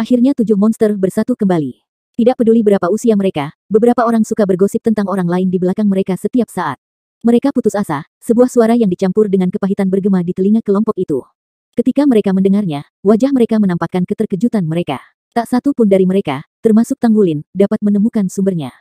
Akhirnya 7 monster bersatu kembali. Tidak peduli berapa usia mereka, beberapa orang suka bergosip tentang orang lain di belakang mereka setiap saat. Mereka putus asa, sebuah suara yang dicampur dengan kepahitan bergema di telinga kelompok itu. Ketika mereka mendengarnya, wajah mereka menampakkan keterkejutan mereka. Tak satu pun dari mereka, termasuk Tanggulin, dapat menemukan sumbernya.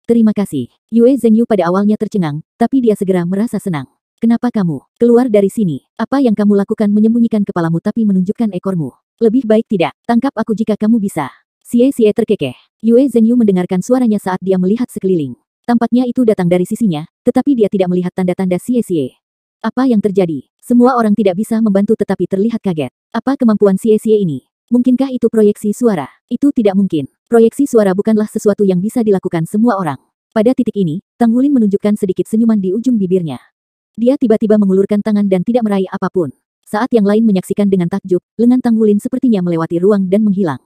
Terima kasih. Yue Zhengyu pada awalnya tercengang, tapi dia segera merasa senang. Kenapa kamu keluar dari sini? Apa yang kamu lakukan menyembunyikan kepalamu tapi menunjukkan ekormu? Lebih baik tidak, tangkap aku jika kamu bisa. Xie terkekeh. Yue Zhengyu mendengarkan suaranya saat dia melihat sekeliling. Tampaknya itu datang dari sisinya, tetapi dia tidak melihat tanda-tanda Xie. Apa yang terjadi? Semua orang tidak bisa membantu tetapi terlihat kaget. Apa kemampuan Xie ini? Mungkinkah itu proyeksi suara? Itu tidak mungkin. Proyeksi suara bukanlah sesuatu yang bisa dilakukan semua orang. Pada titik ini, Tanggulin menunjukkan sedikit senyuman di ujung bibirnya. Dia tiba-tiba mengulurkan tangan dan tidak meraih apapun. Saat yang lain menyaksikan dengan takjub, lengan Tanggulin sepertinya melewati ruang dan menghilang.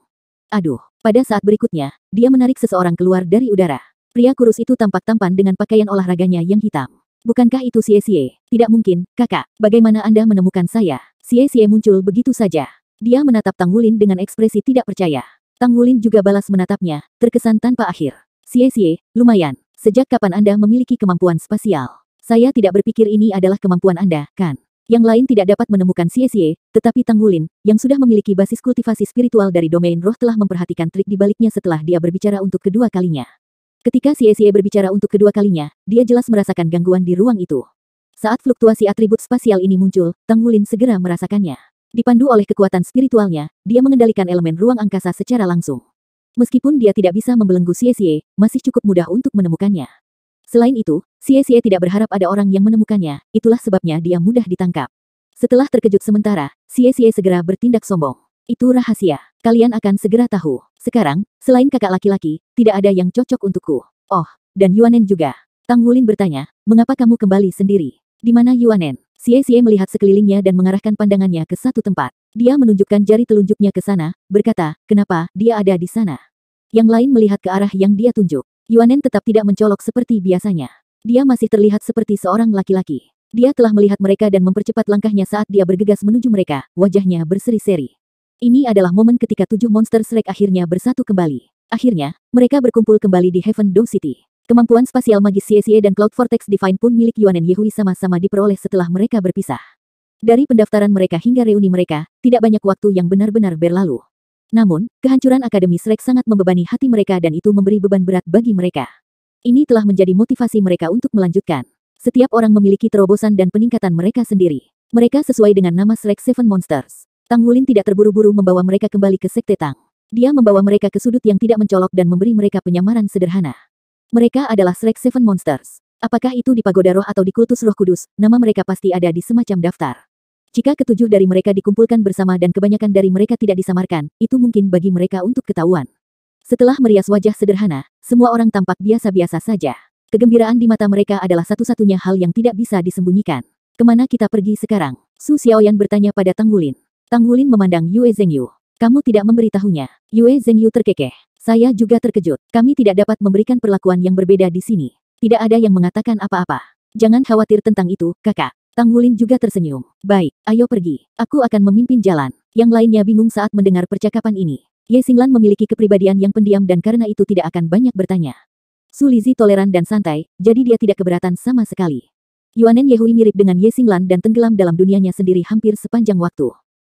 Aduh, pada saat berikutnya, dia menarik seseorang keluar dari udara. Pria kurus itu tampak tampan dengan pakaian olahraganya yang hitam. Bukankah itu Xie? Tidak mungkin, kakak. Bagaimana Anda menemukan saya? Xie muncul begitu saja. Dia menatap Tanggulin dengan ekspresi tidak percaya. Tanggulin juga balas menatapnya, terkesan tanpa akhir. Xie, lumayan. Sejak kapan Anda memiliki kemampuan spasial? Saya tidak berpikir ini adalah kemampuan Anda, kan? Yang lain tidak dapat menemukan Xie, tetapi Tanggulin, yang sudah memiliki basis kultivasi spiritual dari domain roh telah memperhatikan trik di baliknya setelah dia berbicara untuk kedua kalinya. Ketika Xie berbicara untuk kedua kalinya, dia jelas merasakan gangguan di ruang itu. Saat fluktuasi atribut spasial ini muncul, Tanggulin segera merasakannya. Dipandu oleh kekuatan spiritualnya, dia mengendalikan elemen ruang angkasa secara langsung. Meskipun dia tidak bisa membelenggu Xie, masih cukup mudah untuk menemukannya. Selain itu, Xie tidak berharap ada orang yang menemukannya, itulah sebabnya dia mudah ditangkap. Setelah terkejut sementara, Xie segera bertindak sombong. Itu rahasia. Kalian akan segera tahu. Sekarang, selain kakak laki-laki, tidak ada yang cocok untukku. Oh, dan Yuanen juga. Tanggulin bertanya, mengapa kamu kembali sendiri? Di mana Yuanen? Xie melihat sekelilingnya dan mengarahkan pandangannya ke satu tempat. Dia menunjukkan jari telunjuknya ke sana, berkata, kenapa dia ada di sana? Yang lain melihat ke arah yang dia tunjuk. Yuanen tetap tidak mencolok seperti biasanya. Dia masih terlihat seperti seorang laki-laki. Dia telah melihat mereka dan mempercepat langkahnya saat dia bergegas menuju mereka, wajahnya berseri-seri. Ini adalah momen ketika 7 monster Shrek akhirnya bersatu kembali. Akhirnya, mereka berkumpul kembali di Heaven Dome City. Kemampuan spasial magis Xie dan Cloud Vortex Divine pun milik Yuanen Yehui sama-sama diperoleh setelah mereka berpisah. Dari pendaftaran mereka hingga reuni mereka, tidak banyak waktu yang benar-benar berlalu. Namun, kehancuran Akademi Shrek sangat membebani hati mereka dan itu memberi beban berat bagi mereka. Ini telah menjadi motivasi mereka untuk melanjutkan. Setiap orang memiliki terobosan dan peningkatan mereka sendiri. Mereka sesuai dengan nama Shrek Seven Monsters. Tanggulin tidak terburu-buru membawa mereka kembali ke Sekte Tang. Dia membawa mereka ke sudut yang tidak mencolok dan memberi mereka penyamaran sederhana. Mereka adalah Shrek Seven Monsters. Apakah itu di Pagoda Roh atau di Kultus Roh Kudus, nama mereka pasti ada di semacam daftar. Jika ketujuh dari mereka dikumpulkan bersama dan kebanyakan dari mereka tidak disamarkan, itu mungkin bagi mereka untuk ketahuan. Setelah merias wajah sederhana, semua orang tampak biasa-biasa saja. Kegembiraan di mata mereka adalah satu-satunya hal yang tidak bisa disembunyikan. Kemana kita pergi sekarang? Su Xiaoyan bertanya pada Tanggulin. Tanggulin memandang Yue Zhengyu. Kamu tidak memberitahunya. Yue Zhengyu terkekeh. Saya juga terkejut. Kami tidak dapat memberikan perlakuan yang berbeda di sini. Tidak ada yang mengatakan apa-apa. Jangan khawatir tentang itu, kakak. Tanggulin juga tersenyum. Baik, ayo pergi. Aku akan memimpin jalan. Yang lainnya bingung saat mendengar percakapan ini. Ye Xinglan memiliki kepribadian yang pendiam dan karena itu tidak akan banyak bertanya. Su Lizi toleran dan santai, jadi dia tidak keberatan sama sekali. Yuanen Yehui mirip dengan Ye Xinglan dan tenggelam dalam dunianya sendiri hampir sepanjang waktu.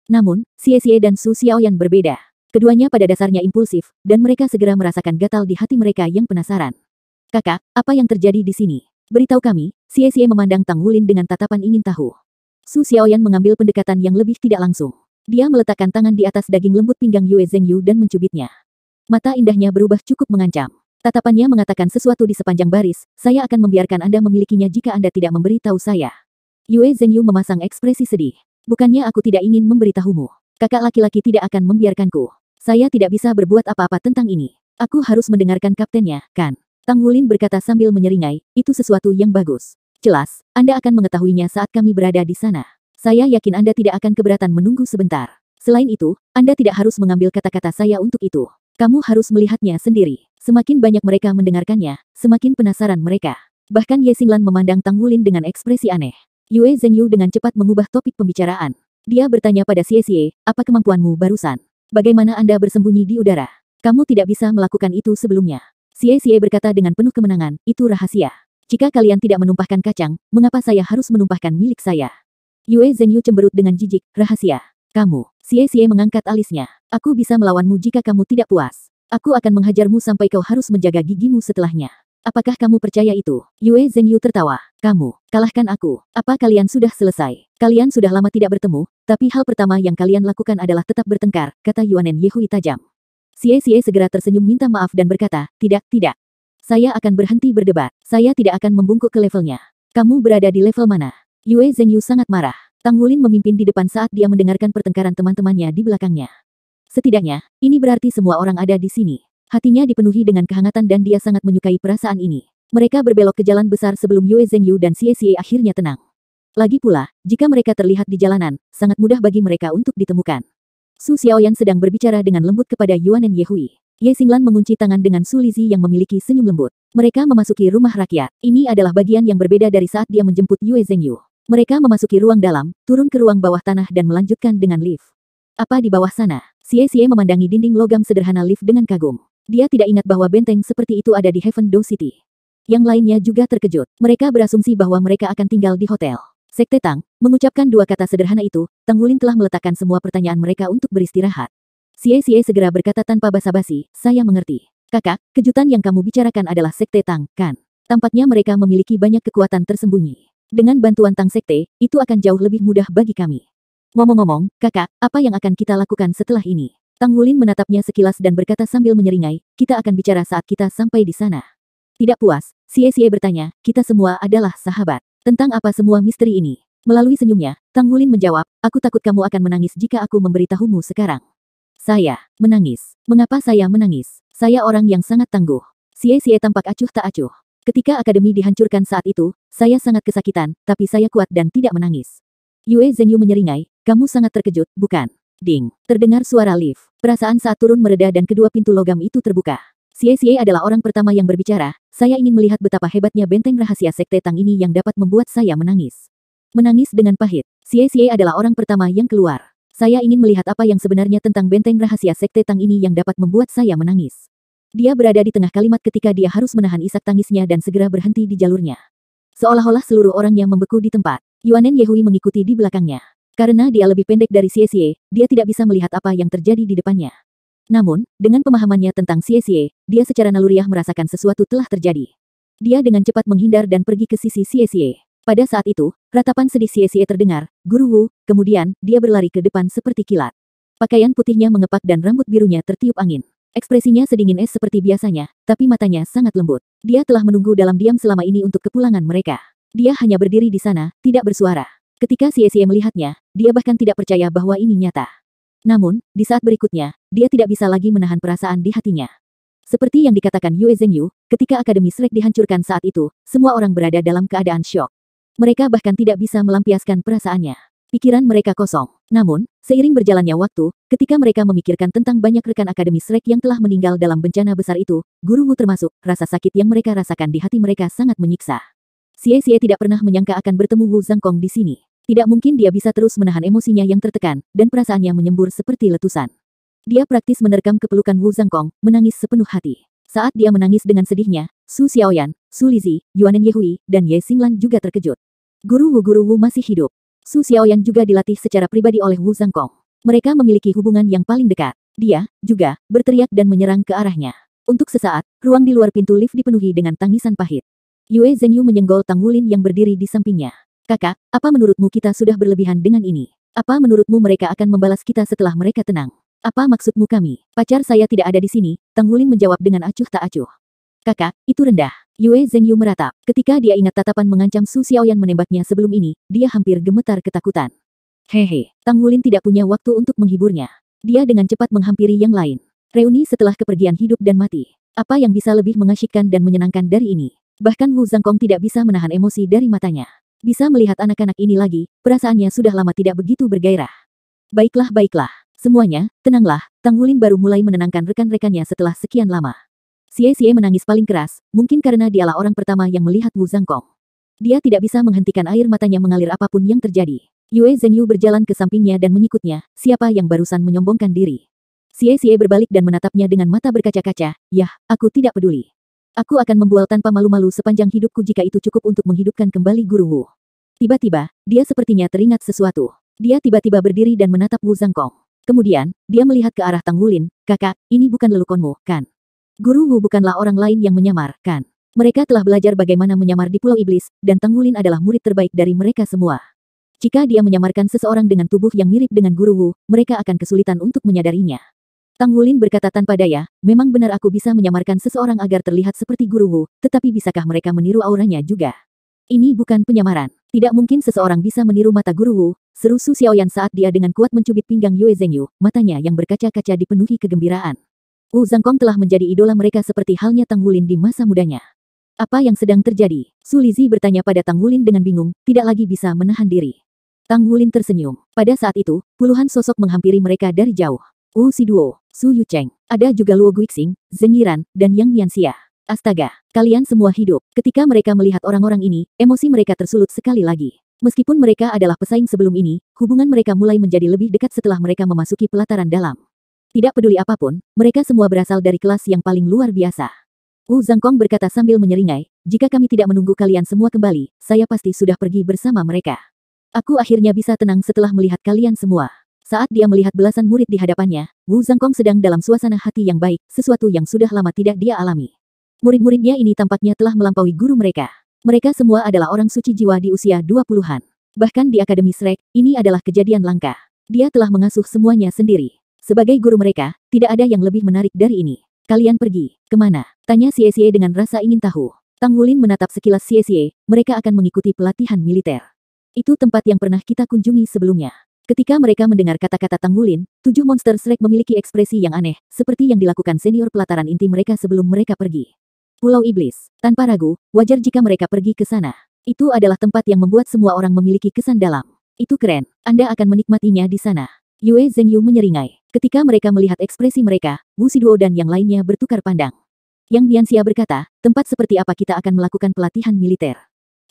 Namun, Xie dan Su Xiaoyan berbeda. Keduanya pada dasarnya impulsif, dan mereka segera merasakan gatal di hati mereka yang penasaran. Kakak, apa yang terjadi di sini? Beritahu kami. Xie memandang Tanggulin dengan tatapan ingin tahu. Su Xiaoyan mengambil pendekatan yang lebih tidak langsung. Dia meletakkan tangan di atas daging lembut pinggang Yue Zhengyu dan mencubitnya. Mata indahnya berubah cukup mengancam. Tatapannya mengatakan sesuatu di sepanjang baris, saya akan membiarkan Anda memilikinya jika Anda tidak memberitahu saya. Yue Zhengyu memasang ekspresi sedih. Bukannya aku tidak ingin memberitahumu. Kakak laki-laki tidak akan membiarkanku. Saya tidak bisa berbuat apa-apa tentang ini. Aku harus mendengarkan kaptennya, kan? Tanggulin berkata sambil menyeringai, itu sesuatu yang bagus. Jelas, Anda akan mengetahuinya saat kami berada di sana. Saya yakin Anda tidak akan keberatan menunggu sebentar. Selain itu, Anda tidak harus mengambil kata-kata saya untuk itu. Kamu harus melihatnya sendiri. Semakin banyak mereka mendengarkannya, semakin penasaran mereka. Bahkan Ye Xinglan memandang Tanggulin dengan ekspresi aneh. Yue Zhengyu dengan cepat mengubah topik pembicaraan. Dia bertanya pada Xie, apa kemampuanmu barusan? Bagaimana Anda bersembunyi di udara? Kamu tidak bisa melakukan itu sebelumnya. Xie berkata dengan penuh kemenangan, itu rahasia. Jika kalian tidak menumpahkan kacang, mengapa saya harus menumpahkan milik saya? Yue Zhengyu cemberut dengan jijik, rahasia. Kamu. Xie mengangkat alisnya. Aku bisa melawanmu jika kamu tidak puas. Aku akan menghajarmu sampai kau harus menjaga gigimu setelahnya. Apakah kamu percaya itu? Yue Zhengyu tertawa. Kamu, kalahkan aku. Apa kalian sudah selesai? Kalian sudah lama tidak bertemu, tapi hal pertama yang kalian lakukan adalah tetap bertengkar, kata Yuanen Yehui tajam. Xie segera tersenyum minta maaf dan berkata, tidak. Saya akan berhenti berdebat. Saya tidak akan membungkuk ke levelnya. Kamu berada di level mana? Yue Zhengyu sangat marah. Tang Wulin memimpin di depan saat dia mendengarkan pertengkaran teman-temannya di belakangnya. Setidaknya, ini berarti semua orang ada di sini. Hatinya dipenuhi dengan kehangatan dan dia sangat menyukai perasaan ini. Mereka berbelok ke jalan besar sebelum Yue Zhengyu dan Xie akhirnya tenang. Lagi pula, jika mereka terlihat di jalanan, sangat mudah bagi mereka untuk ditemukan. Su Xiaoyan sedang berbicara dengan lembut kepada Yuanen Yehui. Ye Xinglan mengunci tangan dengan Su Lizi yang memiliki senyum lembut. Mereka memasuki rumah rakyat. Ini adalah bagian yang berbeda dari saat dia menjemput Yue Zhengyu. Mereka memasuki ruang dalam, turun ke ruang bawah tanah dan melanjutkan dengan lift. Apa di bawah sana? Xie memandangi dinding logam sederhana lift dengan kagum. Dia tidak ingat bahwa benteng seperti itu ada di Heaven Do City. Yang lainnya juga terkejut. Mereka berasumsi bahwa mereka akan tinggal di hotel. Sekte Tang, mengucapkan dua kata sederhana itu, Tang Wulin telah meletakkan semua pertanyaan mereka untuk beristirahat. Xie segera berkata tanpa basa-basi, saya mengerti. Kakak, kejutan yang kamu bicarakan adalah Sekte Tang, kan? Tampaknya mereka memiliki banyak kekuatan tersembunyi. Dengan bantuan Tang Sekte, itu akan jauh lebih mudah bagi kami. Ngomong-ngomong, kakak, apa yang akan kita lakukan setelah ini? Tang Wulin menatapnya sekilas dan berkata sambil menyeringai, kita akan bicara saat kita sampai di sana. Tidak puas, Xie bertanya, kita semua adalah sahabat. Tentang apa semua misteri ini? Melalui senyumnya, Tang Wulin menjawab, aku takut kamu akan menangis jika aku memberitahumu sekarang. Saya menangis. Mengapa saya menangis? Saya orang yang sangat tangguh. Xie tampak acuh tak acuh. Ketika akademi dihancurkan saat itu, saya sangat kesakitan, tapi saya kuat dan tidak menangis. Yue Zhengyu menyeringai, kamu sangat terkejut, bukan? Ding. Terdengar suara lift. Perasaan saat turun mereda dan kedua pintu logam itu terbuka. Xie adalah orang pertama yang berbicara, saya ingin melihat betapa hebatnya benteng rahasia Sekte Tang ini yang dapat membuat saya menangis. Menangis dengan pahit. Xie adalah orang pertama yang keluar. Saya ingin melihat apa yang sebenarnya tentang benteng rahasia Sekte Tang ini yang dapat membuat saya menangis. Dia berada di tengah kalimat ketika dia harus menahan isak tangisnya dan segera berhenti di jalurnya. Seolah-olah seluruh orang yang membeku di tempat. Yuanen Yehui mengikuti di belakangnya. Karena dia lebih pendek dari Xie, dia tidak bisa melihat apa yang terjadi di depannya. Namun, dengan pemahamannya tentang Xie, dia secara naluriah merasakan sesuatu telah terjadi. Dia dengan cepat menghindar dan pergi ke sisi Xie. Pada saat itu, ratapan sedih Xie terdengar, Guru Wu, kemudian, dia berlari ke depan seperti kilat. Pakaian putihnya mengepak dan rambut birunya tertiup angin. Ekspresinya sedingin es seperti biasanya, tapi matanya sangat lembut. Dia telah menunggu dalam diam selama ini untuk kepulangan mereka. Dia hanya berdiri di sana, tidak bersuara. Ketika Xie melihatnya, dia bahkan tidak percaya bahwa ini nyata. Namun, di saat berikutnya, dia tidak bisa lagi menahan perasaan di hatinya. Seperti yang dikatakan Yue Zhengyu, ketika Akademi Shrek dihancurkan saat itu, semua orang berada dalam keadaan syok. Mereka bahkan tidak bisa melampiaskan perasaannya. Pikiran mereka kosong. Namun, seiring berjalannya waktu, ketika mereka memikirkan tentang banyak rekan Akademi Shrek yang telah meninggal dalam bencana besar itu, Guru Wu termasuk, rasa sakit yang mereka rasakan di hati mereka sangat menyiksa. Xie tidak pernah menyangka akan bertemu Wu Zhangkong di sini. Tidak mungkin dia bisa terus menahan emosinya yang tertekan, dan perasaannya menyembur seperti letusan. Dia praktis menerkam kepelukan Wu Zhangkong, menangis sepenuh hati. Saat dia menangis dengan sedihnya, Su Xiaoyan, Su Lizi, Yuanen Yehui, dan Ye Xinglan juga terkejut. Guru Wu masih hidup. Su Xiaoyan juga dilatih secara pribadi oleh Wu Zhangkong. Mereka memiliki hubungan yang paling dekat. Dia, juga, berteriak dan menyerang ke arahnya. Untuk sesaat, ruang di luar pintu lift dipenuhi dengan tangisan pahit. Yue Zhengyu menyenggol Tang Wulin yang berdiri di sampingnya. Kakak, apa menurutmu kita sudah berlebihan dengan ini? Apa menurutmu mereka akan membalas kita setelah mereka tenang? Apa maksudmu kami? Pacar saya tidak ada di sini, Tang Wulin menjawab dengan acuh tak acuh. Kakak, itu rendah. Yue Zhengyu meratap. Ketika dia ingat tatapan mengancam Su Xiaoyan menembaknya sebelum ini, dia hampir gemetar ketakutan. Hehe, Tang Wulin tidak punya waktu untuk menghiburnya. Dia dengan cepat menghampiri yang lain. Reuni setelah kepergian hidup dan mati. Apa yang bisa lebih mengasyikkan dan menyenangkan dari ini? Bahkan Wu Zhangkong tidak bisa menahan emosi dari matanya. Bisa melihat anak-anak ini lagi, perasaannya sudah lama tidak begitu bergairah. Baiklah. Semuanya, tenanglah, Tang Wulin baru mulai menenangkan rekan-rekannya setelah sekian lama. Xie menangis paling keras, mungkin karena dialah orang pertama yang melihat Wu Zhangkong. Dia tidak bisa menghentikan air matanya mengalir apapun yang terjadi. Yue Zhengyu berjalan ke sampingnya dan menyikutnya, siapa yang barusan menyombongkan diri. Xie berbalik dan menatapnya dengan mata berkaca-kaca. Yah, aku tidak peduli. Aku akan membual tanpa malu-malu sepanjang hidupku jika itu cukup untuk menghidupkan kembali Guru Wu. Tiba-tiba, dia sepertinya teringat sesuatu. Dia tiba-tiba berdiri dan menatap Wu Zhangkong. Kemudian, dia melihat ke arah Tang Wulin. Kakak, ini bukan lelukonmu, kan? Guru Wu bukanlah orang lain yang menyamar, kan? Mereka telah belajar bagaimana menyamar di Pulau Iblis, dan Tang Wulin adalah murid terbaik dari mereka semua. Jika dia menyamarkan seseorang dengan tubuh yang mirip dengan Guru Wu, mereka akan kesulitan untuk menyadarinya. Tang Wulin berkata tanpa daya, memang benar aku bisa menyamarkan seseorang agar terlihat seperti Guru Wu, tetapi bisakah mereka meniru auranya juga? Ini bukan penyamaran. Tidak mungkin seseorang bisa meniru mata Guru Wu, seru Su Xiaoyan saat dia dengan kuat mencubit pinggang Yue Zhengyu, matanya yang berkaca-kaca dipenuhi kegembiraan. Wu Zhangkong telah menjadi idola mereka seperti halnya Tang Wulin di masa mudanya. Apa yang sedang terjadi? Su Lizi bertanya pada Tang Wulin dengan bingung, tidak lagi bisa menahan diri. Tang Wulin tersenyum. Pada saat itu, puluhan sosok menghampiri mereka dari jauh. Wu Siduo, Su Yucheng, ada juga Luo Guixing, Zheng Yiran, dan Yang Nianxia. Astaga, kalian semua hidup. Ketika mereka melihat orang-orang ini, emosi mereka tersulut sekali lagi. Meskipun mereka adalah pesaing sebelum ini, hubungan mereka mulai menjadi lebih dekat setelah mereka memasuki pelataran dalam. Tidak peduli apapun, mereka semua berasal dari kelas yang paling luar biasa. Wu Zhangkong berkata sambil menyeringai, jika kami tidak menunggu kalian semua kembali, saya pasti sudah pergi bersama mereka. Aku akhirnya bisa tenang setelah melihat kalian semua. Saat dia melihat belasan murid di hadapannya, Wu Zhangkong sedang dalam suasana hati yang baik, sesuatu yang sudah lama tidak dia alami. Murid-muridnya ini tampaknya telah melampaui guru mereka. Mereka semua adalah orang suci jiwa di usia 20-an. Bahkan di Akademi Shrek, ini adalah kejadian langka. Dia telah mengasuh semuanya sendiri. Sebagai guru mereka, tidak ada yang lebih menarik dari ini. Kalian pergi, kemana? Tanya Xie dengan rasa ingin tahu. Tang Wulin menatap sekilas Xie, mereka akan mengikuti pelatihan militer. Itu tempat yang pernah kita kunjungi sebelumnya. Ketika mereka mendengar kata-kata Tang Wulin, 7 monster Shrek memiliki ekspresi yang aneh, seperti yang dilakukan senior pelataran inti mereka sebelum mereka pergi. Pulau Iblis. Tanpa ragu, wajar jika mereka pergi ke sana. Itu adalah tempat yang membuat semua orang memiliki kesan dalam. Itu keren, Anda akan menikmatinya di sana. Yue Zhengyu menyeringai. Ketika mereka melihat ekspresi mereka, Wu Siduo dan yang lainnya bertukar pandang. Yang Nianxia berkata, tempat seperti apa kita akan melakukan pelatihan militer?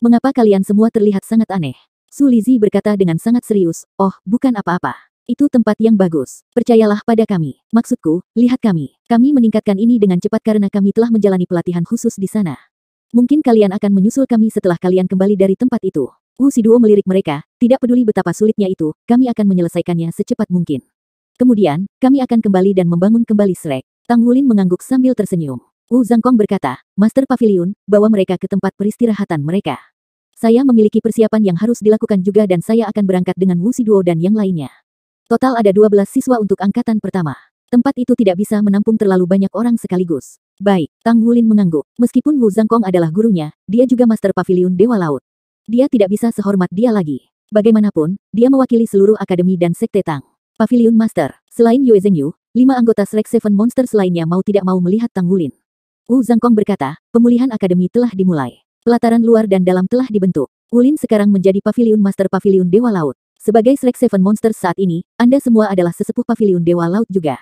Mengapa kalian semua terlihat sangat aneh? Su Lizi berkata dengan sangat serius, oh, bukan apa-apa. Itu tempat yang bagus. Percayalah pada kami. Maksudku, lihat kami. Kami meningkatkan ini dengan cepat karena kami telah menjalani pelatihan khusus di sana. Mungkin kalian akan menyusul kami setelah kalian kembali dari tempat itu. Wu Siduo melirik mereka, tidak peduli betapa sulitnya itu, kami akan menyelesaikannya secepat mungkin. Kemudian, kami akan kembali dan membangun kembali Shrek. Tang Wulin mengangguk sambil tersenyum. Wu Zhangkong berkata, Master Pavilion, bawa mereka ke tempat peristirahatan mereka. Saya memiliki persiapan yang harus dilakukan juga dan saya akan berangkat dengan Wu Siduo dan yang lainnya. Total ada 12 siswa untuk angkatan pertama. Tempat itu tidak bisa menampung terlalu banyak orang sekaligus. Baik, Tang Wulin mengangguk. Meskipun Wu Zhangkong adalah gurunya, dia juga Master Pavilion Dewa Laut. Dia tidak bisa sehormat dia lagi. Bagaimanapun, dia mewakili seluruh akademi dan sekte Tang. Pavilion Master. Selain Yue Zhengyu, 5 anggota Shrek Seven Monsters lainnya mau tidak mau melihat Tang Wulin. Wu Zhangkong berkata, pemulihan akademi telah dimulai. Pelataran luar dan dalam telah dibentuk. Wulin sekarang menjadi Pavilion Master Pavilion Dewa Laut. Sebagai Shrek Seven Monsters saat ini, Anda semua adalah sesepuh Pavilion Dewa Laut juga.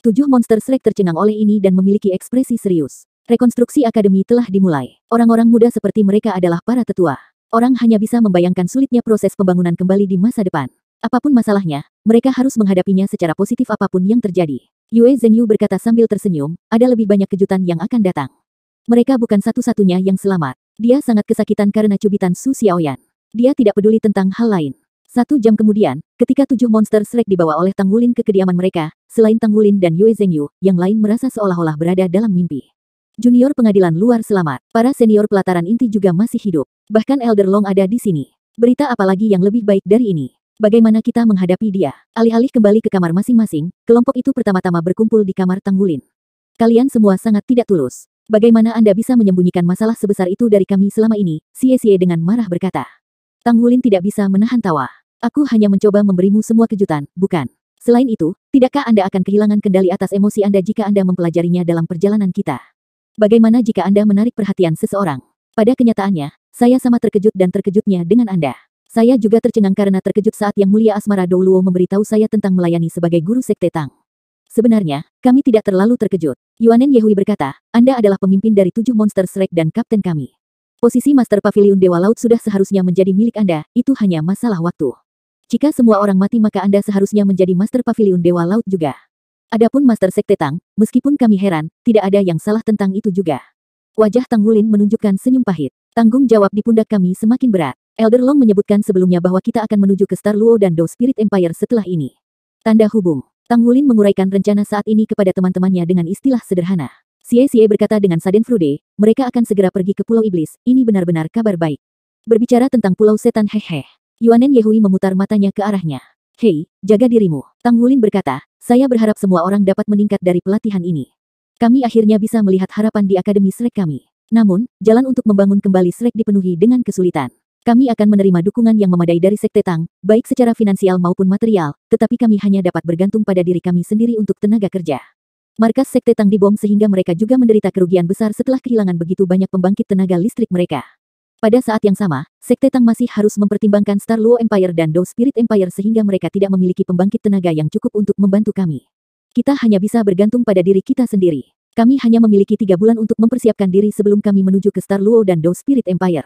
7 monster Shrek tercengang oleh ini dan memiliki ekspresi serius. Rekonstruksi akademi telah dimulai. Orang-orang muda seperti mereka adalah para tetua. Orang hanya bisa membayangkan sulitnya proses pembangunan kembali di masa depan. Apapun masalahnya, mereka harus menghadapinya secara positif apapun yang terjadi. Yue Zhengyu berkata sambil tersenyum, ada lebih banyak kejutan yang akan datang. Mereka bukan satu-satunya yang selamat. Dia sangat kesakitan karena cubitan Su Xiaoyan. Dia tidak peduli tentang hal lain. 1 jam kemudian, ketika 7 monster Shrek dibawa oleh Tang Wulin ke kediaman mereka, selain Tang Wulin dan Yue Zhengyu, yang lain merasa seolah-olah berada dalam mimpi. Junior pengadilan luar selamat. Para senior pelataran inti juga masih hidup. Bahkan Elder Long ada di sini. Berita apalagi yang lebih baik dari ini? Bagaimana kita menghadapi dia? Alih-alih kembali ke kamar masing-masing, kelompok itu pertama-tama berkumpul di kamar Tang Wulin. Kalian semua sangat tidak tulus. Bagaimana Anda bisa menyembunyikan masalah sebesar itu dari kami selama ini? Xie dengan marah berkata. Tang Wulin tidak bisa menahan tawa. Aku hanya mencoba memberimu semua kejutan, bukan? Selain itu, tidakkah Anda akan kehilangan kendali atas emosi Anda jika Anda mempelajarinya dalam perjalanan kita? Bagaimana jika Anda menarik perhatian seseorang? Pada kenyataannya, saya sama terkejut dan terkejutnya dengan Anda. Saya juga tercengang karena terkejut saat Yang Mulia Asmara Douluo memberitahu saya tentang melayani sebagai guru sekte Tang. Sebenarnya, kami tidak terlalu terkejut. Yuanen Yehui berkata, Anda adalah pemimpin dari 7 monster Shrek dan kapten kami. Posisi Master Pavilion Dewa Laut sudah seharusnya menjadi milik Anda, itu hanya masalah waktu. Jika semua orang mati maka Anda seharusnya menjadi Master Pavilion Dewa Laut juga. Adapun Master Sekte Tang, meskipun kami heran, tidak ada yang salah tentang itu juga. Wajah Tang Wulin menunjukkan senyum pahit. Tanggung jawab di pundak kami semakin berat. Elder Long menyebutkan sebelumnya bahwa kita akan menuju ke Star Luo dan Do Spirit Empire setelah ini. Tanda hubung. Tang Wulin menguraikan rencana saat ini kepada teman-temannya dengan istilah sederhana. Xie berkata dengan Schadenfreude, mereka akan segera pergi ke Pulau Iblis, ini benar-benar kabar baik. Berbicara tentang Pulau Setan hehe. Yuanen Yehui memutar matanya ke arahnya. Hei, jaga dirimu. Tang Wulin berkata, saya berharap semua orang dapat meningkat dari pelatihan ini. Kami akhirnya bisa melihat harapan di Akademi Shrek kami. Namun, jalan untuk membangun kembali Shrek dipenuhi dengan kesulitan. Kami akan menerima dukungan yang memadai dari Sekte Tang, baik secara finansial maupun material, tetapi kami hanya dapat bergantung pada diri kami sendiri untuk tenaga kerja. Markas Sekte Tang dibom sehingga mereka juga menderita kerugian besar setelah kehilangan begitu banyak pembangkit tenaga listrik mereka. Pada saat yang sama, Sekte Tang masih harus mempertimbangkan Star Luo Empire dan Do Spirit Empire sehingga mereka tidak memiliki pembangkit tenaga yang cukup untuk membantu kami. Kita hanya bisa bergantung pada diri kita sendiri. Kami hanya memiliki 3 bulan untuk mempersiapkan diri sebelum kami menuju ke Star Luo dan Do Spirit Empire.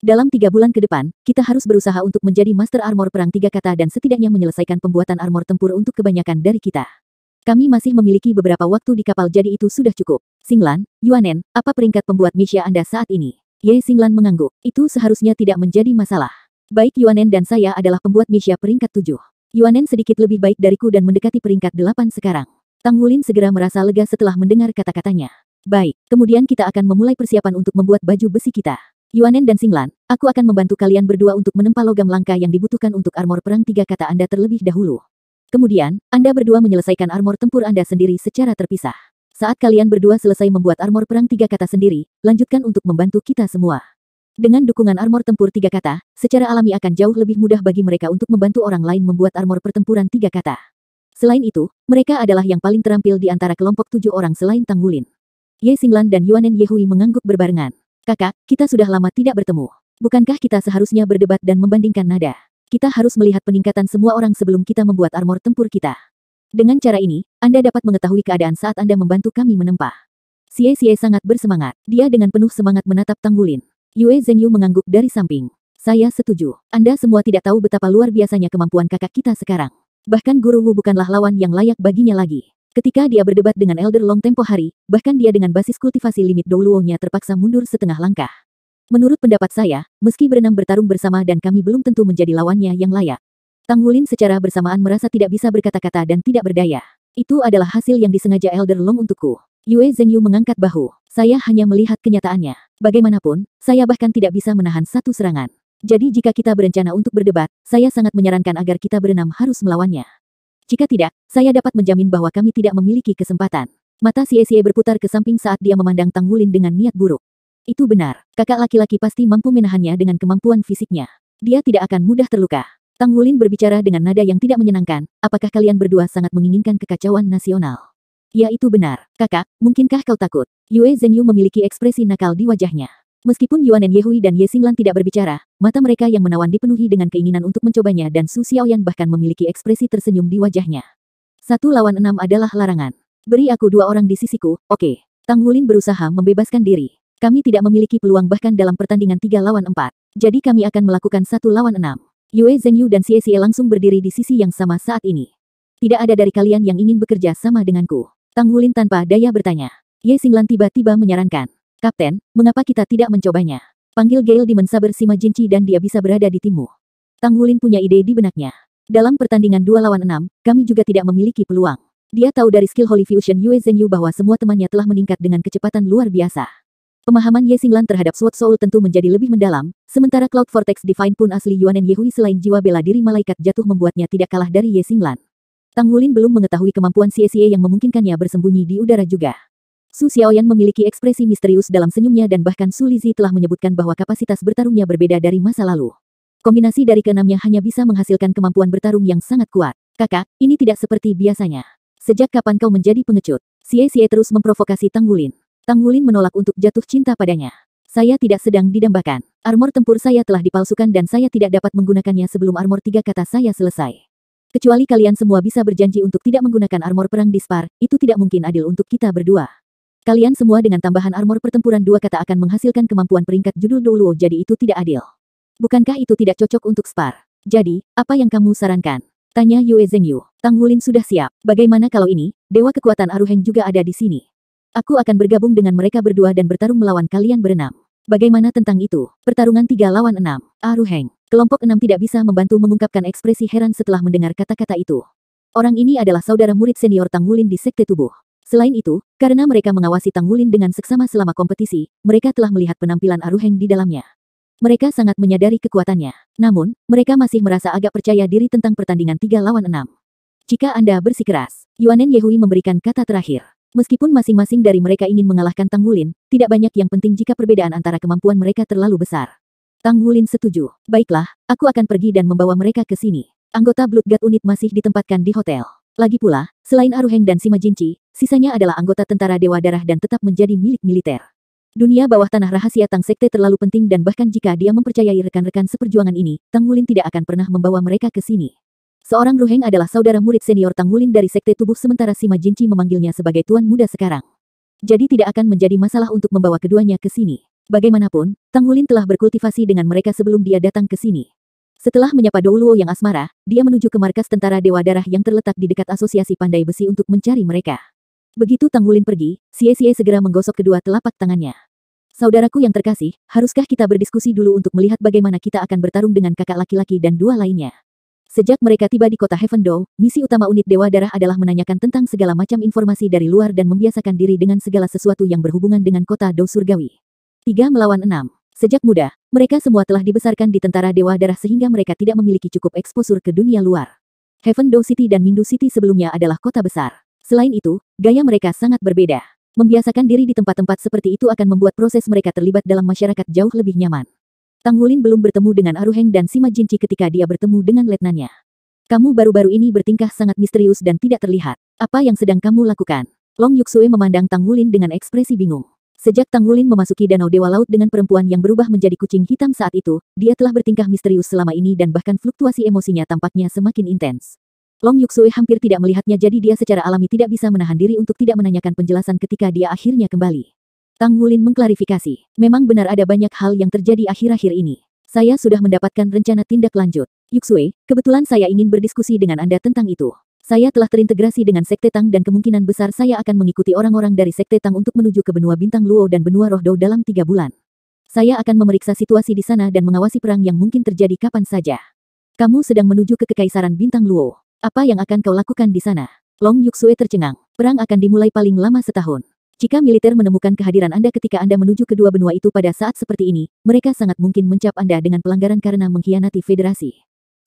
Dalam 3 bulan ke depan, kita harus berusaha untuk menjadi Master Armor Perang 3 kata dan setidaknya menyelesaikan pembuatan armor tempur untuk kebanyakan dari kita. Kami masih memiliki beberapa waktu di kapal jadi itu sudah cukup. Xinglan, Yuanen, apa peringkat pembuat misya Anda saat ini? Ye Xinglan mengangguk. Itu seharusnya tidak menjadi masalah. Baik Yuanen dan saya adalah pembuat misya peringkat 7. Yuanen sedikit lebih baik dariku dan mendekati peringkat 8 sekarang. Tang Wulin segera merasa lega setelah mendengar kata-katanya. Baik, kemudian kita akan memulai persiapan untuk membuat baju besi kita. Yuanen dan Xinglan, aku akan membantu kalian berdua untuk menempa logam langka yang dibutuhkan untuk armor perang 3 kata Anda terlebih dahulu. Kemudian, Anda berdua menyelesaikan armor tempur Anda sendiri secara terpisah. Saat kalian berdua selesai membuat armor perang 3 kata sendiri, lanjutkan untuk membantu kita semua. Dengan dukungan armor tempur 3 kata, secara alami akan jauh lebih mudah bagi mereka untuk membantu orang lain membuat armor pertempuran 3 kata. Selain itu, mereka adalah yang paling terampil di antara kelompok 7 orang selain Tang Wulin. Ye Xinglan dan Yuanen Yehui mengangguk berbarengan. Kakak, kita sudah lama tidak bertemu. Bukankah kita seharusnya berdebat dan membandingkan nada? Kita harus melihat peningkatan semua orang sebelum kita membuat armor tempur kita. Dengan cara ini, Anda dapat mengetahui keadaan saat Anda membantu kami menempa. Xie sangat bersemangat. Dia dengan penuh semangat menatap Tang Wulin. Yue Zhengyu mengangguk dari samping. Saya setuju. Anda semua tidak tahu betapa luar biasanya kemampuan kakak kita sekarang. Bahkan Guru Wu bukanlah lawan yang layak baginya lagi. Ketika dia berdebat dengan Elder Long tempo hari, bahkan dia dengan basis kultivasi limit Douluo-nya terpaksa mundur setengah langkah. Menurut pendapat saya, meski berenam bertarung bersama dan kami belum tentu menjadi lawannya yang layak. Tang Wulin secara bersamaan merasa tidak bisa berkata-kata dan tidak berdaya. Itu adalah hasil yang disengaja Elder Long untukku. Yue Zhengyu mengangkat bahu. Saya hanya melihat kenyataannya. Bagaimanapun, saya bahkan tidak bisa menahan satu serangan. Jadi jika kita berencana untuk berdebat, saya sangat menyarankan agar kita berenam harus melawannya. Jika tidak, saya dapat menjamin bahwa kami tidak memiliki kesempatan. Mata Xie berputar ke samping saat dia memandang Tang Wulin dengan niat buruk. Itu benar, kakak laki-laki pasti mampu menahannya dengan kemampuan fisiknya. Dia tidak akan mudah terluka. Tang Wulin berbicara dengan nada yang tidak menyenangkan, apakah kalian berdua sangat menginginkan kekacauan nasional? Ya itu benar, kakak, mungkinkah kau takut? Yue Zhengyu memiliki ekspresi nakal di wajahnya. Meskipun Yuanen Yehui dan Ye Xinglan tidak berbicara, mata mereka yang menawan dipenuhi dengan keinginan untuk mencobanya dan Su Xiaoyan bahkan memiliki ekspresi tersenyum di wajahnya. 1 lawan 6 adalah larangan. Beri aku 2 orang di sisiku, oke. Tang Wulin berusaha membebaskan diri. Kami tidak memiliki peluang bahkan dalam pertandingan 3 lawan 4. Jadi kami akan melakukan 1 lawan 6. Yue Zhengyu dan Xie langsung berdiri di sisi yang sama saat ini. Tidak ada dari kalian yang ingin bekerja sama denganku. Tang Wulin tanpa daya bertanya. Ye Xinglan tiba-tiba menyarankan. Kapten, mengapa kita tidak mencobanya? Panggil Gale Demon Saber Sima Jinchi dan dia bisa berada di timmu. Tang Wulin punya ide di benaknya. Dalam pertandingan 2 lawan 6, kami juga tidak memiliki peluang. Dia tahu dari skill Holy Fusion Yue Zhengyu bahwa semua temannya telah meningkat dengan kecepatan luar biasa. Pemahaman Ye Xinglan terhadap Sword Soul tentu menjadi lebih mendalam, sementara Cloud Vortex Divine pun asli Yuanen Yehui selain jiwa bela diri malaikat jatuh membuatnya tidak kalah dari Ye Xinglan. Tang Wulin belum mengetahui kemampuan Xie yang memungkinkannya bersembunyi di udara juga. Su Xiaoyan memiliki ekspresi misterius dalam senyumnya dan bahkan Su Lizi telah menyebutkan bahwa kapasitas bertarungnya berbeda dari masa lalu. Kombinasi dari keenamnya hanya bisa menghasilkan kemampuan bertarung yang sangat kuat. Kakak, ini tidak seperti biasanya. Sejak kapan kau menjadi pengecut? Xie terus memprovokasi Tang Wulin. Tang Wulin menolak untuk jatuh cinta padanya. Saya tidak sedang didambakan. Armor tempur saya telah dipalsukan dan saya tidak dapat menggunakannya sebelum armor 3 kata saya selesai. Kecuali kalian semua bisa berjanji untuk tidak menggunakan armor perang di Spar, itu tidak mungkin adil untuk kita berdua. Kalian semua dengan tambahan armor pertempuran 2 kata akan menghasilkan kemampuan peringkat judul Douluo jadi itu tidak adil. Bukankah itu tidak cocok untuk Spar? Jadi, apa yang kamu sarankan? Tanya Yue Zhengyu. Tang Wulin sudah siap. Bagaimana kalau ini, Dewa Kekuatan Aruheng juga ada di sini? Aku akan bergabung dengan mereka berdua dan bertarung melawan kalian berenam. Bagaimana tentang itu? Pertarungan 3 lawan 6. Aruheng. Kelompok 6 tidak bisa membantu mengungkapkan ekspresi heran setelah mendengar kata-kata itu. Orang ini adalah saudara murid senior Tang Wulin di Sekte Tubuh. Selain itu, karena mereka mengawasi Tang Wulin dengan seksama selama kompetisi, mereka telah melihat penampilan Aruheng di dalamnya. Mereka sangat menyadari kekuatannya. Namun, mereka masih merasa agak percaya diri tentang pertandingan 3 lawan 6. Jika Anda bersikeras, Yuanen Yehui memberikan kata terakhir. Meskipun masing-masing dari mereka ingin mengalahkan Tang Wulin, tidak banyak yang penting jika perbedaan antara kemampuan mereka terlalu besar. Tang Wulin setuju. Baiklah, aku akan pergi dan membawa mereka ke sini. Anggota Blood God Unit masih ditempatkan di hotel. Lagi pula, selain Aruheng dan Sima Jinci, sisanya adalah anggota tentara Dewa Darah dan tetap menjadi milik militer. Dunia bawah tanah rahasia Tang Sekte terlalu penting dan bahkan jika dia mempercayai rekan-rekan seperjuangan ini, Tang Wulin tidak akan pernah membawa mereka ke sini. Seorang Ruheng adalah saudara murid senior Tang Wulin dari Sekte Tubuh sementara Sima Jinci memanggilnya sebagai tuan muda sekarang. Jadi tidak akan menjadi masalah untuk membawa keduanya ke sini. Bagaimanapun, Tang Wulin telah berkultivasi dengan mereka sebelum dia datang ke sini. Setelah menyapa Dou Luo yang asmara, dia menuju ke markas tentara Dewa Darah yang terletak di dekat Asosiasi Pandai Besi untuk mencari mereka. Begitu Tang Wulin pergi, Xie segera menggosok kedua telapak tangannya. Saudaraku yang terkasih, haruskah kita berdiskusi dulu untuk melihat bagaimana kita akan bertarung dengan kakak laki-laki dan dua lainnya? Sejak mereka tiba di kota Heaven Dou, misi utama unit Dewa Darah adalah menanyakan tentang segala macam informasi dari luar dan membiasakan diri dengan segala sesuatu yang berhubungan dengan kota Dou Surgawi. 3 melawan 6. Sejak muda, mereka semua telah dibesarkan di tentara Dewa Darah sehingga mereka tidak memiliki cukup eksposur ke dunia luar. Heaven Dou City dan Mindu City sebelumnya adalah kota besar. Selain itu, gaya mereka sangat berbeda. Membiasakan diri di tempat-tempat seperti itu akan membuat proses mereka terlibat dalam masyarakat jauh lebih nyaman. Tang Wulin belum bertemu dengan Aruheng dan Sima Jinci ketika dia bertemu dengan letnannya. Kamu baru-baru ini bertingkah sangat misterius dan tidak terlihat. Apa yang sedang kamu lakukan? Long Yuxue memandang Tang Wulin dengan ekspresi bingung. Sejak Tang Wulin memasuki Danau Dewa Laut dengan perempuan yang berubah menjadi kucing hitam saat itu, dia telah bertingkah misterius selama ini dan bahkan fluktuasi emosinya tampaknya semakin intens. Long Yuxue hampir tidak melihatnya jadi dia secara alami tidak bisa menahan diri untuk tidak menanyakan penjelasan ketika dia akhirnya kembali. Tang Wulin mengklarifikasi, memang benar ada banyak hal yang terjadi akhir-akhir ini. Saya sudah mendapatkan rencana tindak lanjut. Yuxue, kebetulan saya ingin berdiskusi dengan Anda tentang itu. Saya telah terintegrasi dengan Sekte Tang dan kemungkinan besar saya akan mengikuti orang-orang dari Sekte Tang untuk menuju ke benua Bintang Luo dan benua Roh Dou dalam 3 bulan. Saya akan memeriksa situasi di sana dan mengawasi perang yang mungkin terjadi kapan saja. Kamu sedang menuju ke Kekaisaran Bintang Luo. Apa yang akan kau lakukan di sana? Long Yuxue tercengang. Perang akan dimulai paling lama setahun. Jika militer menemukan kehadiran Anda ketika Anda menuju kedua benua itu pada saat seperti ini, mereka sangat mungkin mencap Anda dengan pelanggaran karena mengkhianati federasi.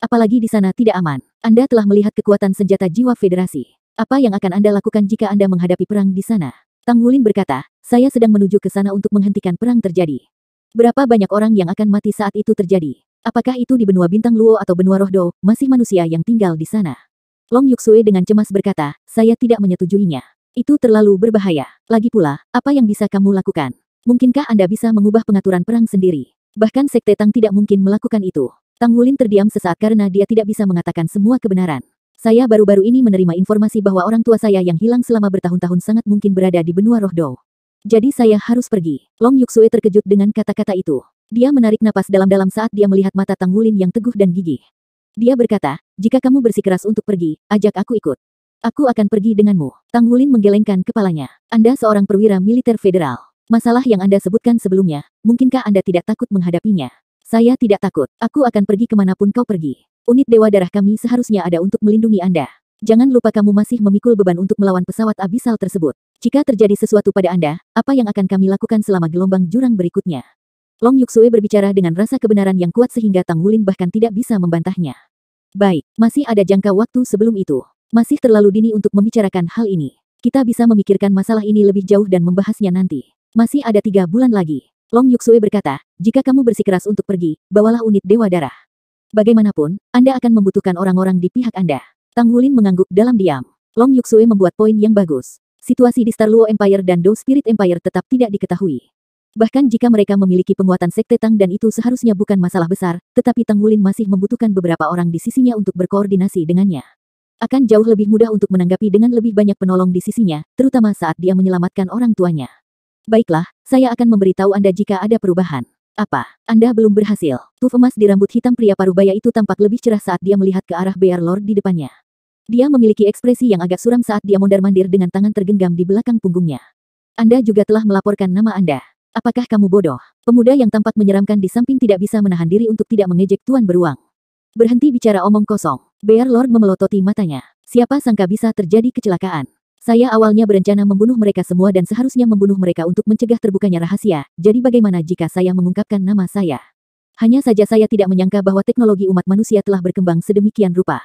Apalagi di sana tidak aman. Anda telah melihat kekuatan senjata jiwa federasi. Apa yang akan Anda lakukan jika Anda menghadapi perang di sana? Tang Wulin berkata, saya sedang menuju ke sana untuk menghentikan perang terjadi. Berapa banyak orang yang akan mati saat itu terjadi? Apakah itu di benua Bintang Luo atau benua Roh Dou, masih manusia yang tinggal di sana? Long Yuxue dengan cemas berkata, saya tidak menyetujuinya. Itu terlalu berbahaya. Lagi pula, apa yang bisa kamu lakukan? Mungkinkah Anda bisa mengubah pengaturan perang sendiri? Bahkan Sekte Tang tidak mungkin melakukan itu. Tang Wulin terdiam sesaat karena dia tidak bisa mengatakan semua kebenaran. Saya baru-baru ini menerima informasi bahwa orang tua saya yang hilang selama bertahun-tahun sangat mungkin berada di benua Roh Dou. Jadi saya harus pergi. Long Yuxue terkejut dengan kata-kata itu. Dia menarik napas dalam-dalam saat dia melihat mata Tang Wulin yang teguh dan gigih. Dia berkata, jika kamu bersikeras untuk pergi, ajak aku ikut. Aku akan pergi denganmu. Tang Wulin menggelengkan kepalanya. Anda seorang perwira militer federal. Masalah yang Anda sebutkan sebelumnya, mungkinkah Anda tidak takut menghadapinya? Saya tidak takut. Aku akan pergi kemanapun kau pergi. Unit Dewa Darah kami seharusnya ada untuk melindungi Anda. Jangan lupa kamu masih memikul beban untuk melawan pesawat abisal tersebut. Jika terjadi sesuatu pada Anda, apa yang akan kami lakukan selama gelombang jurang berikutnya? Long Yuxue berbicara dengan rasa kebenaran yang kuat sehingga Tang Wulin bahkan tidak bisa membantahnya. Baik, masih ada jangka waktu sebelum itu. Masih terlalu dini untuk membicarakan hal ini. Kita bisa memikirkan masalah ini lebih jauh dan membahasnya nanti. Masih ada 3 bulan lagi. Long Yuxue berkata, jika kamu bersikeras untuk pergi, bawalah unit Dewa Darah. Bagaimanapun, Anda akan membutuhkan orang-orang di pihak Anda. Tang Wulin mengangguk dalam diam. Long Yuxue membuat poin yang bagus. Situasi di Star Luo Empire dan Dou Spirit Empire tetap tidak diketahui. Bahkan jika mereka memiliki penguatan Sekte Tang dan itu seharusnya bukan masalah besar, tetapi Tang Wulin masih membutuhkan beberapa orang di sisinya untuk berkoordinasi dengannya. Akan jauh lebih mudah untuk menanggapi dengan lebih banyak penolong di sisinya, terutama saat dia menyelamatkan orang tuanya. Baiklah, saya akan memberitahu Anda jika ada perubahan. Apa? Anda belum berhasil. Tuf emas di rambut hitam pria parubaya itu tampak lebih cerah saat dia melihat ke arah Bear Lord di depannya. Dia memiliki ekspresi yang agak suram saat dia mondar-mandir dengan tangan tergenggam di belakang punggungnya. Anda juga telah melaporkan nama Anda. Apakah kamu bodoh? Pemuda yang tampak menyeramkan di samping tidak bisa menahan diri untuk tidak mengejek Tuan Beruang. Berhenti bicara omong kosong. Bear Lord memelototi matanya. Siapa sangka bisa terjadi kecelakaan. Saya awalnya berencana membunuh mereka semua dan seharusnya membunuh mereka untuk mencegah terbukanya rahasia. Jadi bagaimana jika saya mengungkapkan nama saya? Hanya saja saya tidak menyangka bahwa teknologi umat manusia telah berkembang sedemikian rupa.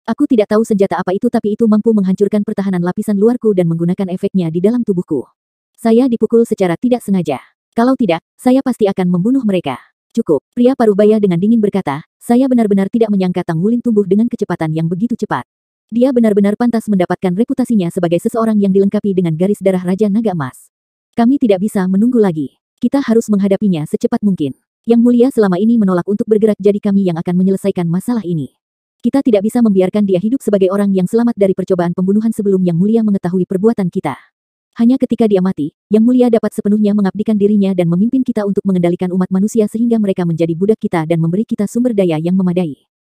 Aku tidak tahu senjata apa itu tapi itu mampu menghancurkan pertahanan lapisan luarku dan menggunakan efeknya di dalam tubuhku. Saya dipukul secara tidak sengaja. Kalau tidak, saya pasti akan membunuh mereka. Cukup, pria parubaya dengan dingin berkata, saya benar-benar tidak menyangka Tang Wulin tumbuh dengan kecepatan yang begitu cepat. Dia benar-benar pantas mendapatkan reputasinya sebagai seseorang yang dilengkapi dengan garis darah Raja Naga Emas. Kami tidak bisa menunggu lagi. Kita harus menghadapinya secepat mungkin. Yang Mulia selama ini menolak untuk bergerak jadi kami yang akan menyelesaikan masalah ini. Kita tidak bisa membiarkan dia hidup sebagai orang yang selamat dari percobaan pembunuhan sebelum Yang Mulia mengetahui perbuatan kita. Hanya ketika dia mati, Yang Mulia dapat sepenuhnya mengabdikan dirinya dan memimpin kita untuk mengendalikan umat manusia sehingga mereka menjadi budak kita dan memberi kita sumber daya yang memadai.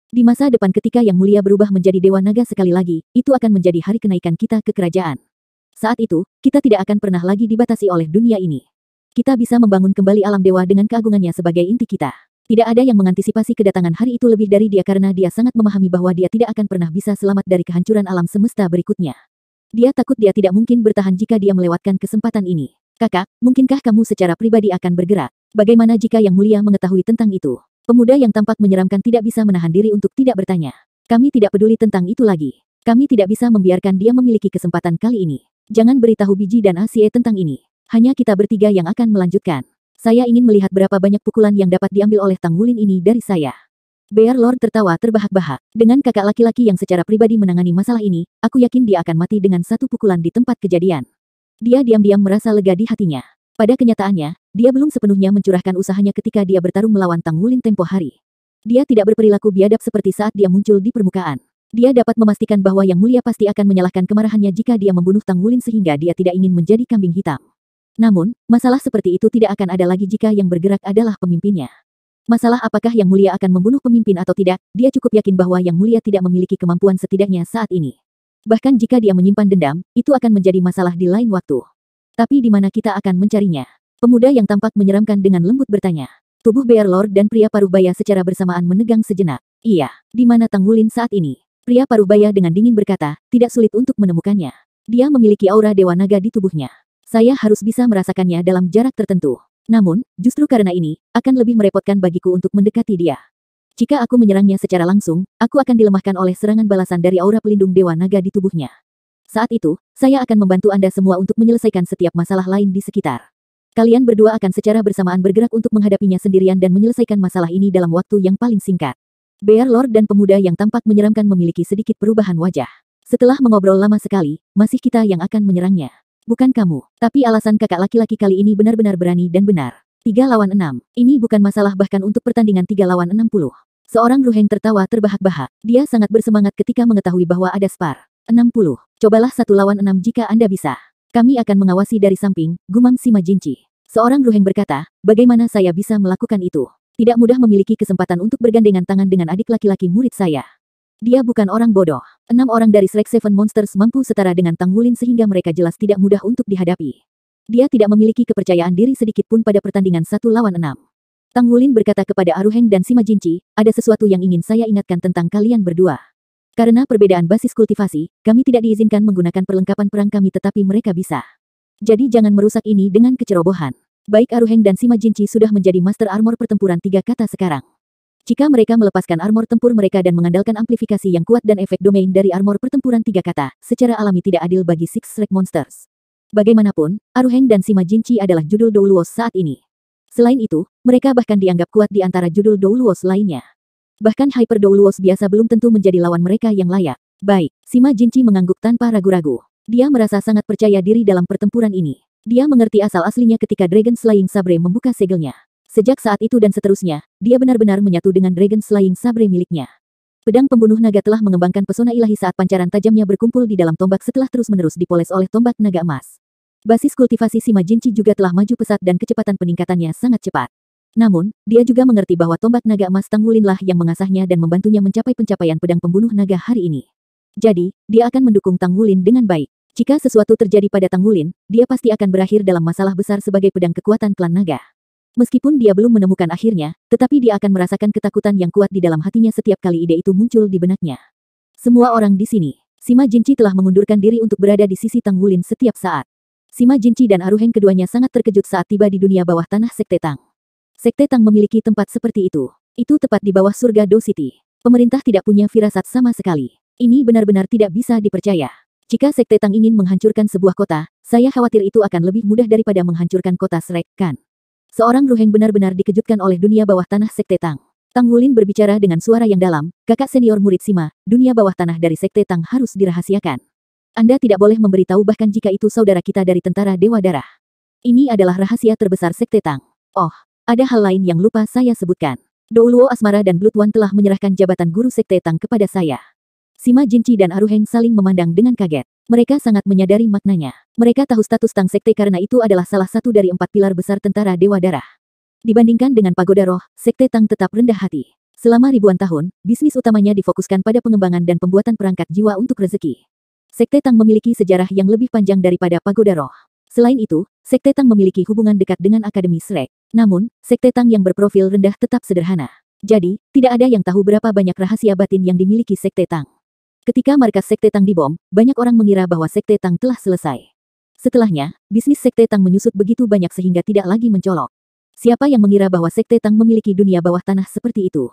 Di masa depan ketika Yang Mulia berubah menjadi Dewa Naga sekali lagi, itu akan menjadi hari kenaikan kita ke kerajaan. Saat itu, kita tidak akan pernah lagi dibatasi oleh dunia ini. Kita bisa membangun kembali alam dewa dengan keagungannya sebagai inti kita. Tidak ada yang mengantisipasi kedatangan hari itu lebih dari dia karena dia sangat memahami bahwa dia tidak akan pernah bisa selamat dari kehancuran alam semesta berikutnya. Dia takut dia tidak mungkin bertahan jika dia melewatkan kesempatan ini. Kakak, mungkinkah kamu secara pribadi akan bergerak? Bagaimana jika Yang Mulia mengetahui tentang itu? Pemuda yang tampak menyeramkan tidak bisa menahan diri untuk tidak bertanya. Kami tidak peduli tentang itu lagi. Kami tidak bisa membiarkan dia memiliki kesempatan kali ini. Jangan beritahu Biji dan Asie tentang ini. Hanya kita bertiga yang akan melanjutkan. Saya ingin melihat berapa banyak pukulan yang dapat diambil oleh Tang Wulin ini dari saya. Bear Lord tertawa terbahak-bahak. Dengan kakak laki-laki yang secara pribadi menangani masalah ini, aku yakin dia akan mati dengan satu pukulan di tempat kejadian. Dia diam-diam merasa lega di hatinya. Pada kenyataannya, dia belum sepenuhnya mencurahkan usahanya ketika dia bertarung melawan Tang Wulin tempo hari. Dia tidak berperilaku biadab seperti saat dia muncul di permukaan. Dia dapat memastikan bahwa Yang Mulia pasti akan menyalahkan kemarahannya jika dia membunuh Tang Wulin sehingga dia tidak ingin menjadi kambing hitam. Namun, masalah seperti itu tidak akan ada lagi jika yang bergerak adalah pemimpinnya. Masalah apakah Yang Mulia akan membunuh pemimpin atau tidak, dia cukup yakin bahwa Yang Mulia tidak memiliki kemampuan setidaknya saat ini. Bahkan jika dia menyimpan dendam, itu akan menjadi masalah di lain waktu. Tapi di mana kita akan mencarinya? Pemuda yang tampak menyeramkan dengan lembut bertanya. Tubuh Bear Lord dan pria parubaya secara bersamaan menegang sejenak. Iya, di mana Tang Wulin saat ini? Pria parubaya dengan dingin berkata, tidak sulit untuk menemukannya. Dia memiliki aura Dewa Naga di tubuhnya. Saya harus bisa merasakannya dalam jarak tertentu. Namun, justru karena ini, akan lebih merepotkan bagiku untuk mendekati dia. Jika aku menyerangnya secara langsung, aku akan dilemahkan oleh serangan balasan dari aura pelindung Dewa Naga di tubuhnya. Saat itu, saya akan membantu Anda semua untuk menyelesaikan setiap masalah lain di sekitar. Kalian berdua akan secara bersamaan bergerak untuk menghadapinya sendirian dan menyelesaikan masalah ini dalam waktu yang paling singkat. Bear Lord dan pemuda yang tampak menyeramkan memiliki sedikit perubahan wajah. Setelah mengobrol lama sekali, masih kita yang akan menyerangnya. Bukan kamu, tapi alasan kakak laki-laki kali ini benar-benar berani dan benar. 3 lawan 6. Ini bukan masalah bahkan untuk pertandingan 3 lawan 60. Seorang Ruheng tertawa terbahak-bahak. Dia sangat bersemangat ketika mengetahui bahwa ada spar. 60. Cobalah 1 lawan 6 jika Anda bisa. Kami akan mengawasi dari samping, gumam Sima Jinci. Seorang Ruheng berkata, bagaimana saya bisa melakukan itu? Tidak mudah memiliki kesempatan untuk bergandengan tangan dengan adik laki-laki murid saya. Dia bukan orang bodoh. 6 orang dari Shrek Seven Monsters mampu setara dengan Tang Wulin sehingga mereka jelas tidak mudah untuk dihadapi. Dia tidak memiliki kepercayaan diri sedikit pun pada pertandingan 1 lawan 6. Tang Wulin berkata kepada Aruheng dan Sima Jinci, ada sesuatu yang ingin saya ingatkan tentang kalian berdua. Karena perbedaan basis kultivasi, kami tidak diizinkan menggunakan perlengkapan perang kami tetapi mereka bisa. Jadi jangan merusak ini dengan kecerobohan. Baik Aruheng dan Sima Jinci sudah menjadi master armor pertempuran 3 kata sekarang. Jika mereka melepaskan armor tempur mereka dan mengandalkan amplifikasi yang kuat dan efek domain dari armor pertempuran 3 kata, secara alami tidak adil bagi Six Shrek Monsters. Bagaimanapun, Aruheng dan Sima Jinci adalah judul Douluos saat ini. Selain itu, mereka bahkan dianggap kuat di antara judul Douluos lainnya. Bahkan Hyper Douluos biasa belum tentu menjadi lawan mereka yang layak. Baik, Sima Jinci mengangguk tanpa ragu-ragu. Dia merasa sangat percaya diri dalam pertempuran ini. Dia mengerti asal aslinya ketika Dragon Slaying Sabre membuka segelnya. Sejak saat itu dan seterusnya, dia benar-benar menyatu dengan Dragon Slaying Sabre miliknya. Pedang pembunuh naga telah mengembangkan pesona ilahi saat pancaran tajamnya berkumpul di dalam tombak setelah terus-menerus dipoles oleh tombak naga emas. Basis kultivasi Sima Jinci juga telah maju pesat dan kecepatan peningkatannya sangat cepat. Namun, dia juga mengerti bahwa tombak naga emas Tang Wulin lah yang mengasahnya dan membantunya mencapai pencapaian pedang pembunuh naga hari ini. Jadi, dia akan mendukung Tang Wulin dengan baik. Jika sesuatu terjadi pada Tang Wulin, dia pasti akan berakhir dalam masalah besar sebagai pedang kekuatan klan naga. Meskipun dia belum menemukan akhirnya, tetapi dia akan merasakan ketakutan yang kuat di dalam hatinya setiap kali ide itu muncul di benaknya. Semua orang di sini, Sima Jinci telah mengundurkan diri untuk berada di sisi Tang Wulin setiap saat. Sima Jinci dan Aruheng keduanya sangat terkejut saat tiba di dunia bawah tanah Sekte Tang. Sekte Tang memiliki tempat seperti itu. Itu tepat di bawah surga Do City. Pemerintah tidak punya firasat sama sekali. Ini benar-benar tidak bisa dipercaya. Jika Sekte Tang ingin menghancurkan sebuah kota, saya khawatir itu akan lebih mudah daripada menghancurkan kota Shrek, kan? Seorang Ruheng benar-benar dikejutkan oleh dunia bawah tanah Sekte Tang. Tang Wulin berbicara dengan suara yang dalam, kakak senior murid Sima, dunia bawah tanah dari Sekte Tang harus dirahasiakan. Anda tidak boleh memberitahu bahkan jika itu saudara kita dari tentara Dewa Darah. Ini adalah rahasia terbesar Sekte Tang. Oh, ada hal lain yang lupa saya sebutkan. Douluo Asmara dan Blood One telah menyerahkan jabatan guru Sekte Tang kepada saya. Sima Jinci dan Aruheng saling memandang dengan kaget. Mereka sangat menyadari maknanya. Mereka tahu status Tang Sekte karena itu adalah salah satu dari 4 pilar besar tentara Dewa Darah. Dibandingkan dengan Pagoda Roh, Sekte Tang tetap rendah hati. Selama ribuan tahun, bisnis utamanya difokuskan pada pengembangan dan pembuatan perangkat jiwa untuk rezeki. Sekte Tang memiliki sejarah yang lebih panjang daripada Pagoda Roh. Selain itu, Sekte Tang memiliki hubungan dekat dengan Akademi Shrek. Namun, Sekte Tang yang berprofil rendah tetap sederhana. Jadi, tidak ada yang tahu berapa banyak rahasia batin yang dimiliki Sekte Tang. Ketika markas Sekte Tang dibom, banyak orang mengira bahwa Sekte Tang telah selesai. Setelahnya, bisnis Sekte Tang menyusut begitu banyak sehingga tidak lagi mencolok. Siapa yang mengira bahwa Sekte Tang memiliki dunia bawah tanah seperti itu?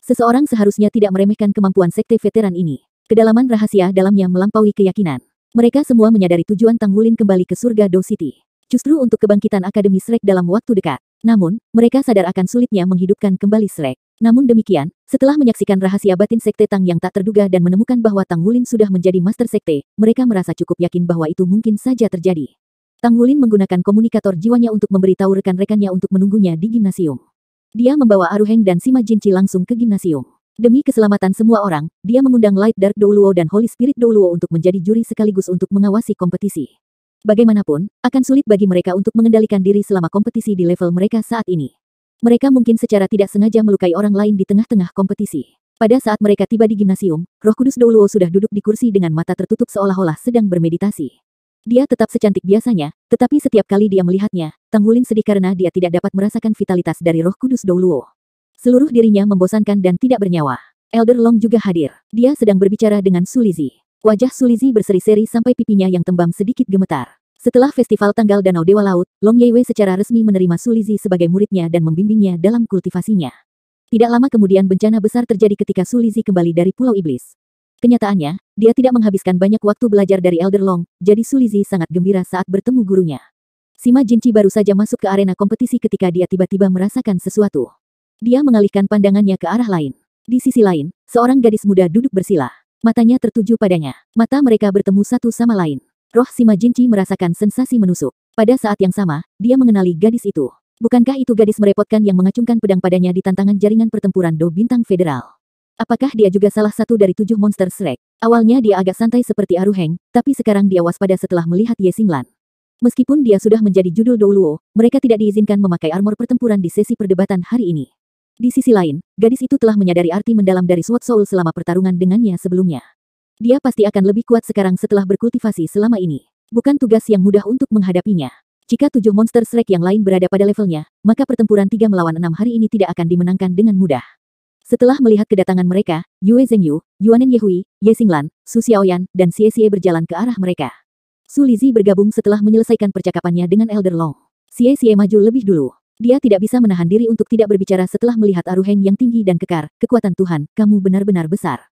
Seseorang seharusnya tidak meremehkan kemampuan sekte veteran ini. Kedalaman rahasia dalamnya melampaui keyakinan. Mereka semua menyadari tujuan Tang Wulin kembali ke surga Do City. Justru untuk kebangkitan Akademi Shrek dalam waktu dekat. Namun, mereka sadar akan sulitnya menghidupkan kembali Shrek. Namun demikian, setelah menyaksikan rahasia batin Sekte Tang yang tak terduga dan menemukan bahwa Tang Wulin sudah menjadi Master Sekte, mereka merasa cukup yakin bahwa itu mungkin saja terjadi. Tang Wulin menggunakan komunikator jiwanya untuk memberitahu rekan-rekannya untuk menunggunya di gimnasium. Dia membawa Aruheng dan Sima Jinci langsung ke gimnasium. Demi keselamatan semua orang, dia mengundang Light Dark Douluo dan Holy Spirit Douluo untuk menjadi juri sekaligus untuk mengawasi kompetisi. Bagaimanapun, akan sulit bagi mereka untuk mengendalikan diri selama kompetisi di level mereka saat ini. Mereka mungkin secara tidak sengaja melukai orang lain di tengah-tengah kompetisi. Pada saat mereka tiba di gimnasium, Roh Kudus Douluo sudah duduk di kursi dengan mata tertutup seolah-olah sedang bermeditasi. Dia tetap secantik biasanya, tetapi setiap kali dia melihatnya, Tang Wulin sedih karena dia tidak dapat merasakan vitalitas dari Roh Kudus Douluo. Seluruh dirinya membosankan dan tidak bernyawa. Elder Long juga hadir. Dia sedang berbicara dengan Sulizi. Wajah Sulizi berseri-seri sampai pipinya yang tembam sedikit gemetar. Setelah festival tanggal Danau Dewa Laut, Long Yeiwei secara resmi menerima Sulizi sebagai muridnya dan membimbingnya dalam kultivasinya. Tidak lama kemudian bencana besar terjadi ketika Sulizi kembali dari Pulau Iblis. Kenyataannya, dia tidak menghabiskan banyak waktu belajar dari Elder Long, jadi Sulizi sangat gembira saat bertemu gurunya. Sima Jinci baru saja masuk ke arena kompetisi ketika dia tiba-tiba merasakan sesuatu. Dia mengalihkan pandangannya ke arah lain. Di sisi lain, seorang gadis muda duduk bersila. Matanya tertuju padanya. Mata mereka bertemu satu sama lain. Roh Sima Jinci merasakan sensasi menusuk. Pada saat yang sama, dia mengenali gadis itu. Bukankah itu gadis merepotkan yang mengacungkan pedang padanya di tantangan jaringan pertempuran Do Bintang Federal? Apakah dia juga salah satu dari 7 monster Shrek? Awalnya dia agak santai seperti Aruheng, tapi sekarang dia waspada setelah melihat Ye Xinglan. Meskipun dia sudah menjadi judul Douluo, mereka tidak diizinkan memakai armor pertempuran di sesi perdebatan hari ini. Di sisi lain, gadis itu telah menyadari arti mendalam dari Sword Soul selama pertarungan dengannya sebelumnya. Dia pasti akan lebih kuat sekarang setelah berkultivasi selama ini. Bukan tugas yang mudah untuk menghadapinya. Jika 7 monster Shrek yang lain berada pada levelnya, maka pertempuran 3 melawan 6 hari ini tidak akan dimenangkan dengan mudah. Setelah melihat kedatangan mereka, Yue Zhengyu, Yuanen Yehui, Ye Xinglan, Su Xiaoyan, dan Xie Xie berjalan ke arah mereka. Su Lizi bergabung setelah menyelesaikan percakapannya dengan Elder Long. Xie Xie maju lebih dulu. Dia tidak bisa menahan diri untuk tidak berbicara setelah melihat Aruheng yang tinggi dan kekar. Kekuatan Tuhan, kamu benar-benar besar.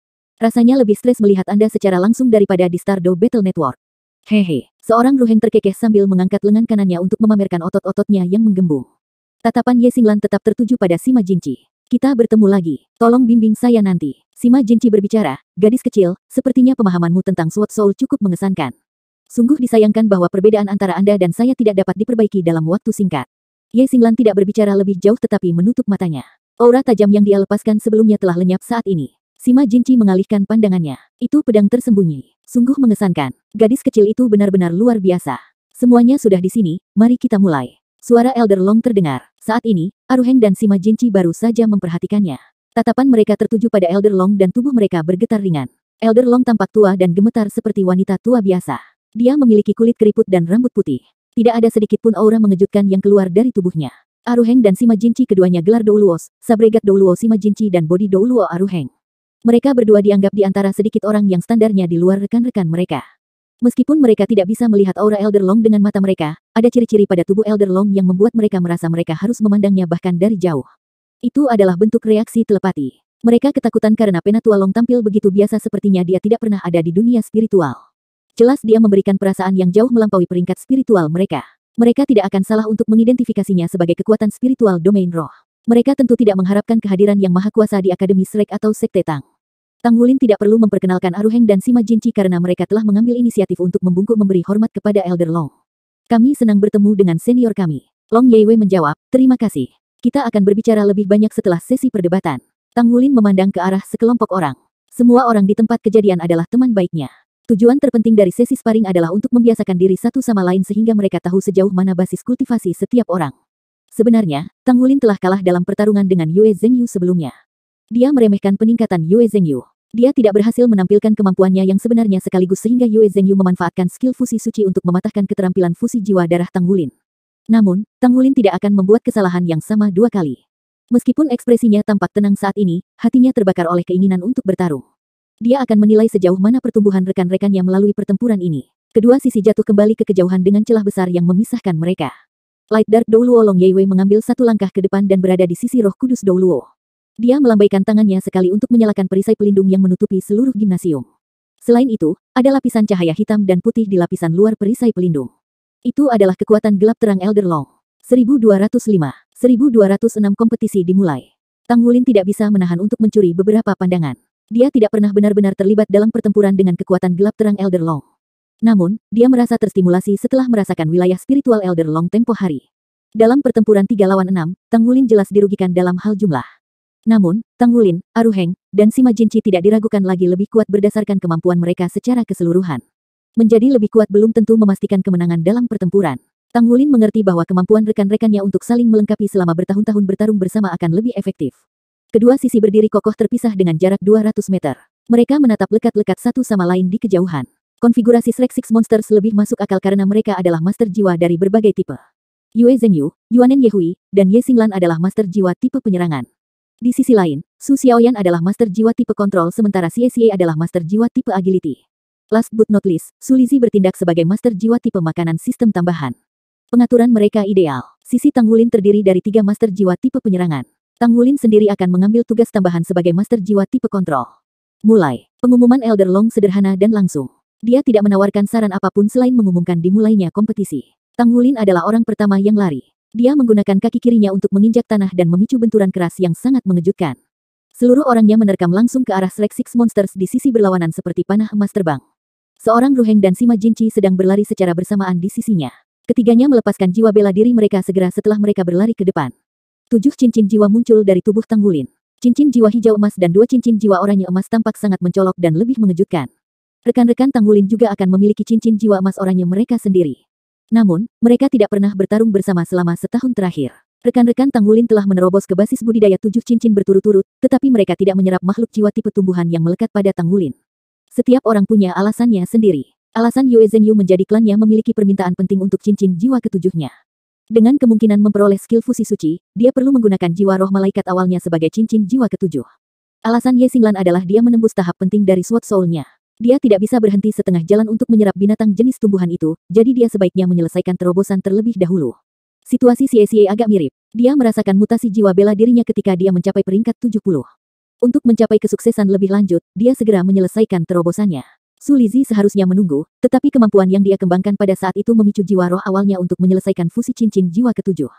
Rasanya lebih stres melihat Anda secara langsung daripada di Stardo Battle Network. Hehe, seorang Ruheng terkekeh sambil mengangkat lengan kanannya untuk memamerkan otot-ototnya yang menggembung. Tatapan Ye Xinglan tetap tertuju pada Sima Jinci. Kita bertemu lagi. Tolong bimbing saya nanti. Sima Jinci berbicara, gadis kecil, sepertinya pemahamanmu tentang Sword Soul cukup mengesankan. Sungguh disayangkan bahwa perbedaan antara Anda dan saya tidak dapat diperbaiki dalam waktu singkat. Ye Xinglan tidak berbicara lebih jauh tetapi menutup matanya. Aura tajam yang dia lepaskan sebelumnya telah lenyap saat ini. Sima Jinci mengalihkan pandangannya. Itu pedang tersembunyi. Sungguh mengesankan. Gadis kecil itu benar-benar luar biasa. Semuanya sudah di sini, mari kita mulai. Suara Elder Long terdengar. Saat ini, Aruheng dan Sima Jinci baru saja memperhatikannya. Tatapan mereka tertuju pada Elder Long dan tubuh mereka bergetar ringan. Elder Long tampak tua dan gemetar seperti wanita tua biasa. Dia memiliki kulit keriput dan rambut putih. Tidak ada sedikit pun aura mengejutkan yang keluar dari tubuhnya. Aruheng dan Sima Jinchi keduanya gelar Douluos, Sabregat Douluo Sima Jinchi dan Bodi Douluo Aruheng. Mereka berdua dianggap di antara sedikit orang yang standarnya di luar rekan-rekan mereka. Meskipun mereka tidak bisa melihat aura Elder Long dengan mata mereka, ada ciri-ciri pada tubuh Elder Long yang membuat mereka merasa mereka harus memandangnya bahkan dari jauh. Itu adalah bentuk reaksi telepati. Mereka ketakutan karena Penatua Long tampil begitu biasa sepertinya dia tidak pernah ada di dunia spiritual. Jelas dia memberikan perasaan yang jauh melampaui peringkat spiritual mereka. Mereka tidak akan salah untuk mengidentifikasinya sebagai kekuatan spiritual domain roh. Mereka tentu tidak mengharapkan kehadiran yang maha kuasa di Akademi Shrek atau Sekte Tang. Tang Wulin tidak perlu memperkenalkan Aruheng dan Sima Jinchi karena mereka telah mengambil inisiatif untuk membungkuk memberi hormat kepada Elder Long. Kami senang bertemu dengan senior kami. Long Yeiwei menjawab, terima kasih. Kita akan berbicara lebih banyak setelah sesi perdebatan. Tang Wulin memandang ke arah sekelompok orang. Semua orang di tempat kejadian adalah teman baiknya. Tujuan terpenting dari sesi sparring adalah untuk membiasakan diri satu sama lain sehingga mereka tahu sejauh mana basis kultivasi setiap orang. Sebenarnya, Tang Wulin telah kalah dalam pertarungan dengan Yue Zhengyu sebelumnya. Dia meremehkan peningkatan Yue Zhengyu. Dia tidak berhasil menampilkan kemampuannya yang sebenarnya sekaligus sehingga Yue Zhengyu memanfaatkan skill fusi suci untuk mematahkan keterampilan fusi jiwa darah Tang Wulin. Namun, Tang Wulin tidak akan membuat kesalahan yang sama dua kali. Meskipun ekspresinya tampak tenang saat ini, hatinya terbakar oleh keinginan untuk bertarung. Dia akan menilai sejauh mana pertumbuhan rekan-rekannya melalui pertempuran ini. Kedua sisi jatuh kembali ke kejauhan dengan celah besar yang memisahkan mereka. Light Dark Douluo Long Yeiwei mengambil satu langkah ke depan dan berada di sisi Roh Kudus Douluo. Dia melambaikan tangannya sekali untuk menyalakan perisai pelindung yang menutupi seluruh gimnasium. Selain itu, ada lapisan cahaya hitam dan putih di lapisan luar perisai pelindung. Itu adalah kekuatan gelap terang Elder Long. 1205, 1206 kompetisi dimulai. Tang Wulin tidak bisa menahan untuk mencuri beberapa pandangan. Dia tidak pernah benar-benar terlibat dalam pertempuran dengan kekuatan gelap terang Elder Long. Namun, dia merasa terstimulasi setelah merasakan wilayah spiritual Elder Long tempo hari. Dalam pertempuran 3 lawan 6, Tang Wulin jelas dirugikan dalam hal jumlah. Namun, Tang Wulin, Aruheng, dan Sima Jinchi tidak diragukan lagi lebih kuat berdasarkan kemampuan mereka secara keseluruhan. Menjadi lebih kuat belum tentu memastikan kemenangan dalam pertempuran. Tang Wulin mengerti bahwa kemampuan rekan-rekannya untuk saling melengkapi selama bertahun-tahun bertarung bersama akan lebih efektif. Kedua sisi berdiri kokoh terpisah dengan jarak 200 meter. Mereka menatap lekat-lekat satu sama lain di kejauhan. Konfigurasi Shrek Six Monsters lebih masuk akal karena mereka adalah master jiwa dari berbagai tipe. Yue Zhengyu, Yuanen Yehui, dan Ye Xinglan adalah master jiwa tipe penyerangan. Di sisi lain, Su Xiaoyan adalah master jiwa tipe kontrol sementara Xie Xie adalah master jiwa tipe agility. Last but not least, Su Lizhi bertindak sebagai master jiwa tipe makanan sistem tambahan. Pengaturan mereka ideal. Sisi Tang Wulin terdiri dari 3 master jiwa tipe penyerangan. Tang Wulin sendiri akan mengambil tugas tambahan sebagai master jiwa tipe kontrol. Mulai. Pengumuman Elder Long sederhana dan langsung. Dia tidak menawarkan saran apapun selain mengumumkan dimulainya kompetisi. Tang Wulin adalah orang pertama yang lari. Dia menggunakan kaki kirinya untuk menginjak tanah dan memicu benturan keras yang sangat mengejutkan. Seluruh orangnya menerkam langsung ke arah Shrek Six Monsters di sisi berlawanan seperti panah emas terbang. Seorang Ruheng dan Sima Jinchi sedang berlari secara bersamaan di sisinya. Ketiganya melepaskan jiwa bela diri mereka segera setelah mereka berlari ke depan. 7 cincin jiwa muncul dari tubuh Tang Wulin. Cincin jiwa hijau emas dan 2 cincin jiwa oranye emas tampak sangat mencolok dan lebih mengejutkan. Rekan-rekan Tang Wulin juga akan memiliki cincin jiwa emas oranye mereka sendiri. Namun, mereka tidak pernah bertarung bersama selama setahun terakhir. Rekan-rekan Tang Wulin telah menerobos ke basis budidaya 7 cincin berturut-turut, tetapi mereka tidak menyerap makhluk jiwa tipe tumbuhan yang melekat pada Tang Wulin. Setiap orang punya alasannya sendiri. Alasan Yue Zhengyu menjadi klannya memiliki permintaan penting untuk cincin jiwa ketujuhnya. Dengan kemungkinan memperoleh skill fusi suci, dia perlu menggunakan jiwa roh malaikat awalnya sebagai cincin jiwa ketujuh. Alasan Ye Xinglan adalah dia menembus tahap penting dari Sword Soul-nya. Dia tidak bisa berhenti setengah jalan untuk menyerap binatang jenis tumbuhan itu, jadi dia sebaiknya menyelesaikan terobosan terlebih dahulu. Situasi Xie Xie agak mirip. Dia merasakan mutasi jiwa bela dirinya ketika dia mencapai peringkat 70. Untuk mencapai kesuksesan lebih lanjut, dia segera menyelesaikan terobosannya. Su Lizhi seharusnya menunggu, tetapi kemampuan yang dia kembangkan pada saat itu memicu jiwa roh awalnya untuk menyelesaikan fusi cincin jiwa ketujuh.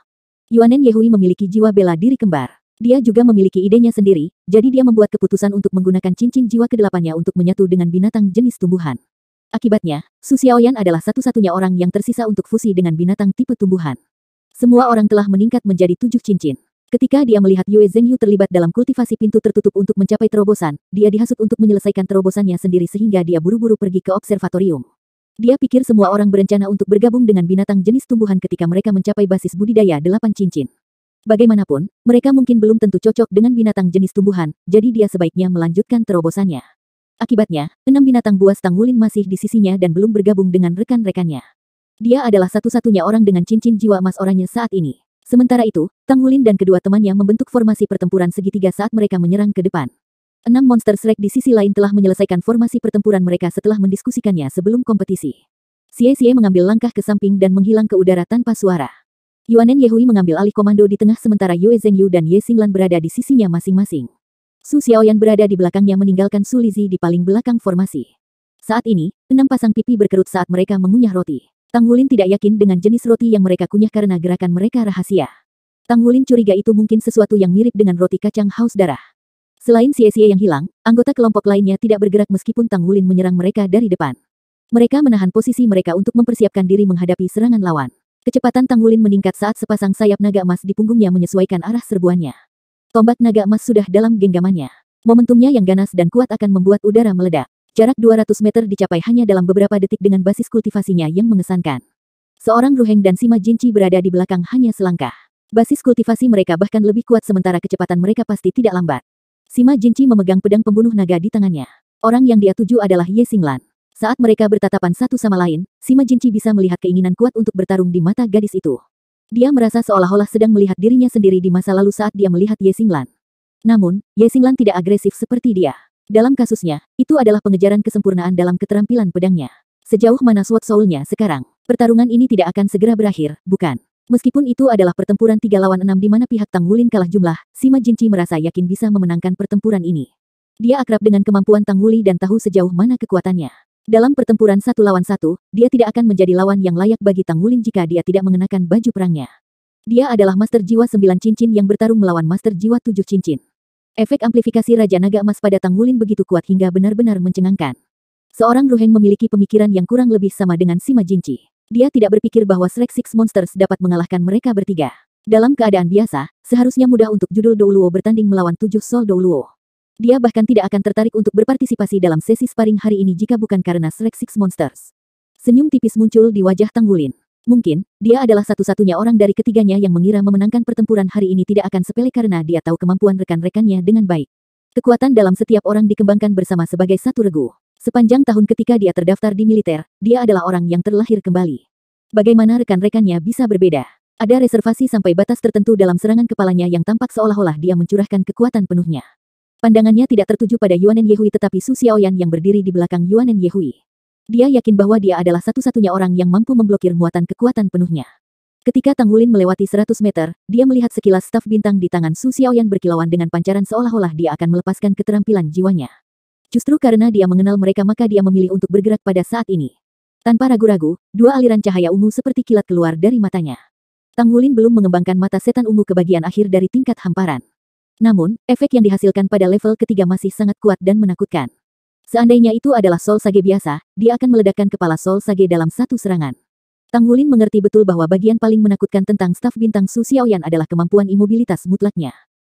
Yuanen Yehui memiliki jiwa bela diri kembar. Dia juga memiliki idenya sendiri, jadi dia membuat keputusan untuk menggunakan cincin jiwa ke-8-nya untuk menyatu dengan binatang jenis tumbuhan. Akibatnya, Su Xiaoyan adalah satu-satunya orang yang tersisa untuk fusi dengan binatang tipe tumbuhan. Semua orang telah meningkat menjadi 7 cincin. Ketika dia melihat Yue Zhengyu terlibat dalam kultivasi pintu tertutup untuk mencapai terobosan, dia dihasut untuk menyelesaikan terobosannya sendiri sehingga dia buru-buru pergi ke observatorium. Dia pikir semua orang berencana untuk bergabung dengan binatang jenis tumbuhan ketika mereka mencapai basis budidaya 8 cincin. Bagaimanapun, mereka mungkin belum tentu cocok dengan binatang jenis tumbuhan, jadi dia sebaiknya melanjutkan terobosannya. Akibatnya, 6 binatang buas Tang Wulin masih di sisinya dan belum bergabung dengan rekan-rekannya. Dia adalah satu-satunya orang dengan cincin jiwa emas oranye saat ini. Sementara itu, Tang Wulin dan kedua temannya membentuk formasi pertempuran segitiga saat mereka menyerang ke depan. 6 monster Shrek di sisi lain telah menyelesaikan formasi pertempuran mereka setelah mendiskusikannya sebelum kompetisi. Xie mengambil langkah ke samping dan menghilang ke udara tanpa suara. Yuanen Yehui mengambil alih komando di tengah sementara Yue Zhengyu dan Ye Xinglan berada di sisinya masing-masing. Su Xiaoyan berada di belakangnya meninggalkan Su Lizhi di paling belakang formasi. Saat ini, 6 pasang pipi berkerut saat mereka mengunyah roti. Tang Wulin tidak yakin dengan jenis roti yang mereka kunyah karena gerakan mereka rahasia. Tang Wulin curiga itu mungkin sesuatu yang mirip dengan roti kacang haus darah. Selain Xie yang hilang, anggota kelompok lainnya tidak bergerak meskipun Tang Wulin menyerang mereka dari depan. Mereka menahan posisi mereka untuk mempersiapkan diri menghadapi serangan lawan. Kecepatan Tang Wulin meningkat saat sepasang sayap naga emas di punggungnya menyesuaikan arah serbuannya. Tombak naga emas sudah dalam genggamannya. Momentumnya yang ganas dan kuat akan membuat udara meledak. Jarak 200 meter dicapai hanya dalam beberapa detik dengan basis kultivasinya yang mengesankan. Seorang Ruheng dan Sima Jinchi berada di belakang hanya selangkah. Basis kultivasi mereka bahkan lebih kuat sementara kecepatan mereka pasti tidak lambat. Sima Jinchi memegang pedang pembunuh naga di tangannya. Orang yang dia tuju adalah Ye Xinglan. Saat mereka bertatapan satu sama lain, Sima Jinchi bisa melihat keinginan kuat untuk bertarung di mata gadis itu. Dia merasa seolah-olah sedang melihat dirinya sendiri di masa lalu saat dia melihat Ye Xinglan. Namun, Ye Xinglan tidak agresif seperti dia. Dalam kasusnya, itu adalah pengejaran kesempurnaan dalam keterampilan pedangnya. Sejauh mana Sword Soul-nya sekarang? Pertarungan ini tidak akan segera berakhir, bukan? Meskipun itu adalah pertempuran 3 lawan 6 di mana pihak Tang Wulin kalah jumlah, Sima Jinchi merasa yakin bisa memenangkan pertempuran ini. Dia akrab dengan kemampuan Tang Wuli dan tahu sejauh mana kekuatannya. Dalam pertempuran 1 lawan 1, dia tidak akan menjadi lawan yang layak bagi Tang Wulin jika dia tidak mengenakan baju perangnya. Dia adalah Master Jiwa 9 Cincin yang bertarung melawan Master Jiwa 7 Cincin. Efek amplifikasi Raja Naga Emas pada Tang Wulin begitu kuat hingga benar-benar mencengangkan. Seorang Ruheng memiliki pemikiran yang kurang lebih sama dengan Sima Jinchi. Dia tidak berpikir bahwa Shrek Six Monsters dapat mengalahkan mereka bertiga. Dalam keadaan biasa, seharusnya mudah untuk Judul Douluo bertanding melawan 7 Soul Douluo. Dia bahkan tidak akan tertarik untuk berpartisipasi dalam sesi sparring hari ini jika bukan karena Shrek Six Monsters. Senyum tipis muncul di wajah Tang Wulin. Mungkin, dia adalah satu-satunya orang dari ketiganya yang mengira memenangkan pertempuran hari ini tidak akan sepele karena dia tahu kemampuan rekan-rekannya dengan baik. Kekuatan dalam setiap orang dikembangkan bersama sebagai satu regu. Sepanjang tahun ketika dia terdaftar di militer, dia adalah orang yang terlahir kembali. Bagaimana rekan-rekannya bisa berbeda? Ada reservasi sampai batas tertentu dalam serangan kepalanya yang tampak seolah-olah dia mencurahkan kekuatan penuhnya. Pandangannya tidak tertuju pada Yuanen Yehui tetapi Su Xiaoyan yang berdiri di belakang Yuanen Yehui. Dia yakin bahwa dia adalah satu-satunya orang yang mampu memblokir muatan kekuatan penuhnya. Ketika Tang Wulin melewati 100 meter, dia melihat sekilas staf bintang di tangan Su Xiaoyan berkilauan dengan pancaran seolah-olah dia akan melepaskan keterampilan jiwanya. Justru karena dia mengenal mereka maka dia memilih untuk bergerak pada saat ini. Tanpa ragu-ragu, 2 aliran cahaya ungu seperti kilat keluar dari matanya. Tang Wulin belum mengembangkan mata setan ungu ke bagian akhir dari tingkat hamparan. Namun, efek yang dihasilkan pada level ketiga masih sangat kuat dan menakutkan. Seandainya itu adalah Soul Sage biasa, dia akan meledakkan kepala Soul Sage dalam satu serangan. Tang Wulin mengerti betul bahwa bagian paling menakutkan tentang staf bintang Su Xiaoyan adalah kemampuan imobilitas mutlaknya.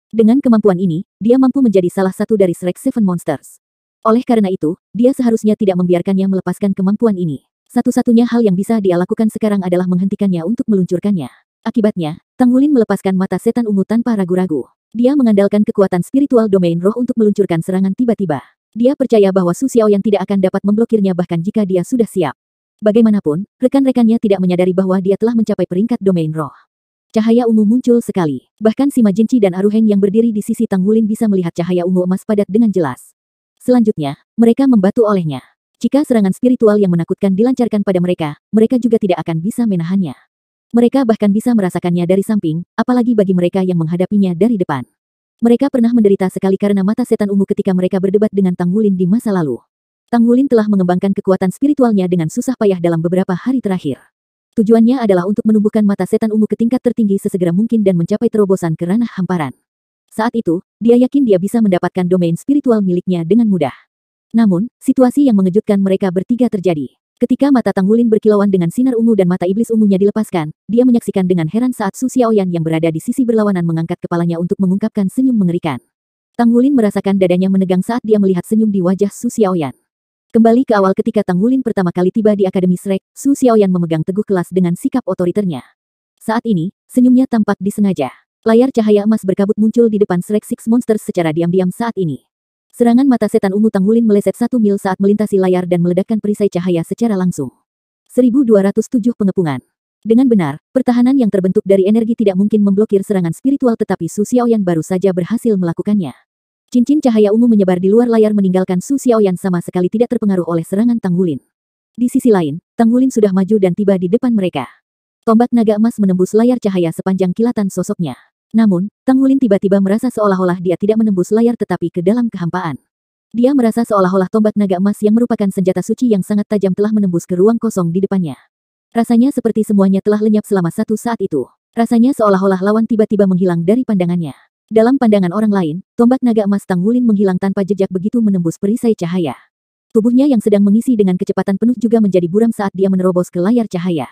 Dengan kemampuan ini, dia mampu menjadi salah satu dari Shrek Seven Monsters. Oleh karena itu, dia seharusnya tidak membiarkannya melepaskan kemampuan ini. Satu-satunya hal yang bisa dia lakukan sekarang adalah menghentikannya untuk meluncurkannya. Akibatnya, Tang Wulin melepaskan mata setan ungu tanpa ragu-ragu. Dia mengandalkan kekuatan spiritual domain roh untuk meluncurkan serangan tiba-tiba. Dia percaya bahwa Su Xiaoyan tidak akan dapat memblokirnya bahkan jika dia sudah siap. Bagaimanapun, rekan-rekannya tidak menyadari bahwa dia telah mencapai peringkat domain roh. Cahaya ungu muncul sekali. Bahkan Sima Jinchi dan Aruheng yang berdiri di sisi Tang Wulin bisa melihat cahaya ungu emas padat dengan jelas. Selanjutnya, mereka membatu olehnya. Jika serangan spiritual yang menakutkan dilancarkan pada mereka, mereka juga tidak akan bisa menahannya. Mereka bahkan bisa merasakannya dari samping, apalagi bagi mereka yang menghadapinya dari depan. Mereka pernah menderita sekali karena mata setan ungu ketika mereka berdebat dengan Tang Wulin di masa lalu. Tang Wulin telah mengembangkan kekuatan spiritualnya dengan susah payah dalam beberapa hari terakhir. Tujuannya adalah untuk menumbuhkan mata setan ungu ke tingkat tertinggi sesegera mungkin dan mencapai terobosan ke ranah hamparan. Saat itu, dia yakin dia bisa mendapatkan domain spiritual miliknya dengan mudah. Namun, situasi yang mengejutkan mereka bertiga terjadi. Ketika mata Tang Wulin berkilauan dengan sinar ungu dan mata iblis ungunya dilepaskan, dia menyaksikan dengan heran saat Su Xiaoyan yang berada di sisi berlawanan mengangkat kepalanya untuk mengungkapkan senyum mengerikan. Tang Wulin merasakan dadanya menegang saat dia melihat senyum di wajah Su Xiaoyan. Kembali ke awal ketika Tang Wulin pertama kali tiba di Akademi Shrek, Su Xiaoyan memegang teguh kelas dengan sikap otoriternya. Saat ini, senyumnya tampak disengaja. Layar cahaya emas berkabut muncul di depan Shrek Six Monsters secara diam-diam saat ini. Serangan mata setan ungu Tang Wulin meleset 1 mil saat melintasi layar dan meledakkan perisai cahaya secara langsung. 1207 pengepungan. Dengan benar, pertahanan yang terbentuk dari energi tidak mungkin memblokir serangan spiritual tetapi Su Xiaoyan baru saja berhasil melakukannya. Cincin cahaya ungu menyebar di luar layar meninggalkan Su Xiaoyan sama sekali tidak terpengaruh oleh serangan Tang Wulin. Di sisi lain, Tang Wulin sudah maju dan tiba di depan mereka. Tombak naga emas menembus layar cahaya sepanjang kilatan sosoknya. Namun, Tang Wulin tiba-tiba merasa seolah-olah dia tidak menembus layar tetapi ke dalam kehampaan. Dia merasa seolah-olah tombak naga emas yang merupakan senjata suci yang sangat tajam telah menembus ke ruang kosong di depannya. Rasanya seperti semuanya telah lenyap selama satu saat itu. Rasanya seolah-olah lawan tiba-tiba menghilang dari pandangannya. Dalam pandangan orang lain, tombak naga emas Tang Wulin menghilang tanpa jejak begitu menembus perisai cahaya. Tubuhnya yang sedang mengisi dengan kecepatan penuh juga menjadi buram saat dia menerobos ke layar cahaya.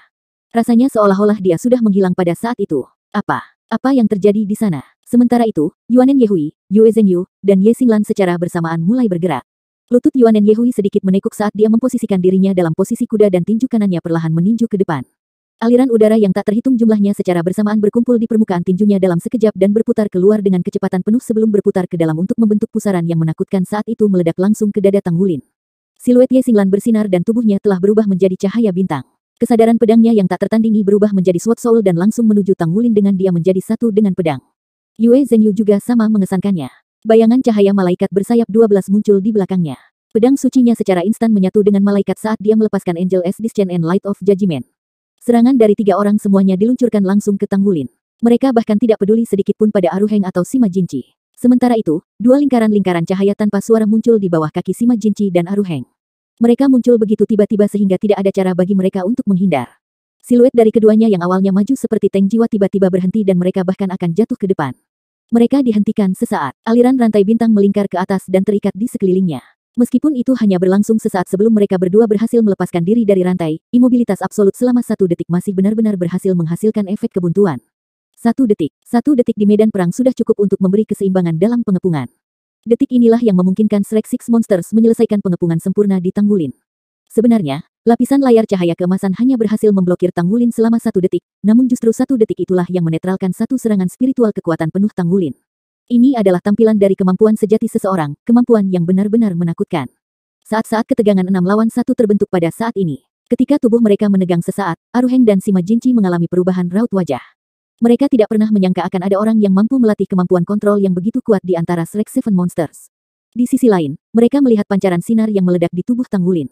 Rasanya seolah-olah dia sudah menghilang pada saat itu. Apa yang terjadi di sana? Sementara itu, Yuanen Yehui, Yue Zhengyu, dan Ye Xinglan secara bersamaan mulai bergerak. Lutut Yuanen Yehui sedikit menekuk saat dia memposisikan dirinya dalam posisi kuda dan tinju kanannya perlahan meninju ke depan. Aliran udara yang tak terhitung jumlahnya secara bersamaan berkumpul di permukaan tinjunya dalam sekejap dan berputar keluar dengan kecepatan penuh sebelum berputar ke dalam untuk membentuk pusaran yang menakutkan saat itu meledak langsung ke dada Tang Wulin. Siluet Ye Xinglan bersinar dan tubuhnya telah berubah menjadi cahaya bintang. Kesadaran pedangnya yang tak tertandingi berubah menjadi Sword Soul dan langsung menuju Tang Wulin dengan dia menjadi satu dengan pedang. Yue Zhengyu juga sama mengesankannya. Bayangan cahaya malaikat bersayap 12 muncul di belakangnya. Pedang sucinya secara instan menyatu dengan malaikat saat dia melepaskan Angel S Discern and Light of Judgment. Serangan dari 3 orang semuanya diluncurkan langsung ke Tang Wulin. Mereka bahkan tidak peduli sedikit pun pada Aruheng atau Sima Jinci. Sementara itu, 2 lingkaran-lingkaran cahaya tanpa suara muncul di bawah kaki Sima Jinci dan Aruheng. Mereka muncul begitu tiba-tiba sehingga tidak ada cara bagi mereka untuk menghindar. Siluet dari keduanya yang awalnya maju seperti tank jiwa tiba-tiba berhenti dan mereka bahkan akan jatuh ke depan. Mereka dihentikan sesaat. Aliran rantai bintang melingkar ke atas dan terikat di sekelilingnya. Meskipun itu hanya berlangsung sesaat sebelum mereka berdua berhasil melepaskan diri dari rantai, imobilitas absolut selama 1 detik masih benar-benar berhasil menghasilkan efek kebuntuan. 1 detik. 1 detik di medan perang sudah cukup untuk memberi keseimbangan dalam pengepungan. Detik inilah yang memungkinkan Shrek Six Monsters menyelesaikan pengepungan sempurna di Tang Wulin. Sebenarnya, lapisan layar cahaya keemasan hanya berhasil memblokir Tang Wulin selama 1 detik, namun justru 1 detik itulah yang menetralkan satu serangan spiritual kekuatan penuh Tang Wulin. Ini adalah tampilan dari kemampuan sejati seseorang, kemampuan yang benar-benar menakutkan. Saat-saat ketegangan 6 lawan 1 terbentuk pada saat ini. Ketika tubuh mereka menegang sesaat, Aruheng dan Sima Jinci mengalami perubahan raut wajah. Mereka tidak pernah menyangka akan ada orang yang mampu melatih kemampuan kontrol yang begitu kuat di antara Shrek Seven Monsters. Di sisi lain, mereka melihat pancaran sinar yang meledak di tubuh Tang Wulin.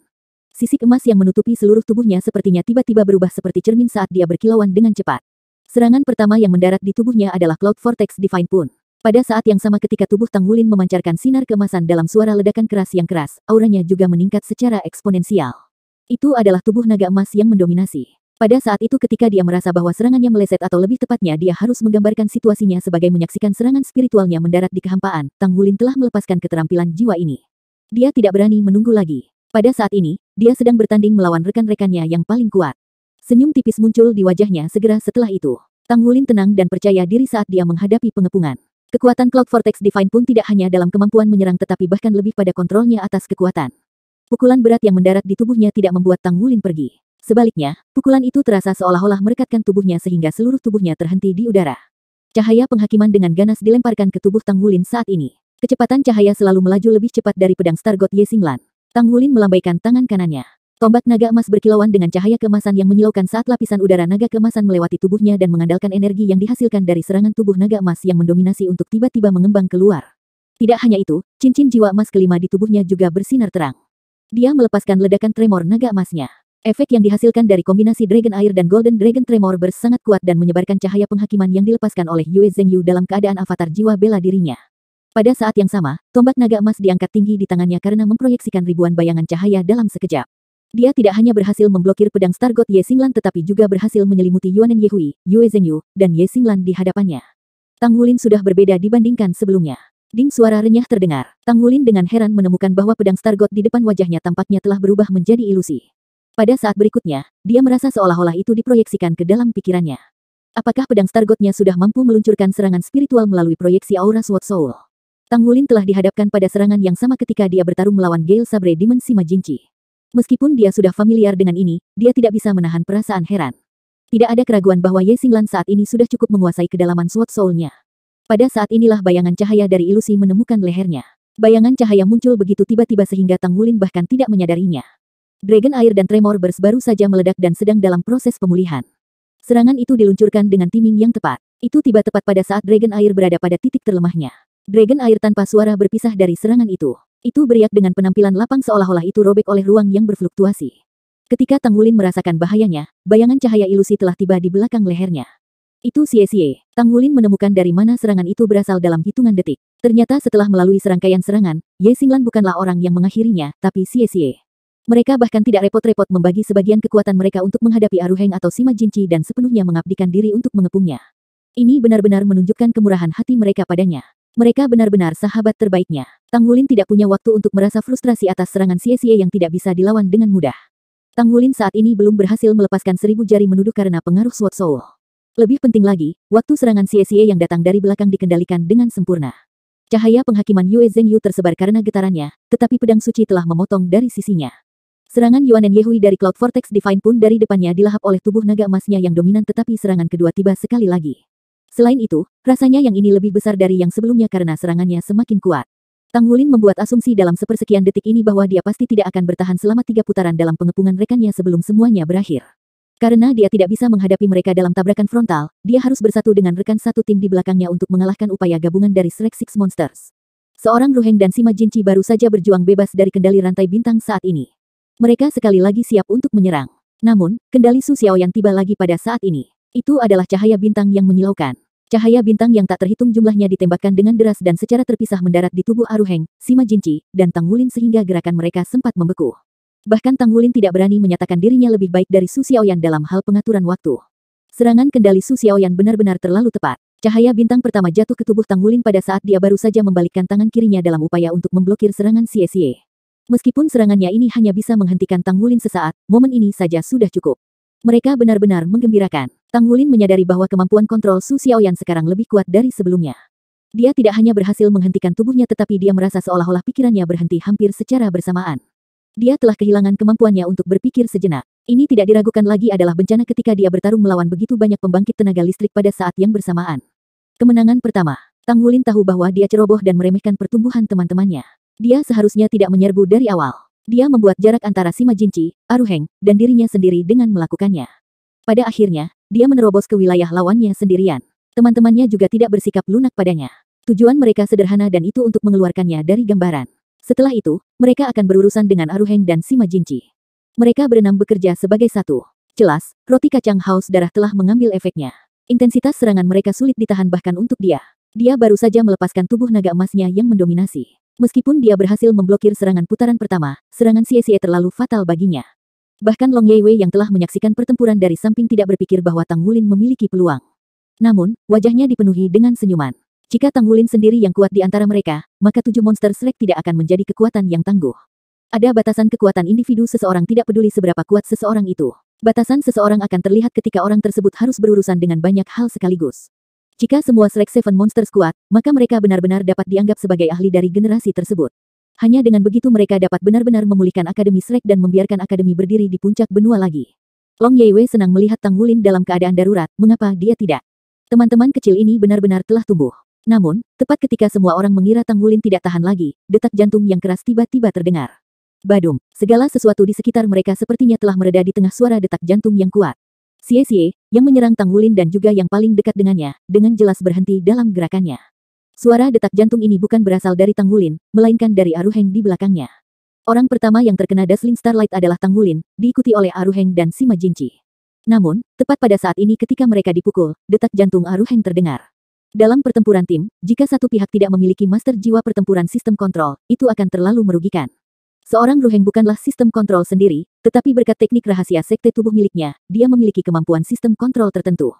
Sisik emas yang menutupi seluruh tubuhnya sepertinya tiba-tiba berubah seperti cermin saat dia berkilauan dengan cepat. Serangan pertama yang mendarat di tubuhnya adalah Cloud Vortex Divine Pun. Pada saat yang sama ketika tubuh Tang Wulin memancarkan sinar keemasan dalam suara ledakan keras yang keras, auranya juga meningkat secara eksponensial. Itu adalah tubuh naga emas yang mendominasi. Pada saat itu ketika dia merasa bahwa serangannya meleset atau lebih tepatnya dia harus menggambarkan situasinya sebagai menyaksikan serangan spiritualnya mendarat di kehampaan, Tang Wulin telah melepaskan keterampilan jiwa ini. Dia tidak berani menunggu lagi. Pada saat ini, dia sedang bertanding melawan rekan-rekannya yang paling kuat. Senyum tipis muncul di wajahnya segera setelah itu. Tang Wulin tenang dan percaya diri saat dia menghadapi pengepungan. Kekuatan Cloud Vortex Divine pun tidak hanya dalam kemampuan menyerang tetapi bahkan lebih pada kontrolnya atas kekuatan. Pukulan berat yang mendarat di tubuhnya tidak membuat Tang Wulin pergi. Sebaliknya, pukulan itu terasa seolah-olah merekatkan tubuhnya sehingga seluruh tubuhnya terhenti di udara. Cahaya penghakiman dengan ganas dilemparkan ke tubuh Tang Wulin saat ini. Kecepatan cahaya selalu melaju lebih cepat dari pedang Star God Ye Xinglan. Tang Wulin melambaikan tangan kanannya. Tombak naga emas berkilauan dengan cahaya keemasan yang menyilaukan saat lapisan udara naga keemasan melewati tubuhnya dan mengandalkan energi yang dihasilkan dari serangan tubuh naga emas yang mendominasi untuk tiba-tiba mengembang keluar. Tidak hanya itu, cincin jiwa emas kelima di tubuhnya juga bersinar terang. Dia melepaskan ledakan tremor naga emasnya. Efek yang dihasilkan dari kombinasi Dragon Air dan Golden Dragon Tremor Burst sangat kuat dan menyebarkan cahaya penghakiman yang dilepaskan oleh Yue Zhengyu dalam keadaan avatar jiwa bela dirinya. Pada saat yang sama, tombak naga emas diangkat tinggi di tangannya karena memproyeksikan ribuan bayangan cahaya dalam sekejap. Dia tidak hanya berhasil memblokir pedang Star God Ye Xinglan tetapi juga berhasil menyelimuti Yuanen Yehui, Yue Zhengyu, dan Ye Xinglan di hadapannya. Tang Wulin sudah berbeda dibandingkan sebelumnya. Ding suara renyah terdengar. Tang Wulin dengan heran menemukan bahwa pedang Star God di depan wajahnya tampaknya telah berubah menjadi ilusi. Pada saat berikutnya, dia merasa seolah-olah itu diproyeksikan ke dalam pikirannya. Apakah pedang Star God-nya sudah mampu meluncurkan serangan spiritual melalui proyeksi aura Sword Soul? Tang Wulin telah dihadapkan pada serangan yang sama ketika dia bertarung melawan Gale Sabre Demon Sima Jinci. Meskipun dia sudah familiar dengan ini, dia tidak bisa menahan perasaan heran. Tidak ada keraguan bahwa Ye Xinglan saat ini sudah cukup menguasai kedalaman Sword Soul-nya. Pada saat inilah bayangan cahaya dari ilusi menemukan lehernya. Bayangan cahaya muncul begitu tiba-tiba sehingga Tang Wulin bahkan tidak menyadarinya. Dragon Air dan Tremor Burst baru saja meledak dan sedang dalam proses pemulihan. Serangan itu diluncurkan dengan timing yang tepat. Itu tiba tepat pada saat Dragon Air berada pada titik terlemahnya. Dragon Air tanpa suara berpisah dari serangan itu. Itu beriak dengan penampilan lapang seolah-olah itu robek oleh ruang yang berfluktuasi. Ketika Tang Wulin merasakan bahayanya, bayangan cahaya ilusi telah tiba di belakang lehernya. Itu sia-sia. Tang Wulin menemukan dari mana serangan itu berasal dalam hitungan detik. Ternyata setelah melalui serangkaian serangan, Ye Xinglan bukanlah orang yang mengakhirinya, tapi sia-sia. Mereka bahkan tidak repot-repot membagi sebagian kekuatan mereka untuk menghadapi Aruheng atau Sima Jinci dan sepenuhnya mengabdikan diri untuk mengepungnya. Ini benar-benar menunjukkan kemurahan hati mereka padanya. Mereka benar-benar sahabat terbaiknya. Tang Wulin tidak punya waktu untuk merasa frustrasi atas serangan sia-sia yang tidak bisa dilawan dengan mudah. Tang Wulin saat ini belum berhasil melepaskan 1000 jari menuduk karena pengaruh Sword Soul. Lebih penting lagi, waktu serangan sia-sia yang datang dari belakang dikendalikan dengan sempurna. Cahaya penghakiman Yue Zhengyu tersebar karena getarannya, tetapi pedang suci telah memotong dari sisinya. Serangan Yuanen Yehui dari Cloud Vortex Divine pun dari depannya dilahap oleh tubuh naga emasnya yang dominan tetapi serangan kedua tiba sekali lagi. Selain itu, rasanya yang ini lebih besar dari yang sebelumnya karena serangannya semakin kuat. Tang Wulin membuat asumsi dalam sepersekian detik ini bahwa dia pasti tidak akan bertahan selama 3 putaran dalam pengepungan rekannya sebelum semuanya berakhir. Karena dia tidak bisa menghadapi mereka dalam tabrakan frontal, dia harus bersatu dengan rekan satu tim di belakangnya untuk mengalahkan upaya gabungan dari Shrek Six Monsters. Seorang Ruheng dan Sima Jinci baru saja berjuang bebas dari kendali rantai bintang saat ini. Mereka sekali lagi siap untuk menyerang. Namun, kendali Su Xiaoyan tiba lagi pada saat ini. Itu adalah cahaya bintang yang menyilaukan. Cahaya bintang yang tak terhitung jumlahnya ditembakkan dengan deras dan secara terpisah mendarat di tubuh Aruheng, Sima Jinci, dan Tang Wulin sehingga gerakan mereka sempat membeku. Bahkan Tang Wulin tidak berani menyatakan dirinya lebih baik dari Su Xiaoyan dalam hal pengaturan waktu. Serangan kendali Su Xiaoyan benar-benar terlalu tepat. Cahaya bintang pertama jatuh ke tubuh Tang Wulin pada saat dia baru saja membalikkan tangan kirinya dalam upaya untuk memblokir serangan sia-sia. Meskipun serangannya ini hanya bisa menghentikan Tang Wulin sesaat, momen ini saja sudah cukup. Mereka benar-benar menggembirakan. Tang Wulin menyadari bahwa kemampuan kontrol Su Xiaoyan sekarang lebih kuat dari sebelumnya. Dia tidak hanya berhasil menghentikan tubuhnya tetapi dia merasa seolah-olah pikirannya berhenti hampir secara bersamaan. Dia telah kehilangan kemampuannya untuk berpikir sejenak. Ini tidak diragukan lagi adalah bencana ketika dia bertarung melawan begitu banyak pembangkit tenaga listrik pada saat yang bersamaan. Kemenangan pertama. Tang Wulin tahu bahwa dia ceroboh dan meremehkan pertumbuhan teman-temannya. Dia seharusnya tidak menyerbu dari awal. Dia membuat jarak antara Sima Jinci, Aruheng, dan dirinya sendiri dengan melakukannya. Pada akhirnya, dia menerobos ke wilayah lawannya sendirian. Teman-temannya juga tidak bersikap lunak padanya. Tujuan mereka sederhana dan itu untuk mengeluarkannya dari gambaran. Setelah itu, mereka akan berurusan dengan Aruheng dan Sima Jinci. Mereka berenam bekerja sebagai satu. Jelas, roti kacang haus darah telah mengambil efeknya. Intensitas serangan mereka sulit ditahan bahkan untuk dia. Dia baru saja melepaskan tubuh naga emasnya yang mendominasi. Meskipun dia berhasil memblokir serangan putaran pertama, serangan sia-sia terlalu fatal baginya. Bahkan Long Yeiwei yang telah menyaksikan pertempuran dari samping tidak berpikir bahwa Tang Wulin memiliki peluang. Namun, wajahnya dipenuhi dengan senyuman. Jika Tang Wulin sendiri yang kuat di antara mereka, maka 7 monster Shrek tidak akan menjadi kekuatan yang tangguh. Ada batasan kekuatan individu seseorang tidak peduli seberapa kuat seseorang itu. Batasan seseorang akan terlihat ketika orang tersebut harus berurusan dengan banyak hal sekaligus. Jika semua Shrek Seven Monsters kuat, maka mereka benar-benar dapat dianggap sebagai ahli dari generasi tersebut. Hanya dengan begitu mereka dapat benar-benar memulihkan Akademi Shrek dan membiarkan Akademi berdiri di puncak benua lagi. Long Yeiwei senang melihat Tang Wulin dalam keadaan darurat, mengapa dia tidak? Teman-teman kecil ini benar-benar telah tumbuh. Namun, tepat ketika semua orang mengira Tang Wulin tidak tahan lagi, detak jantung yang keras tiba-tiba terdengar. Badum, segala sesuatu di sekitar mereka sepertinya telah mereda di tengah suara detak jantung yang kuat. Xie, yang menyerang Tang Wulin dan juga yang paling dekat dengannya, dengan jelas berhenti dalam gerakannya. Suara detak jantung ini bukan berasal dari Tang Wulin, melainkan dari Aruheng di belakangnya. Orang pertama yang terkena Dazzling Starlight adalah Tang Wulin, diikuti oleh Aruheng dan Sima Jinci. Namun, tepat pada saat ini ketika mereka dipukul, detak jantung Aruheng terdengar. Dalam pertempuran tim, jika satu pihak tidak memiliki master jiwa pertempuran sistem kontrol, itu akan terlalu merugikan. Seorang Ruheng bukanlah sistem kontrol sendiri, tetapi berkat teknik rahasia sekte tubuh miliknya, dia memiliki kemampuan sistem kontrol tertentu.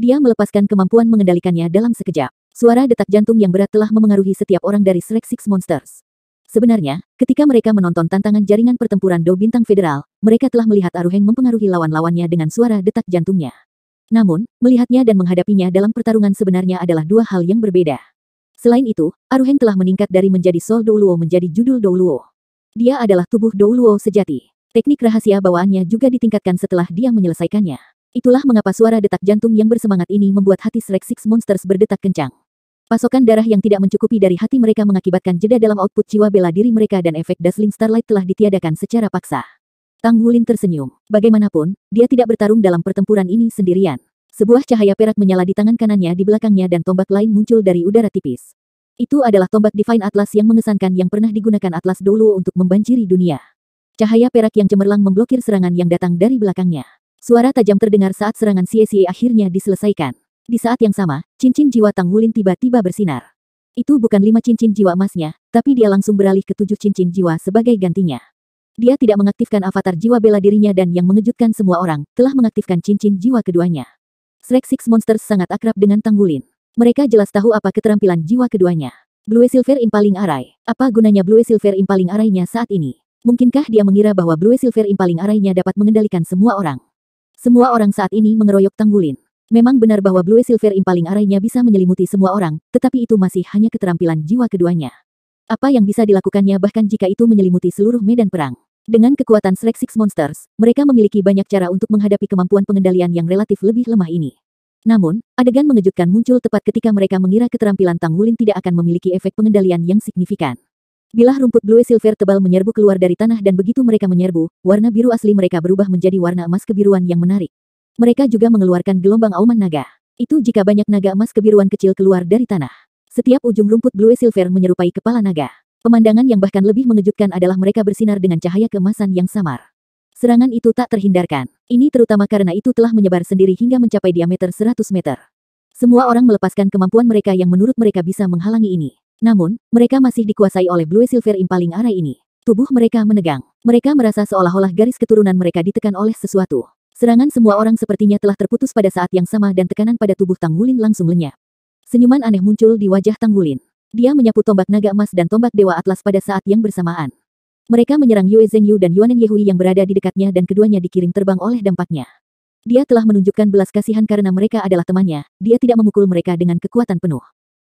Dia melepaskan kemampuan mengendalikannya dalam sekejap. Suara detak jantung yang berat telah memengaruhi setiap orang dari Shrek Six Monsters. Sebenarnya, ketika mereka menonton tantangan jaringan pertempuran Do Bintang Federal, mereka telah melihat Aruheng mempengaruhi lawan-lawannya dengan suara detak jantungnya. Namun, melihatnya dan menghadapinya dalam pertarungan sebenarnya adalah dua hal yang berbeda. Selain itu, Aruheng telah meningkat dari menjadi Soul Douluo menjadi Judul Douluo. Dia adalah tubuh Douluo sejati. Teknik rahasia bawaannya juga ditingkatkan setelah dia menyelesaikannya. Itulah mengapa suara detak jantung yang bersemangat ini membuat hati Shrek Six Monsters berdetak kencang. Pasokan darah yang tidak mencukupi dari hati mereka mengakibatkan jeda dalam output jiwa bela diri mereka dan efek Dazzling Starlight telah ditiadakan secara paksa. Tang Wulin tersenyum. Bagaimanapun, dia tidak bertarung dalam pertempuran ini sendirian. Sebuah cahaya perak menyala di tangan kanannya di belakangnya dan tombak lain muncul dari udara tipis. Itu adalah tombak Divine Atlas yang mengesankan yang pernah digunakan Atlas Doluo untuk membanjiri dunia. Cahaya perak yang cemerlang memblokir serangan yang datang dari belakangnya. Suara tajam terdengar saat serangan Xie akhirnya diselesaikan. Di saat yang sama, cincin jiwa Tang Wulin tiba-tiba bersinar. Itu bukan 5 cincin jiwa emasnya, tapi dia langsung beralih ke 7 cincin jiwa sebagai gantinya. Dia tidak mengaktifkan avatar jiwa bela dirinya dan yang mengejutkan semua orang, telah mengaktifkan cincin jiwa keduanya. Shrek Six Monsters sangat akrab dengan Tang Wulin. Mereka jelas tahu apa keterampilan jiwa keduanya. Blue Silver Impaling Array. Apa gunanya Blue Silver Impaling Array-nya saat ini? Mungkinkah dia mengira bahwa Blue Silver Impaling Array-nya dapat mengendalikan semua orang? Semua orang saat ini mengeroyok Tang Wulin. Memang benar bahwa Blue Silver Impaling Array-nya bisa menyelimuti semua orang, tetapi itu masih hanya keterampilan jiwa keduanya. Apa yang bisa dilakukannya bahkan jika itu menyelimuti seluruh medan perang? Dengan kekuatan Shrek Six Monsters, mereka memiliki banyak cara untuk menghadapi kemampuan pengendalian yang relatif lebih lemah ini. Namun, adegan mengejutkan muncul tepat ketika mereka mengira keterampilan Tang Wulin tidak akan memiliki efek pengendalian yang signifikan. Bilah rumput Blue Silver tebal menyerbu keluar dari tanah dan begitu mereka menyerbu, warna biru asli mereka berubah menjadi warna emas kebiruan yang menarik. Mereka juga mengeluarkan gelombang auman naga. Itu jika banyak naga emas kebiruan kecil keluar dari tanah. Setiap ujung rumput Blue Silver menyerupai kepala naga. Pemandangan yang bahkan lebih mengejutkan adalah mereka bersinar dengan cahaya keemasan yang samar. Serangan itu tak terhindarkan. Ini terutama karena itu telah menyebar sendiri hingga mencapai diameter 100 meter. Semua orang melepaskan kemampuan mereka yang menurut mereka bisa menghalangi ini. Namun, mereka masih dikuasai oleh Blue Silver Impaling Array ini. Tubuh mereka menegang. Mereka merasa seolah-olah garis keturunan mereka ditekan oleh sesuatu. Serangan semua orang sepertinya telah terputus pada saat yang sama dan tekanan pada tubuh Tang Wulin langsung lenyap. Senyuman aneh muncul di wajah Tang Wulin. Dia menyapu tombak naga emas dan tombak Dewa Atlas pada saat yang bersamaan. Mereka menyerang Yue Zhengyu dan Yuanen Yehui yang berada di dekatnya dan keduanya dikirim terbang oleh dampaknya. Dia telah menunjukkan belas kasihan karena mereka adalah temannya, dia tidak memukul mereka dengan kekuatan penuh.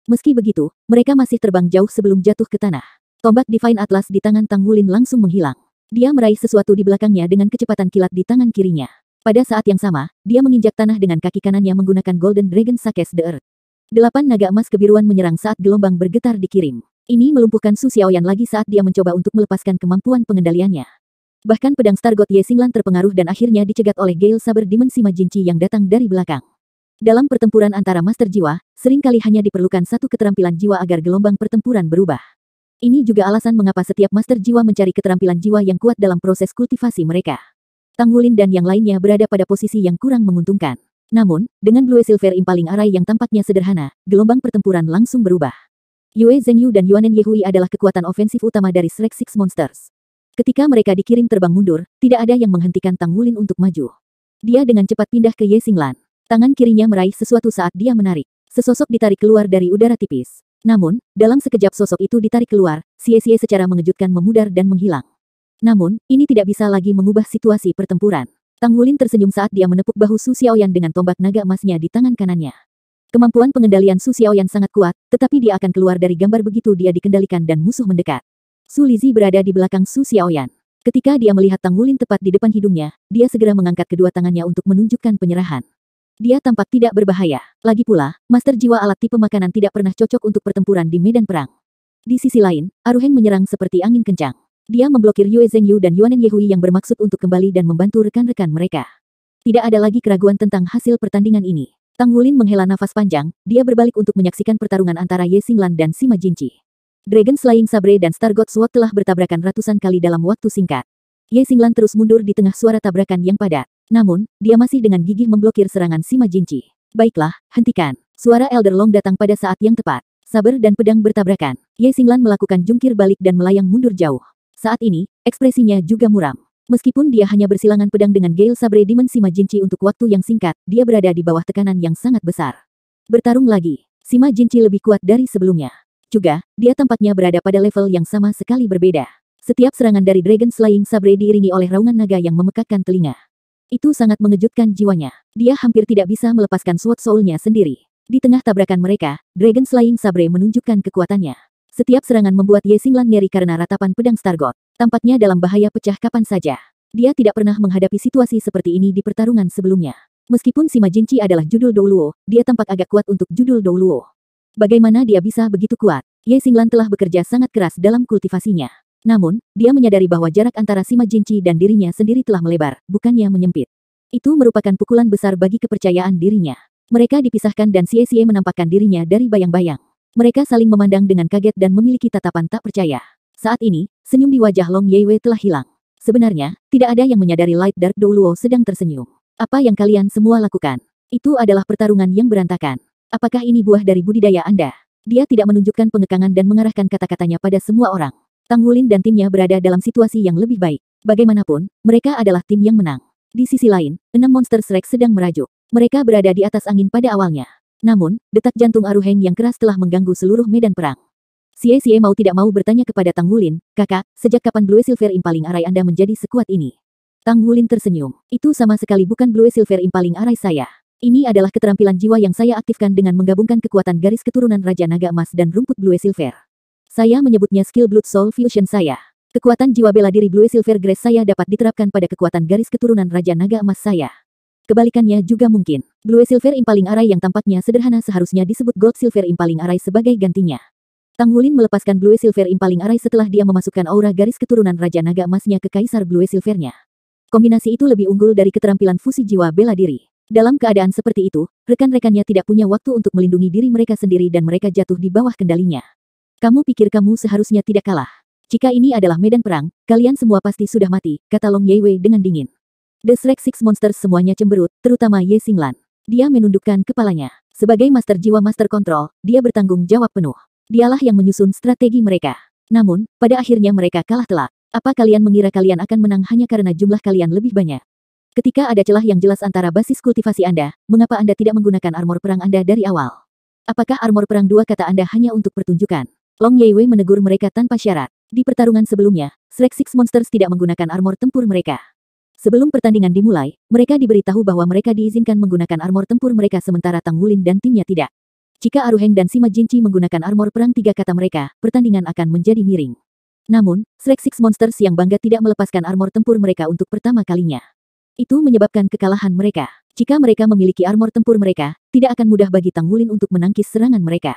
Meski begitu, mereka masih terbang jauh sebelum jatuh ke tanah. Tombak Divine Atlas di tangan Tang Wulin langsung menghilang. Dia meraih sesuatu di belakangnya dengan kecepatan kilat di tangan kirinya. Pada saat yang sama, dia menginjak tanah dengan kaki kanannya menggunakan Golden Dragon Sakes the Earth. 8 naga emas kebiruan menyerang saat gelombang bergetar dikirim. Ini melumpuhkan Su Xiaoyan lagi saat dia mencoba untuk melepaskan kemampuan pengendaliannya. Bahkan pedang Stargot Ye Xinglan terpengaruh dan akhirnya dicegat oleh Gale Saber Dimensi Majinci yang datang dari belakang. Dalam pertempuran antara Master Jiwa, seringkali hanya diperlukan satu keterampilan jiwa agar gelombang pertempuran berubah. Ini juga alasan mengapa setiap Master Jiwa mencari keterampilan jiwa yang kuat dalam proses kultivasi mereka. Tang Wulin dan yang lainnya berada pada posisi yang kurang menguntungkan. Namun, dengan Blue Silver Impaling Array yang tampaknya sederhana, gelombang pertempuran langsung berubah. Yue Zhengyu dan Yuanen Yehui adalah kekuatan ofensif utama dari Shrek Six Monsters. Ketika mereka dikirim terbang mundur, tidak ada yang menghentikan Tang Wulin untuk maju. Dia dengan cepat pindah ke Ye Xinglan. Tangan kirinya meraih sesuatu saat dia menarik. Sesosok ditarik keluar dari udara tipis. Namun, dalam sekejap sosok itu ditarik keluar, Xie secara mengejutkan memudar dan menghilang. Namun, ini tidak bisa lagi mengubah situasi pertempuran. Tang Wulin tersenyum saat dia menepuk bahu Su Xiaoyan dengan tombak naga emasnya di tangan kanannya. Kemampuan pengendalian Su Xiaoyan sangat kuat, tetapi dia akan keluar dari gambar begitu dia dikendalikan dan musuh mendekat. Su Lizhi berada di belakang Su Xiaoyan. Ketika dia melihat Tang Wulin tepat di depan hidungnya, dia segera mengangkat kedua tangannya untuk menunjukkan penyerahan. Dia tampak tidak berbahaya. Lagi pula, Master Jiwa alat tipe makanan tidak pernah cocok untuk pertempuran di medan perang. Di sisi lain, Aruheng menyerang seperti angin kencang. Dia memblokir Yue Zhengyu dan Yuanen Yehui yang bermaksud untuk kembali dan membantu rekan-rekan mereka. Tidak ada lagi keraguan tentang hasil pertandingan ini. Tang Wulin menghela nafas panjang, dia berbalik untuk menyaksikan pertarungan antara Ye Xinglan dan Sima Jinci. Dragon Slaying Sabre dan Star God Sword telah bertabrakan ratusan kali dalam waktu singkat. Ye Xinglan terus mundur di tengah suara tabrakan yang padat. Namun, dia masih dengan gigih memblokir serangan Sima Jinci. Baiklah, hentikan. Suara Elder Long datang pada saat yang tepat. Saber dan pedang bertabrakan. Ye Xinglan melakukan jungkir balik dan melayang mundur jauh. Saat ini, ekspresinya juga muram. Meskipun dia hanya bersilangan pedang dengan Gale Sabre Dimensi Majinci untuk waktu yang singkat, dia berada di bawah tekanan yang sangat besar. Bertarung lagi. Sima Jinci lebih kuat dari sebelumnya. Juga, dia tampaknya berada pada level yang sama sekali berbeda. Setiap serangan dari Dragon Slaying Sabre diiringi oleh raungan naga yang memekakkan telinga. Itu sangat mengejutkan jiwanya. Dia hampir tidak bisa melepaskan Sword Soul-nya sendiri. Di tengah tabrakan mereka, Dragon Slaying Sabre menunjukkan kekuatannya. Setiap serangan membuat Ye Xinglan ngeri karena ratapan pedang Stargot. Tampaknya dalam bahaya pecah kapan saja. Dia tidak pernah menghadapi situasi seperti ini di pertarungan sebelumnya. Meskipun Sima Jinci adalah judul Douluo, dia tampak agak kuat untuk judul Douluo. Bagaimana dia bisa begitu kuat? Ye Xinglan telah bekerja sangat keras dalam kultivasinya. Namun, dia menyadari bahwa jarak antara Sima Jinqi dan dirinya sendiri telah melebar, bukannya menyempit. Itu merupakan pukulan besar bagi kepercayaan dirinya. Mereka dipisahkan dan Xie menampakkan dirinya dari bayang-bayang. Mereka saling memandang dengan kaget dan memiliki tatapan tak percaya. Saat ini, senyum di wajah Long Yeiwei telah hilang. Sebenarnya, tidak ada yang menyadari Light Dark Douluo sedang tersenyum. Apa yang kalian semua lakukan? Itu adalah pertarungan yang berantakan. Apakah ini buah dari budidaya Anda? Dia tidak menunjukkan pengekangan dan mengarahkan kata-katanya pada semua orang. Tang Wulin dan timnya berada dalam situasi yang lebih baik. Bagaimanapun, mereka adalah tim yang menang. Di sisi lain, 6 monster Shrek sedang merajuk. Mereka berada di atas angin pada awalnya. Namun, detak jantung Aruheng yang keras telah mengganggu seluruh medan perang. Xie mau tidak mau bertanya kepada Tang Wulin, "Kakak, sejak kapan Blue Silver Impaling Arai Anda menjadi sekuat ini?" Tang Wulin tersenyum. "Itu sama sekali bukan Blue Silver Impaling Arai saya. Ini adalah keterampilan jiwa yang saya aktifkan dengan menggabungkan kekuatan garis keturunan Raja Naga Emas dan rumput Blue Silver. Saya menyebutnya skill Blood Soul Fusion saya. Kekuatan jiwa bela diri Blue Silver Grace saya dapat diterapkan pada kekuatan garis keturunan Raja Naga Emas saya. Kebalikannya juga mungkin. Blue Silver Impaling Arai yang tampaknya sederhana seharusnya disebut Gold Silver Impaling Arai sebagai gantinya." Tang Wulin melepaskan Blue Silver Impaling Arai setelah dia memasukkan aura garis keturunan Raja Naga Emasnya ke Kaisar Blue Silvernya. Kombinasi itu lebih unggul dari keterampilan fusi jiwa bela diri. Dalam keadaan seperti itu, rekan-rekannya tidak punya waktu untuk melindungi diri mereka sendiri dan mereka jatuh di bawah kendalinya. "Kamu pikir kamu seharusnya tidak kalah? Jika ini adalah medan perang, kalian semua pasti sudah mati," kata Long Yeiwei dengan dingin. The Shrek Six Monsters semuanya cemberut, terutama Ye Xinglan. Dia menundukkan kepalanya. Sebagai master jiwa master kontrol, dia bertanggung jawab penuh. Dialah yang menyusun strategi mereka. Namun, pada akhirnya mereka kalah telak. Apa kalian mengira kalian akan menang hanya karena jumlah kalian lebih banyak? Ketika ada celah yang jelas antara basis kultivasi Anda, mengapa Anda tidak menggunakan armor perang Anda dari awal? Apakah armor perang 2 kata Anda hanya untuk pertunjukan? Long Yeiwei menegur mereka tanpa syarat. Di pertarungan sebelumnya, Shrek Six Monsters tidak menggunakan armor tempur mereka. Sebelum pertandingan dimulai, mereka diberitahu bahwa mereka diizinkan menggunakan armor tempur mereka sementara Tang Wulin dan timnya tidak. Jika Aruheng dan Sima Jinqi menggunakan armor perang 3 kata mereka, pertandingan akan menjadi miring. Namun, Shrek Six Monsters yang bangga tidak melepaskan armor tempur mereka untuk pertama kalinya. Itu menyebabkan kekalahan mereka. Jika mereka memiliki armor tempur mereka, tidak akan mudah bagi Tang Wulin untuk menangkis serangan mereka.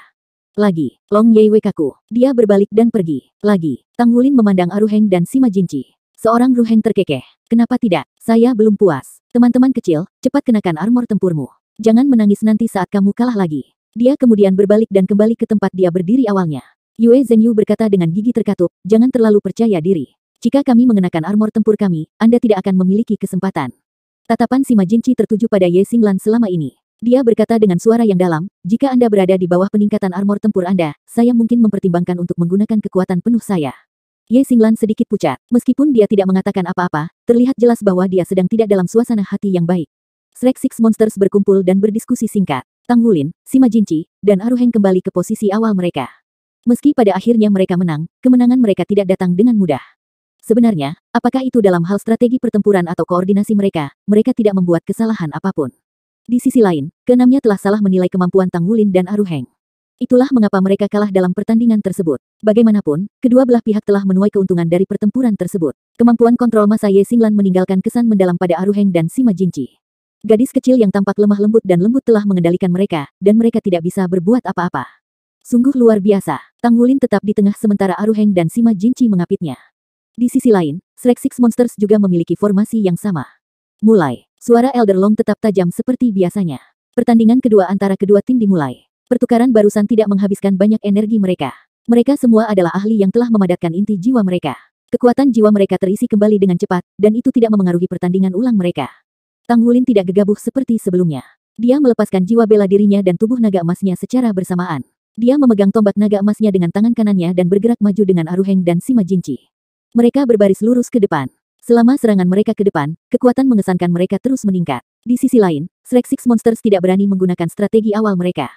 Lagi, Long Yeiwei kaku. Dia berbalik dan pergi. Lagi, Tang Wulin memandang Aruheng dan Sima Jinqi. Seorang Ruheng terkekeh. "Kenapa tidak? Saya belum puas. Teman-teman kecil, cepat kenakan armor tempurmu. Jangan menangis nanti saat kamu kalah lagi." Dia kemudian berbalik dan kembali ke tempat dia berdiri awalnya. Yue Zhenyu berkata dengan gigi terkatup, "Jangan terlalu percaya diri. Jika kami mengenakan armor tempur kami, Anda tidak akan memiliki kesempatan." Tatapan Sima Jinqi tertuju pada Ye Xinglan selama ini. Dia berkata dengan suara yang dalam, "Jika Anda berada di bawah peningkatan armor tempur Anda, saya mungkin mempertimbangkan untuk menggunakan kekuatan penuh saya." Ye Xinglan sedikit pucat. Meskipun dia tidak mengatakan apa-apa, terlihat jelas bahwa dia sedang tidak dalam suasana hati yang baik. Shrek Six Monsters berkumpul dan berdiskusi singkat. Tang Wulin, Sima Jinqi, dan Aruheng kembali ke posisi awal mereka. Meski pada akhirnya mereka menang, kemenangan mereka tidak datang dengan mudah. Sebenarnya, apakah itu dalam hal strategi pertempuran atau koordinasi mereka tidak membuat kesalahan apapun. Di sisi lain, keenamnya telah salah menilai kemampuan Tang Wulin dan Aruheng. Itulah mengapa mereka kalah dalam pertandingan tersebut. Bagaimanapun, kedua belah pihak telah menuai keuntungan dari pertempuran tersebut. Kemampuan kontrol massa Ye Xinglan meninggalkan kesan mendalam pada Aruheng dan Sima Jinqi. Gadis kecil yang tampak lemah lembut dan lembut telah mengendalikan mereka, dan mereka tidak bisa berbuat apa-apa. Sungguh luar biasa. Tang Wulin tetap di tengah sementara Aruheng dan Sima Jinqi mengapitnya. Di sisi lain, Shrek Six Monsters juga memiliki formasi yang sama. Mulai. Suara Elder Long tetap tajam seperti biasanya. Pertandingan kedua antara kedua tim dimulai. Pertukaran barusan tidak menghabiskan banyak energi mereka. Mereka semua adalah ahli yang telah memadatkan inti jiwa mereka. Kekuatan jiwa mereka terisi kembali dengan cepat, dan itu tidak memengaruhi pertandingan ulang mereka. Tang Wulin tidak gegabah seperti sebelumnya. Dia melepaskan jiwa bela dirinya dan tubuh naga emasnya secara bersamaan. Dia memegang tombak naga emasnya dengan tangan kanannya dan bergerak maju dengan Aruheng dan Sima Jinqi. Mereka berbaris lurus ke depan. Selama serangan mereka ke depan, kekuatan mengesankan mereka terus meningkat. Di sisi lain, Shrek Six Monsters tidak berani menggunakan strategi awal mereka.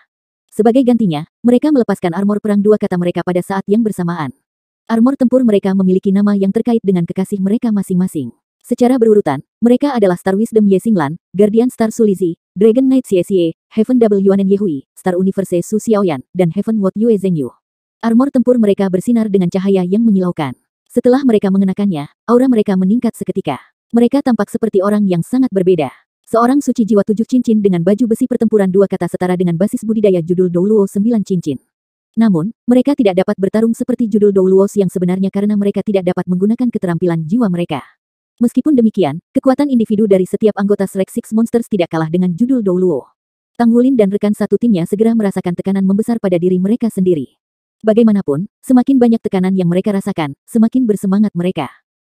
Sebagai gantinya, mereka melepaskan armor perang 2 kata mereka pada saat yang bersamaan. Armor tempur mereka memiliki nama yang terkait dengan kekasih mereka masing-masing. Secara berurutan, mereka adalah Star Wisdom Ye Xinglan, Guardian Star Sulizi, Dragon Knight Xie, Heaven Double Yuanen Yehui, Star Universe Su Xiaoyan, dan Heaven What Yue Zhengyu. Armor tempur mereka bersinar dengan cahaya yang menyilaukan. Setelah mereka mengenakannya, aura mereka meningkat seketika. Mereka tampak seperti orang yang sangat berbeda. Seorang suci jiwa 7 cincin dengan baju besi pertempuran 2 kata setara dengan basis budidaya judul Douluo 9 cincin. Namun, mereka tidak dapat bertarung seperti judul Douluos yang sebenarnya karena mereka tidak dapat menggunakan keterampilan jiwa mereka. Meskipun demikian, kekuatan individu dari setiap anggota Shrek Six Monsters tidak kalah dengan judul Douluo. Tang Wulin dan rekan satu timnya segera merasakan tekanan membesar pada diri mereka sendiri. Bagaimanapun, semakin banyak tekanan yang mereka rasakan, semakin bersemangat mereka.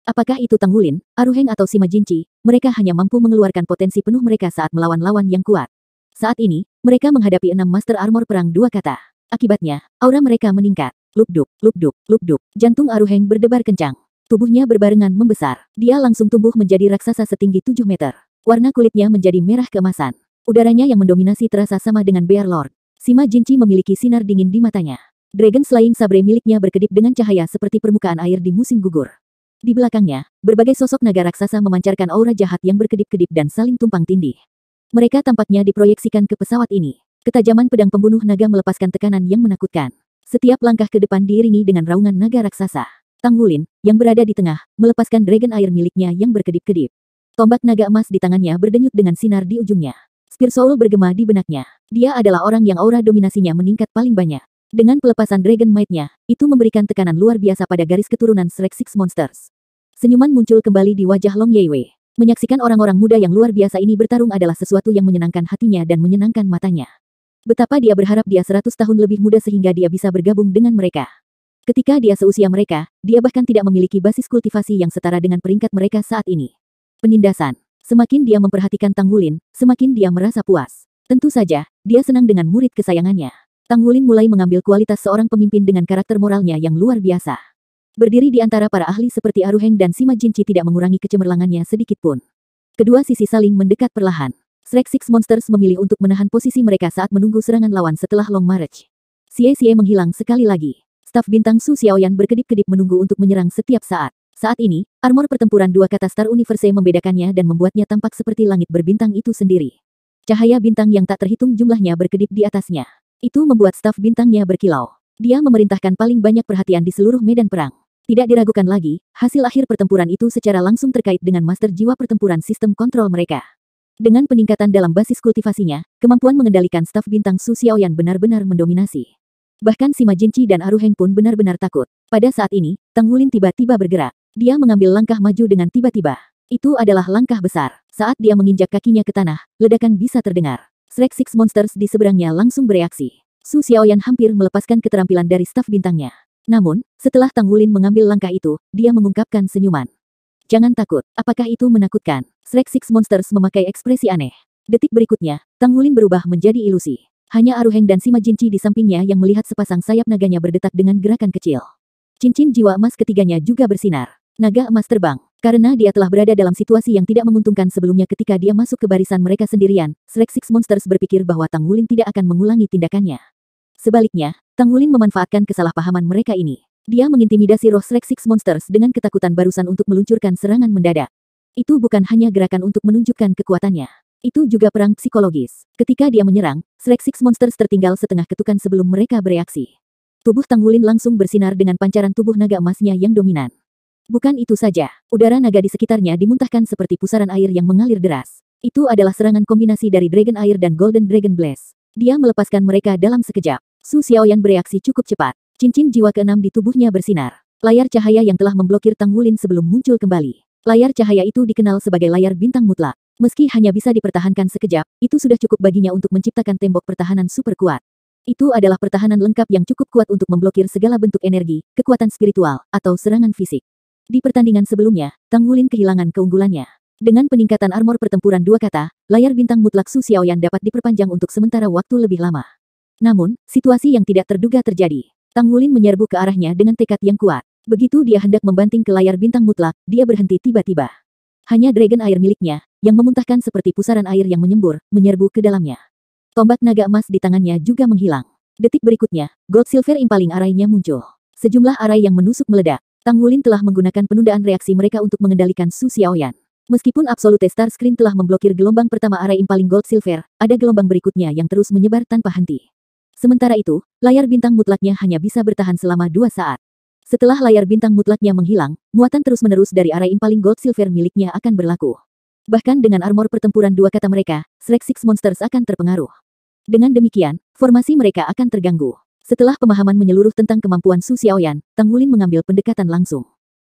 Apakah itu Tang Wulin, Aruheng atau Sima Jinchi, mereka hanya mampu mengeluarkan potensi penuh mereka saat melawan lawan yang kuat. Saat ini, mereka menghadapi 6 Master Armor Perang 2 kata. Akibatnya, aura mereka meningkat. Lupduk, lupduk, lupduk. Jantung Aruheng berdebar kencang. Tubuhnya berbarengan membesar. Dia langsung tumbuh menjadi raksasa setinggi 7 meter. Warna kulitnya menjadi merah keemasan. Udaranya yang mendominasi terasa sama dengan Bear Lord. Sima Jinchi memiliki sinar dingin di matanya. Dragon Slaying Sabre miliknya berkedip dengan cahaya seperti permukaan air di musim gugur. Di belakangnya, berbagai sosok naga raksasa memancarkan aura jahat yang berkedip-kedip dan saling tumpang tindih. Mereka tampaknya diproyeksikan ke pesawat ini. Ketajaman pedang pembunuh naga melepaskan tekanan yang menakutkan. Setiap langkah ke depan diiringi dengan raungan naga raksasa. Tang Wulin, yang berada di tengah, melepaskan Dragon Air miliknya yang berkedip-kedip. Tombak naga emas di tangannya berdenyut dengan sinar di ujungnya. Spear Soul bergema di benaknya. Dia adalah orang yang aura dominasinya meningkat paling banyak. Dengan pelepasan Dragon Might-nya, itu memberikan tekanan luar biasa pada garis keturunan Shrek Six Monsters. Senyuman muncul kembali di wajah Long Yeiwei. Menyaksikan orang-orang muda yang luar biasa ini bertarung adalah sesuatu yang menyenangkan hatinya dan menyenangkan matanya. Betapa dia berharap dia 100 tahun lebih muda sehingga dia bisa bergabung dengan mereka. Ketika dia seusia mereka, dia bahkan tidak memiliki basis kultivasi yang setara dengan peringkat mereka saat ini. Penindasan. Semakin dia memperhatikan Tang Wulin, semakin dia merasa puas. Tentu saja, dia senang dengan murid kesayangannya. Tang Wulin mulai mengambil kualitas seorang pemimpin dengan karakter moralnya yang luar biasa. Berdiri di antara para ahli seperti Aruheng dan Sima Jinchi tidak mengurangi kecemerlangannya sedikit pun. Kedua sisi saling mendekat perlahan. Shrek Six Monsters memilih untuk menahan posisi mereka saat menunggu serangan lawan setelah Long March. Xie menghilang sekali lagi. Staf bintang Su Xiaoyan berkedip-kedip menunggu untuk menyerang setiap saat. Saat ini, armor pertempuran 2 kata Star Universe membedakannya dan membuatnya tampak seperti langit berbintang itu sendiri. Cahaya bintang yang tak terhitung jumlahnya berkedip di atasnya. Itu membuat staf bintangnya berkilau. Dia memerintahkan paling banyak perhatian di seluruh medan perang. Tidak diragukan lagi, hasil akhir pertempuran itu secara langsung terkait dengan master jiwa pertempuran sistem kontrol mereka. Dengan peningkatan dalam basis kultivasinya, kemampuan mengendalikan staf bintang Su Xiaoyan benar-benar mendominasi. Bahkan Sima Jinchi dan Aruheng pun benar-benar takut. Pada saat ini, Tang Wulin tiba-tiba bergerak. Dia mengambil langkah maju dengan tiba-tiba. Itu adalah langkah besar. Saat dia menginjak kakinya ke tanah, ledakan bisa terdengar. Shrek Six Monsters di seberangnya langsung bereaksi. Su Xiaoyan hampir melepaskan keterampilan dari staf bintangnya. Namun, setelah Tang Wulin mengambil langkah itu, dia mengungkapkan senyuman. Jangan takut, apakah itu menakutkan? Shrek Six Monsters memakai ekspresi aneh. Detik berikutnya, Tang Wulin berubah menjadi ilusi. Hanya Aruheng dan Sima Jinchi di sampingnya yang melihat sepasang sayap naganya berdetak dengan gerakan kecil. Cincin jiwa emas ketiganya juga bersinar. Naga emas terbang. Karena dia telah berada dalam situasi yang tidak menguntungkan sebelumnya ketika dia masuk ke barisan mereka sendirian, Shrek Six Monsters berpikir bahwa Tang Wulin tidak akan mengulangi tindakannya. Sebaliknya, Tang Wulin memanfaatkan kesalahpahaman mereka ini. Dia mengintimidasi roh Shrek Six Monsters dengan ketakutan barusan untuk meluncurkan serangan mendadak. Itu bukan hanya gerakan untuk menunjukkan kekuatannya. Itu juga perang psikologis. Ketika dia menyerang, Shrek Six Monsters tertinggal setengah ketukan sebelum mereka bereaksi. Tubuh Tang Wulin langsung bersinar dengan pancaran tubuh naga emasnya yang dominan. Bukan itu saja, udara naga di sekitarnya dimuntahkan seperti pusaran air yang mengalir deras. Itu adalah serangan kombinasi dari Dragon Air dan Golden Dragon Blast. Dia melepaskan mereka dalam sekejap. Su Xiaoyan bereaksi cukup cepat. Cincin jiwa keenam di tubuhnya bersinar. Layar cahaya yang telah memblokir Tang Wulin sebelum muncul kembali. Layar cahaya itu dikenal sebagai layar bintang mutlak. Meski hanya bisa dipertahankan sekejap, itu sudah cukup baginya untuk menciptakan tembok pertahanan super kuat. Itu adalah pertahanan lengkap yang cukup kuat untuk memblokir segala bentuk energi, kekuatan spiritual, atau serangan fisik. Di pertandingan sebelumnya, Tang Wulin kehilangan keunggulannya. Dengan peningkatan armor pertempuran 2 kata, layar bintang mutlak Su Xiaoyan dapat diperpanjang untuk sementara waktu lebih lama. Namun, situasi yang tidak terduga terjadi. Tang Wulin menyerbu ke arahnya dengan tekad yang kuat. Begitu dia hendak membanting ke layar bintang mutlak, dia berhenti tiba-tiba. Hanya Dragon Air miliknya, yang memuntahkan seperti pusaran air yang menyembur, menyerbu ke dalamnya. Tombak naga emas di tangannya juga menghilang. Detik berikutnya, Gold Silver Impaling Array-nya muncul. Sejumlah arai yang menusuk meledak. Tang Wulin telah menggunakan penundaan reaksi mereka untuk mengendalikan Su Xiaoyan. Meskipun Absolute Star Screen telah memblokir gelombang pertama arai Impaling Gold Silver, ada gelombang berikutnya yang terus menyebar tanpa henti. Sementara itu, layar bintang mutlaknya hanya bisa bertahan selama 2 saat. Setelah layar bintang mutlaknya menghilang, muatan terus-menerus dari arai Impaling Gold Silver miliknya akan berlaku. Bahkan dengan armor pertempuran dua kata mereka, Shrek Six Monsters akan terpengaruh. Dengan demikian, formasi mereka akan terganggu. Setelah pemahaman menyeluruh tentang kemampuan Su Xiaoyan, Tang Wulin mengambil pendekatan langsung.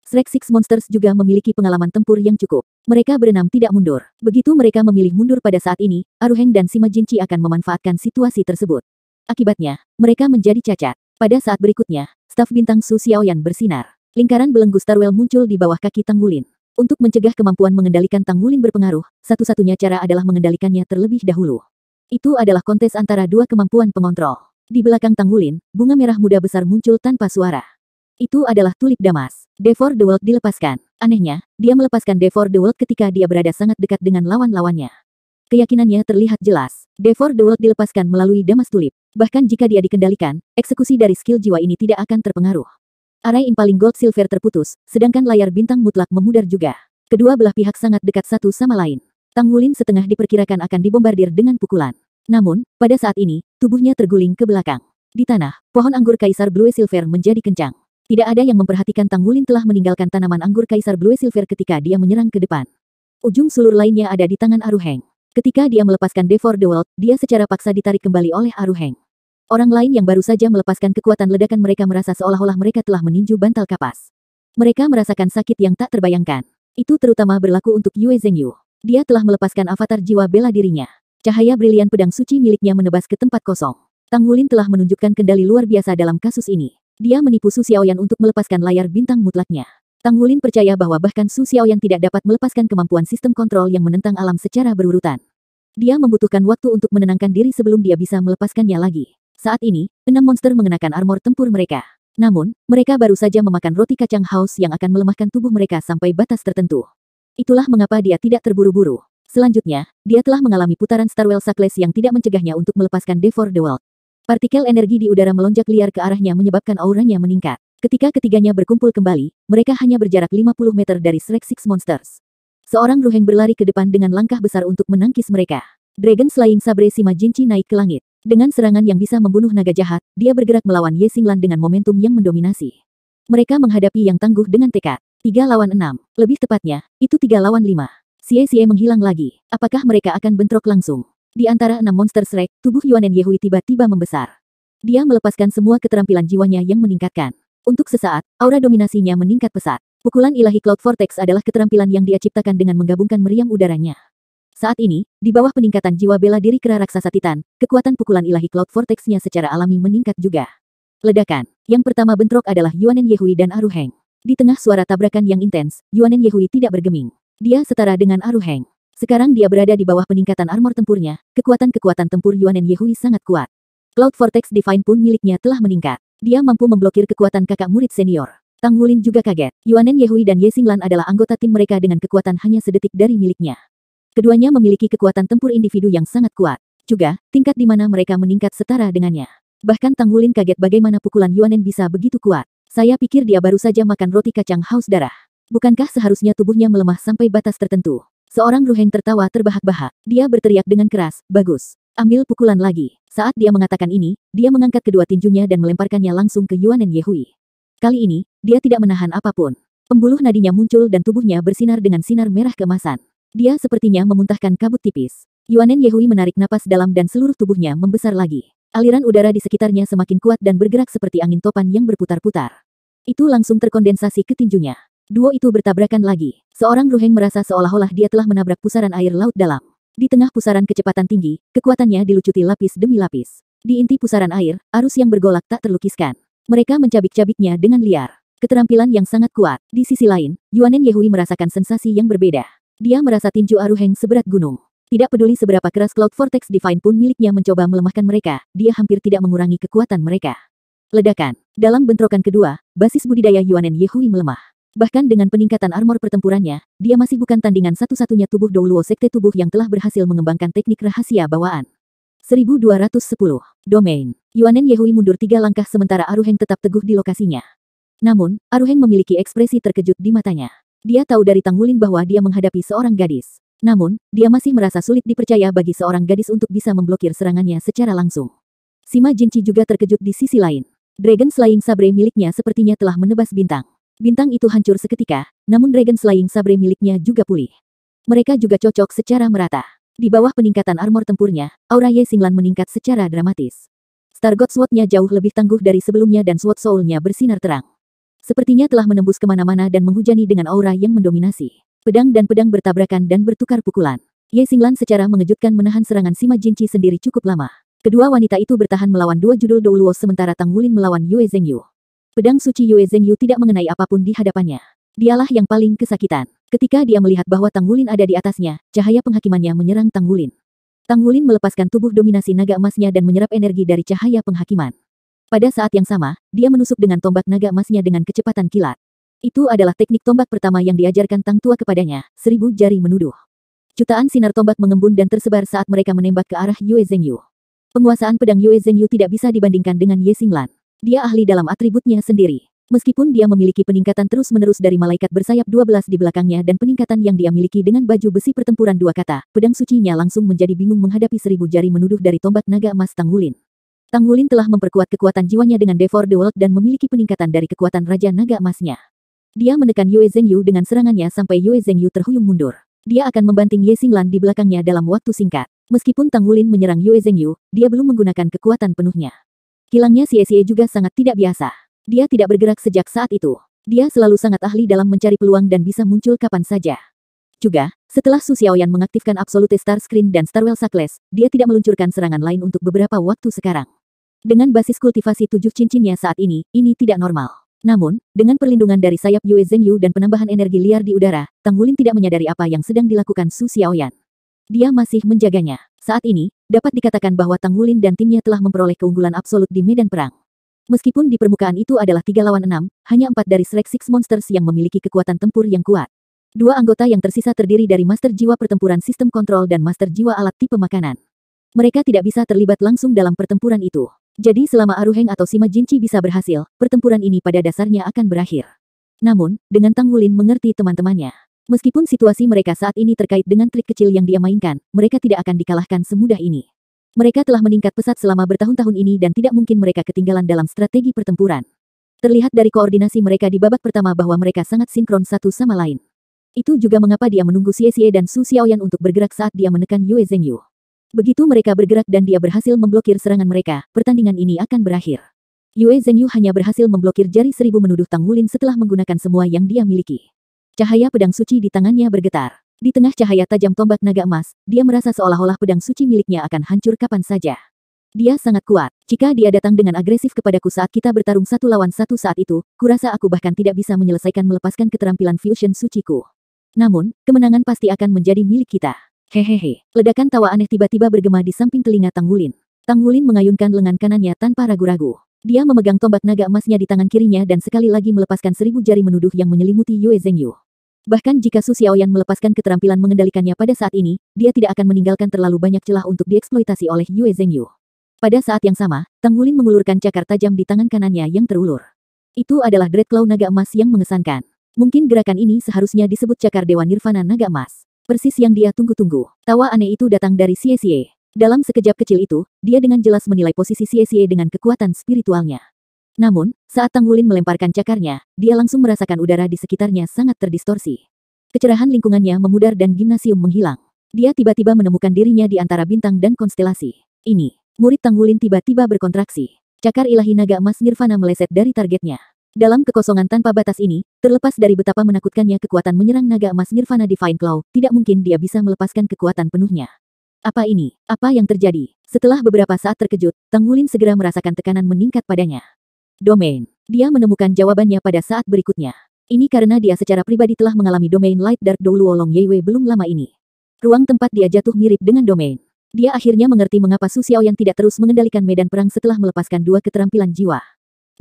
Shrek Six Monsters juga memiliki pengalaman tempur yang cukup. Mereka berenam tidak mundur. Begitu mereka memilih mundur pada saat ini, Aruheng dan Sima Jinci akan memanfaatkan situasi tersebut. Akibatnya, mereka menjadi cacat. Pada saat berikutnya, staf bintang Su Xiaoyan bersinar. Lingkaran belenggu Starwell muncul di bawah kaki Tang Wulin. Untuk mencegah kemampuan mengendalikan Tang Wulin berpengaruh, satu-satunya cara adalah mengendalikannya terlebih dahulu. Itu adalah kontes antara dua kemampuan pengontrol. Di belakang Tang Wulin, bunga merah muda besar muncul tanpa suara. Itu adalah tulip damas. Devour the World dilepaskan. Anehnya, dia melepaskan Devour the World ketika dia berada sangat dekat dengan lawan-lawannya. Keyakinannya terlihat jelas. Devour the World dilepaskan melalui damas tulip. Bahkan jika dia dikendalikan, eksekusi dari skill jiwa ini tidak akan terpengaruh. Arai Impaling Gold Silver terputus, sedangkan layar bintang mutlak memudar juga. Kedua belah pihak sangat dekat satu sama lain. Tang Wulin setengah diperkirakan akan dibombardir dengan pukulan. Namun, pada saat ini, tubuhnya terguling ke belakang. Di tanah, pohon anggur Kaisar Blue Silver menjadi kencang. Tidak ada yang memperhatikan Tang Wulin telah meninggalkan tanaman anggur Kaisar Blue Silver ketika dia menyerang ke depan. Ujung sulur lainnya ada di tangan Aruheng. Ketika dia melepaskan Devour the World, dia secara paksa ditarik kembali oleh Aruheng. Orang lain yang baru saja melepaskan kekuatan ledakan mereka merasa seolah-olah mereka telah meninju bantal kapas. Mereka merasakan sakit yang tak terbayangkan. Itu terutama berlaku untuk Yue Zhengyu. Dia telah melepaskan avatar jiwa bela dirinya. Cahaya brilian pedang suci miliknya menebas ke tempat kosong. Tang Wulin telah menunjukkan kendali luar biasa dalam kasus ini. Dia menipu Su Xiaoyan untuk melepaskan layar bintang mutlaknya. Tang Wulin percaya bahwa bahkan Su Xiaoyan tidak dapat melepaskan kemampuan sistem kontrol yang menentang alam secara berurutan. Dia membutuhkan waktu untuk menenangkan diri sebelum dia bisa melepaskannya lagi. Saat ini, 6 monster mengenakan armor tempur mereka. Namun, mereka baru saja memakan roti kacang haus yang akan melemahkan tubuh mereka sampai batas tertentu. Itulah mengapa dia tidak terburu-buru. Selanjutnya, dia telah mengalami putaran Starwell Suckless yang tidak mencegahnya untuk melepaskan Devour the World. Partikel energi di udara melonjak liar ke arahnya menyebabkan auranya meningkat. Ketika ketiganya berkumpul kembali, mereka hanya berjarak 50 meter dari Shrek Six Monsters. Seorang Ruheng berlari ke depan dengan langkah besar untuk menangkis mereka. Dragon Slaying Sabre Sima Jinci naik ke langit. Dengan serangan yang bisa membunuh naga jahat, dia bergerak melawan Ye Xinglan dengan momentum yang mendominasi. Mereka menghadapi yang tangguh dengan tekad. 3 lawan 6. Lebih tepatnya, itu 3 lawan 5. Xie menghilang lagi. Apakah mereka akan bentrok langsung? Di antara 6 monster Shrek, tubuh Yuanen Yehui tiba-tiba membesar. Dia melepaskan semua keterampilan jiwanya yang meningkatkan. Untuk sesaat, aura dominasinya meningkat pesat. Pukulan ilahi Cloud Vortex adalah keterampilan yang dia ciptakan dengan menggabungkan meriam udaranya. Saat ini, di bawah peningkatan jiwa bela diri kera raksasa Titan, kekuatan pukulan ilahi Cloud Vortex-nya secara alami meningkat juga. Ledakan. Yang pertama bentrok adalah Yuanen Yehui dan Aruheng. Di tengah suara tabrakan yang intens, Yuanen Yehui tidak bergeming. Dia setara dengan Aruheng. Sekarang dia berada di bawah peningkatan armor tempurnya, kekuatan-kekuatan tempur Yuanen Yehui sangat kuat. Cloud Vortex Divine pun miliknya telah meningkat. Dia mampu memblokir kekuatan kakak murid senior. Tang Wulin juga kaget. Yuanen Yehui dan Ye Xinglan adalah anggota tim mereka dengan kekuatan hanya sedetik dari miliknya. Keduanya memiliki kekuatan tempur individu yang sangat kuat. Juga, tingkat di mana mereka meningkat setara dengannya. Bahkan Tang Wulin kaget bagaimana pukulan Yuanen bisa begitu kuat. Saya pikir dia baru saja makan roti kacang haus darah. Bukankah seharusnya tubuhnya melemah sampai batas tertentu? Seorang Ruheng tertawa terbahak-bahak. Dia berteriak dengan keras, bagus. Ambil pukulan lagi. Saat dia mengatakan ini, dia mengangkat kedua tinjunya dan melemparkannya langsung ke Yuanen Yehui. Kali ini, dia tidak menahan apapun. Pembuluh nadinya muncul dan tubuhnya bersinar dengan sinar merah keemasan. Dia sepertinya memuntahkan kabut tipis. Yuanen Yehui menarik napas dalam dan seluruh tubuhnya membesar lagi. Aliran udara di sekitarnya semakin kuat dan bergerak seperti angin topan yang berputar-putar. Itu langsung terkondensasi ke tinjunya. Duo itu bertabrakan lagi. Seorang Ruheng merasa seolah-olah dia telah menabrak pusaran air laut dalam. Di tengah pusaran kecepatan tinggi, kekuatannya dilucuti lapis demi lapis. Di inti pusaran air, arus yang bergolak tak terlukiskan. Mereka mencabik-cabiknya dengan liar. Keterampilan yang sangat kuat. Di sisi lain, Yuanen Yehui merasakan sensasi yang berbeda. Dia merasa tinju Aruheng seberat gunung. Tidak peduli seberapa keras Cloud Vortex Divine pun miliknya mencoba melemahkan mereka, dia hampir tidak mengurangi kekuatan mereka. Ledakan. Dalam bentrokan kedua, basis budidaya Yuanen Yehui melemah. Bahkan dengan peningkatan armor pertempurannya, dia masih bukan tandingan satu-satunya tubuh Douluo Sekte tubuh yang telah berhasil mengembangkan teknik rahasia bawaan. 1210. Domain. Yuanen Yehui mundur 3 langkah sementara Aruheng tetap teguh di lokasinya. Namun, Aruheng memiliki ekspresi terkejut di matanya. Dia tahu dari Tang Wulin bahwa dia menghadapi seorang gadis. Namun, dia masih merasa sulit dipercaya bagi seorang gadis untuk bisa memblokir serangannya secara langsung. Sima Jinci juga terkejut di sisi lain. Dragon Slaying Sabre miliknya sepertinya telah menebas bintang. Bintang itu hancur seketika, namun Dragon Slaying Sabre miliknya juga pulih. Mereka juga cocok secara merata. Di bawah peningkatan armor tempurnya, aura Ye Xinglan meningkat secara dramatis. Star God Sword-nya jauh lebih tangguh dari sebelumnya dan Sword Soul-nya bersinar terang. Sepertinya telah menembus kemana-mana dan menghujani dengan aura yang mendominasi. Pedang dan pedang bertabrakan dan bertukar pukulan. Ye Xinglan secara mengejutkan menahan serangan Sima Jinqi sendiri cukup lama. Kedua wanita itu bertahan melawan dua judul Douluo sementara Tang Wulin melawan Yue Zhengyu. Pedang suci Yue Zhengyu tidak mengenai apapun di hadapannya. Dialah yang paling kesakitan. Ketika dia melihat bahwa Tang Wulin ada di atasnya, cahaya penghakimannya menyerang Tang Wulin. Tang Wulin melepaskan tubuh dominasi naga emasnya dan menyerap energi dari cahaya penghakiman. Pada saat yang sama, dia menusuk dengan tombak naga emasnya dengan kecepatan kilat. Itu adalah teknik tombak pertama yang diajarkan Tang Tua kepadanya, 1000 jari menuduh. Jutaan sinar tombak mengembun dan tersebar saat mereka menembak ke arah Yue Zhengyu. Penguasaan pedang Yue Zhengyu tidak bisa dibandingkan dengan Ye Xinglan. Dia ahli dalam atributnya sendiri. Meskipun dia memiliki peningkatan terus-menerus dari malaikat bersayap 12 di belakangnya dan peningkatan yang dia miliki dengan baju besi pertempuran dua kata, pedang sucinya langsung menjadi bingung menghadapi 1000 jari menuduh dari tombak naga emas Tang Wulin. Tang Wulin telah memperkuat kekuatan jiwanya dengan Devour the World dan memiliki peningkatan dari kekuatan Raja Naga Emasnya. Dia menekan Yue Zhengyu dengan serangannya sampai Yue Zhengyu terhuyung mundur. Dia akan membanting Ye Xinglan di belakangnya dalam waktu singkat. Meskipun Tang Wulin menyerang Yue Zhengyu, dia belum menggunakan kekuatan penuhnya. Kilangnya Xie juga sangat tidak biasa. Dia tidak bergerak sejak saat itu. Dia selalu sangat ahli dalam mencari peluang dan bisa muncul kapan saja. Juga, setelah Su Xiaoyan mengaktifkan Absolute Star Screen dan Starwell Suckless, dia tidak meluncurkan serangan lain untuk beberapa waktu sekarang. Dengan basis kultivasi 7 cincinnya saat ini tidak normal. Namun, dengan perlindungan dari sayap Yue Zhengyu dan penambahan energi liar di udara, Tang Wulin tidak menyadari apa yang sedang dilakukan Su Xiaoyan. Dia masih menjaganya. Saat ini, dapat dikatakan bahwa Tang Wulin dan timnya telah memperoleh keunggulan absolut di medan perang. Meskipun di permukaan itu adalah 3 lawan 6, hanya 4 dari Shrek Six Monsters yang memiliki kekuatan tempur yang kuat. Dua anggota yang tersisa terdiri dari Master Jiwa Pertempuran Sistem Kontrol dan Master Jiwa Alat Tipe Makanan. Mereka tidak bisa terlibat langsung dalam pertempuran itu. Jadi selama Aruheng atau Sima Jinqi bisa berhasil, pertempuran ini pada dasarnya akan berakhir. Namun, dengan Tang Wulin mengerti teman-temannya. Meskipun situasi mereka saat ini terkait dengan trik kecil yang dia mainkan, mereka tidak akan dikalahkan semudah ini. Mereka telah meningkat pesat selama bertahun-tahun ini dan tidak mungkin mereka ketinggalan dalam strategi pertempuran. Terlihat dari koordinasi mereka di babak pertama bahwa mereka sangat sinkron satu sama lain. Itu juga mengapa dia menunggu Xie dan Su Xiaoyan untuk bergerak saat dia menekan Yue Zhengyu. Begitu mereka bergerak dan dia berhasil memblokir serangan mereka, pertandingan ini akan berakhir. Yue Zhengyu hanya berhasil memblokir jari 1000 menuduh Tang Wulin setelah menggunakan semua yang dia miliki. Cahaya pedang suci di tangannya bergetar. Di tengah cahaya tajam tombak naga emas, dia merasa seolah-olah pedang suci miliknya akan hancur kapan saja. Dia sangat kuat. Jika dia datang dengan agresif kepadaku saat kita bertarung 1 lawan 1 saat itu, kurasa aku bahkan tidak bisa menyelesaikan melepaskan keterampilan fusion suciku. Namun, kemenangan pasti akan menjadi milik kita. Hehehe. Ledakan tawa aneh tiba-tiba bergema di samping telinga Tang Wulin. Tang Wulin mengayunkan lengan kanannya tanpa ragu-ragu. Dia memegang tombak naga emasnya di tangan kirinya dan sekali lagi melepaskan 1000 jari menuduh yang menyelimuti Yue Zhengyu. Bahkan jika Su Xiaoyan melepaskan keterampilan mengendalikannya pada saat ini, dia tidak akan meninggalkan terlalu banyak celah untuk dieksploitasi oleh Yue Zhengyu. Pada saat yang sama, Tang Wulin mengulurkan cakar tajam di tangan kanannya yang terulur. Itu adalah Dreadclaw naga emas yang mengesankan. Mungkin gerakan ini seharusnya disebut cakar Dewa Nirvana naga emas. Persis yang dia tunggu-tunggu. Tawa aneh itu datang dari Xie. Dalam sekejap kecil itu, dia dengan jelas menilai posisi Xie dengan kekuatan spiritualnya. Namun, saat Tang Wulin melemparkan cakarnya, dia langsung merasakan udara di sekitarnya sangat terdistorsi. Kecerahan lingkungannya memudar dan gimnasium menghilang. Dia tiba-tiba menemukan dirinya di antara bintang dan konstelasi. Ini, murid Tang Wulin tiba-tiba berkontraksi. Cakar ilahi naga emas Nirvana meleset dari targetnya. Dalam kekosongan tanpa batas ini, terlepas dari betapa menakutkannya kekuatan menyerang naga emas Nirvana Divine Claw, tidak mungkin dia bisa melepaskan kekuatan penuhnya. Apa ini? Apa yang terjadi? Setelah beberapa saat terkejut, Tang Wulin segera merasakan tekanan meningkat padanya. Domain. Dia menemukan jawabannya pada saat berikutnya. Ini karena dia secara pribadi telah mengalami domain Light Dark Douluo Long Yeiwei belum lama ini. Ruang tempat dia jatuh mirip dengan domain. Dia akhirnya mengerti mengapa Su Xiaoyan tidak terus mengendalikan medan perang setelah melepaskan 2 keterampilan jiwa.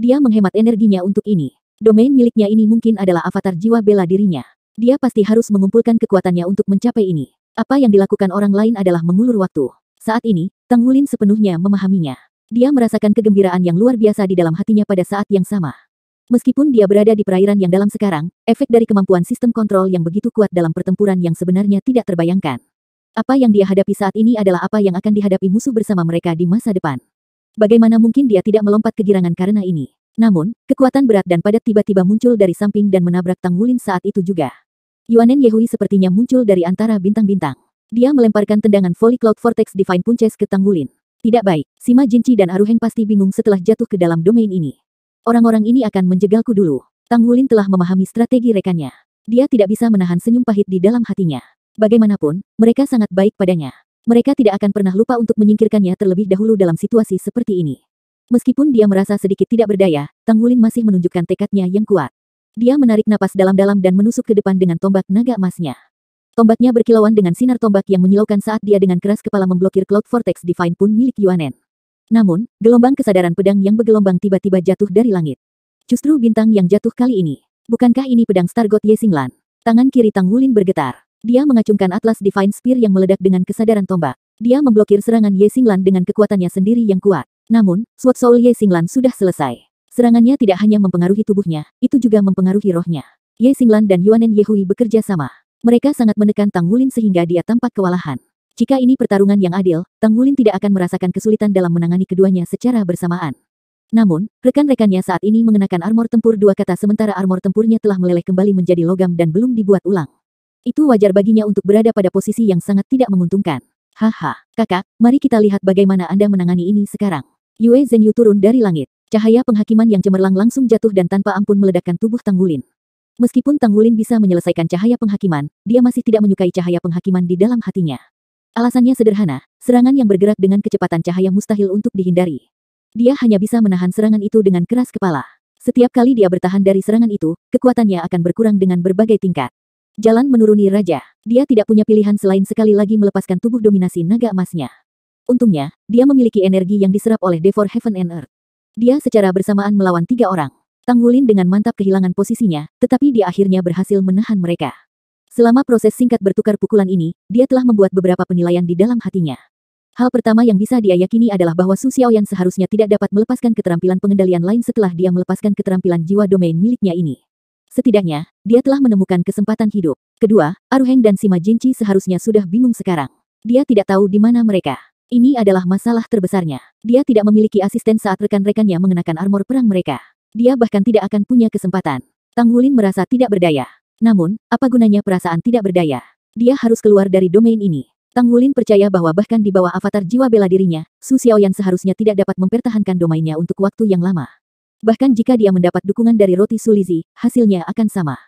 Dia menghemat energinya untuk ini. Domain miliknya ini mungkin adalah avatar jiwa bela dirinya. Dia pasti harus mengumpulkan kekuatannya untuk mencapai ini. Apa yang dilakukan orang lain adalah mengulur waktu. Saat ini, Tang Wulin sepenuhnya memahaminya. Dia merasakan kegembiraan yang luar biasa di dalam hatinya pada saat yang sama. Meskipun dia berada di perairan yang dalam sekarang, efek dari kemampuan sistem kontrol yang begitu kuat dalam pertempuran yang sebenarnya tidak terbayangkan. Apa yang dia hadapi saat ini adalah apa yang akan dihadapi musuh bersama mereka di masa depan. Bagaimana mungkin dia tidak melompat kegirangan karena ini? Namun, kekuatan berat dan padat tiba-tiba muncul dari samping dan menabrak Tang Wulin saat itu juga. Yuanen Yehui sepertinya muncul dari antara bintang-bintang. Dia melemparkan tendangan volley Cloud Vortex Divine Punches ke Tang Wulin. Tidak baik, Sima Jinchi dan Aruheng pasti bingung setelah jatuh ke dalam domain ini. Orang-orang ini akan menjegalku dulu. Tang Wulin telah memahami strategi rekannya. Dia tidak bisa menahan senyum pahit di dalam hatinya. Bagaimanapun, mereka sangat baik padanya. Mereka tidak akan pernah lupa untuk menyingkirkannya terlebih dahulu dalam situasi seperti ini. Meskipun dia merasa sedikit tidak berdaya, Tang Wulin masih menunjukkan tekadnya yang kuat. Dia menarik napas dalam-dalam dan menusuk ke depan dengan tombak naga emasnya. Tombaknya berkilauan dengan sinar tombak yang menyilaukan saat dia dengan keras kepala memblokir Cloud Vortex Divine Pun milik Yuanen. Namun, gelombang kesadaran pedang yang bergelombang tiba-tiba jatuh dari langit. Justru bintang yang jatuh kali ini. Bukankah ini pedang Star God Ye Xinglan? Tangan kiri Tang Wulin bergetar. Dia mengacungkan Atlas Divine Spear yang meledak dengan kesadaran tombak. Dia memblokir serangan Ye Xinglan dengan kekuatannya sendiri yang kuat. Namun, Sword Soul Ye Xinglan sudah selesai. Serangannya tidak hanya mempengaruhi tubuhnya, itu juga mempengaruhi rohnya. Ye Xinglan dan Yuanen Yehui bekerja sama. Mereka sangat menekan Tang Wulin sehingga dia tampak kewalahan. Jika ini pertarungan yang adil, Tang Wulin tidak akan merasakan kesulitan dalam menangani keduanya secara bersamaan. Namun, rekan-rekannya saat ini mengenakan armor tempur dua kata sementara armor tempurnya telah meleleh kembali menjadi logam dan belum dibuat ulang. Itu wajar baginya untuk berada pada posisi yang sangat tidak menguntungkan. Haha, kakak, mari kita lihat bagaimana Anda menangani ini sekarang. Yue Zhenyu turun dari langit. Cahaya penghakiman yang cemerlang langsung jatuh dan tanpa ampun meledakkan tubuh Tang Wulin. Meskipun Tang Wulin bisa menyelesaikan cahaya penghakiman, dia masih tidak menyukai cahaya penghakiman di dalam hatinya. Alasannya sederhana, serangan yang bergerak dengan kecepatan cahaya mustahil untuk dihindari. Dia hanya bisa menahan serangan itu dengan keras kepala. Setiap kali dia bertahan dari serangan itu, kekuatannya akan berkurang dengan berbagai tingkat. Jalan menuruni raja. Dia tidak punya pilihan selain sekali lagi melepaskan tubuh dominasi naga emasnya. Untungnya, dia memiliki energi yang diserap oleh Devor Heaven and Earth. Dia secara bersamaan melawan 3 orang. Tang Wulin dengan mantap kehilangan posisinya, tetapi dia akhirnya berhasil menahan mereka. Selama proses singkat bertukar pukulan ini, dia telah membuat beberapa penilaian di dalam hatinya. Hal pertama yang bisa dia yakini adalah bahwa Su Xiaoyan seharusnya tidak dapat melepaskan keterampilan pengendalian lain setelah dia melepaskan keterampilan jiwa domain miliknya ini. Setidaknya, dia telah menemukan kesempatan hidup. Kedua, Aruheng dan Sima Jinchi seharusnya sudah bingung sekarang. Dia tidak tahu di mana mereka. Ini adalah masalah terbesarnya. Dia tidak memiliki asisten saat rekan-rekannya mengenakan armor perang mereka. Dia bahkan tidak akan punya kesempatan. Tang Wulin merasa tidak berdaya. Namun, apa gunanya perasaan tidak berdaya? Dia harus keluar dari domain ini. Tang Wulin percaya bahwa bahkan di bawah avatar jiwa bela dirinya, Su Xiaoyan seharusnya tidak dapat mempertahankan domainnya untuk waktu yang lama. Bahkan jika dia mendapat dukungan dari Roti Sulizi, hasilnya akan sama.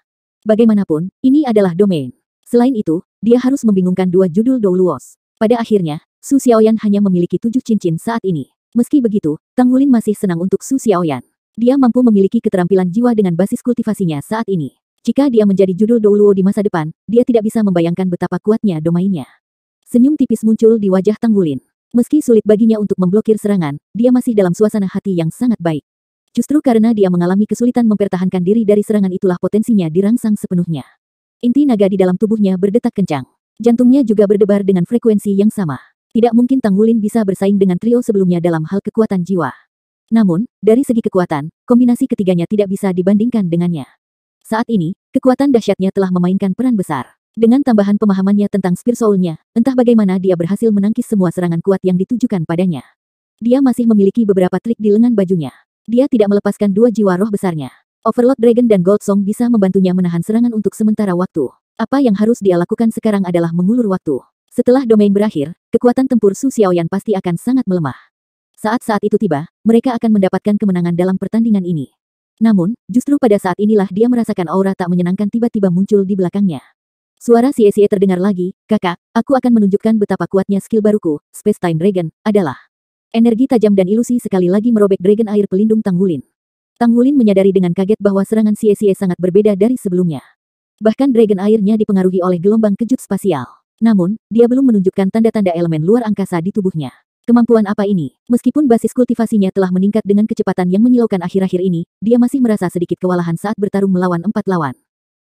Bagaimanapun, ini adalah domain. Selain itu, dia harus membingungkan 2 judul Douluos. Pada akhirnya, Su Xiaoyan hanya memiliki 7 cincin saat ini. Meski begitu, Tang Wulin masih senang untuk Su Xiaoyan. Dia mampu memiliki keterampilan jiwa dengan basis kultivasinya saat ini. Jika dia menjadi judul Douluo di masa depan, dia tidak bisa membayangkan betapa kuatnya domainnya. Senyum tipis muncul di wajah Tang Wulin. Meski sulit baginya untuk memblokir serangan, dia masih dalam suasana hati yang sangat baik. Justru karena dia mengalami kesulitan mempertahankan diri dari serangan itulah potensinya dirangsang sepenuhnya. Inti naga di dalam tubuhnya berdetak kencang. Jantungnya juga berdebar dengan frekuensi yang sama. Tidak mungkin Tang Wulin bisa bersaing dengan trio sebelumnya dalam hal kekuatan jiwa. Namun, dari segi kekuatan, kombinasi ketiganya tidak bisa dibandingkan dengannya. Saat ini, kekuatan dahsyatnya telah memainkan peran besar. Dengan tambahan pemahamannya tentang Spear Soul-nya, entah bagaimana dia berhasil menangkis semua serangan kuat yang ditujukan padanya. Dia masih memiliki beberapa trik di lengan bajunya. Dia tidak melepaskan 2 jiwa roh besarnya. Overlord Dragon dan Gold Song bisa membantunya menahan serangan untuk sementara waktu. Apa yang harus dia lakukan sekarang adalah mengulur waktu. Setelah domain berakhir, kekuatan tempur Su Xiaoyan pasti akan sangat melemah. Saat-saat itu tiba, mereka akan mendapatkan kemenangan dalam pertandingan ini. Namun, justru pada saat inilah dia merasakan aura tak menyenangkan tiba-tiba muncul di belakangnya. Suara Xie terdengar lagi, kakak, aku akan menunjukkan betapa kuatnya skill baruku, Space Time Dragon, adalah. Energi tajam dan ilusi sekali lagi merobek Dragon Air pelindung Tang Wulin. Tang Wulin menyadari dengan kaget bahwa serangan Xie sangat berbeda dari sebelumnya. Bahkan Dragon Airnya dipengaruhi oleh gelombang kejut spasial. Namun, dia belum menunjukkan tanda-tanda elemen luar angkasa di tubuhnya. Kemampuan apa ini? Meskipun basis kultivasinya telah meningkat dengan kecepatan yang menyilaukan akhir-akhir ini, dia masih merasa sedikit kewalahan saat bertarung melawan 4 lawan.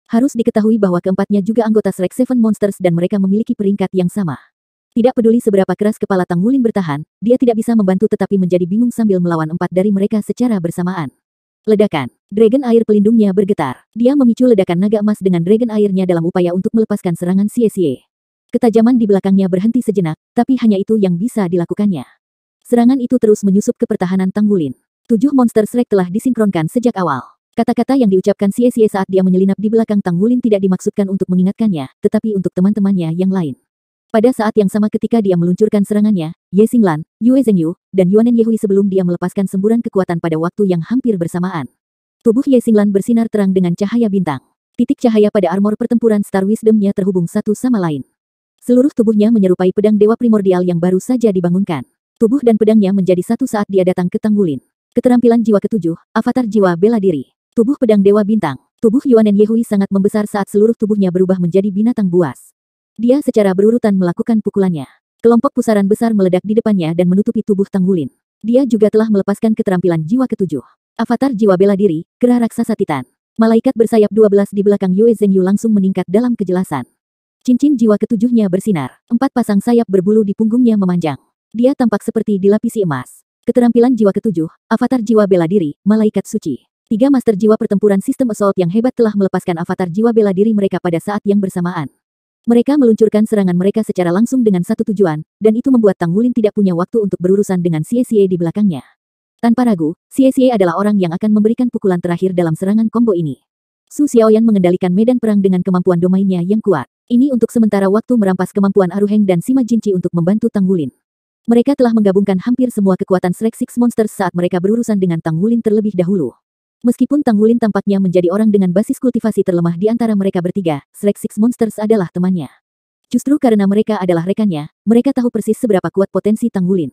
Harus diketahui bahwa keempatnya juga anggota Shrek Seven Monsters dan mereka memiliki peringkat yang sama. Tidak peduli seberapa keras kepala Tang Wulin bertahan, dia tidak bisa membantu tetapi menjadi bingung sambil melawan 4 dari mereka secara bersamaan. Ledakan. Dragon air pelindungnya bergetar. Dia memicu ledakan naga emas dengan dragon airnya dalam upaya untuk melepaskan serangan Xie. Ketajaman di belakangnya berhenti sejenak, tapi hanya itu yang bisa dilakukannya. Serangan itu terus menyusup ke pertahanan Tang Wulin. 7 monster Shrek telah disinkronkan sejak awal. Kata-kata yang diucapkan Xie saat dia menyelinap di belakang Tang Wulin tidak dimaksudkan untuk mengingatkannya, tetapi untuk teman-temannya yang lain. Pada saat yang sama ketika dia meluncurkan serangannya, Ye Xinglan, Yue Zhengyu, dan Yuanen Yehui sebelum dia melepaskan semburan kekuatan pada waktu yang hampir bersamaan. Tubuh Ye Xinglan bersinar terang dengan cahaya bintang. Titik cahaya pada armor pertempuran Star Wisdom-nya terhubung satu sama lain. Seluruh tubuhnya menyerupai pedang dewa primordial yang baru saja dibangunkan. Tubuh dan pedangnya menjadi satu saat dia datang ke Tang Wulin. Keterampilan jiwa ketujuh, avatar jiwa bela diri. Tubuh pedang dewa bintang. Tubuh Yuanen Yehui sangat membesar saat seluruh tubuhnya berubah menjadi binatang buas. Dia secara berurutan melakukan pukulannya. Kelompok pusaran besar meledak di depannya dan menutupi tubuh Tang Wulin. Dia juga telah melepaskan keterampilan jiwa ketujuh. Avatar jiwa bela diri, gerah raksasa Titan. Malaikat bersayap 12 di belakang Yue Zhengyu langsung meningkat dalam kejelasan. Cincin jiwa ketujuhnya bersinar. 4 pasang sayap berbulu di punggungnya memanjang. Dia tampak seperti dilapisi emas. Keterampilan jiwa ketujuh, avatar jiwa bela diri, malaikat suci. 3 master jiwa pertempuran sistem assault yang hebat telah melepaskan avatar jiwa bela diri mereka pada saat yang bersamaan. Mereka meluncurkan serangan mereka secara langsung dengan satu tujuan, dan itu membuat Tang Wulin tidak punya waktu untuk berurusan dengan Xie di belakangnya. Tanpa ragu, Xie adalah orang yang akan memberikan pukulan terakhir dalam serangan combo ini. Su Xiaoyan mengendalikan medan perang dengan kemampuan domainnya yang kuat. Ini untuk sementara waktu merampas kemampuan Aruheng dan Sima Jinchi untuk membantu Tang Wulin. Mereka telah menggabungkan hampir semua kekuatan Shrek Six Monsters saat mereka berurusan dengan Tang Wulin terlebih dahulu. Meskipun Tang Wulin tampaknya menjadi orang dengan basis kultivasi terlemah di antara mereka bertiga, Shrek Six Monsters adalah temannya. Justru karena mereka adalah rekannya, mereka tahu persis seberapa kuat potensi Tang Wulin.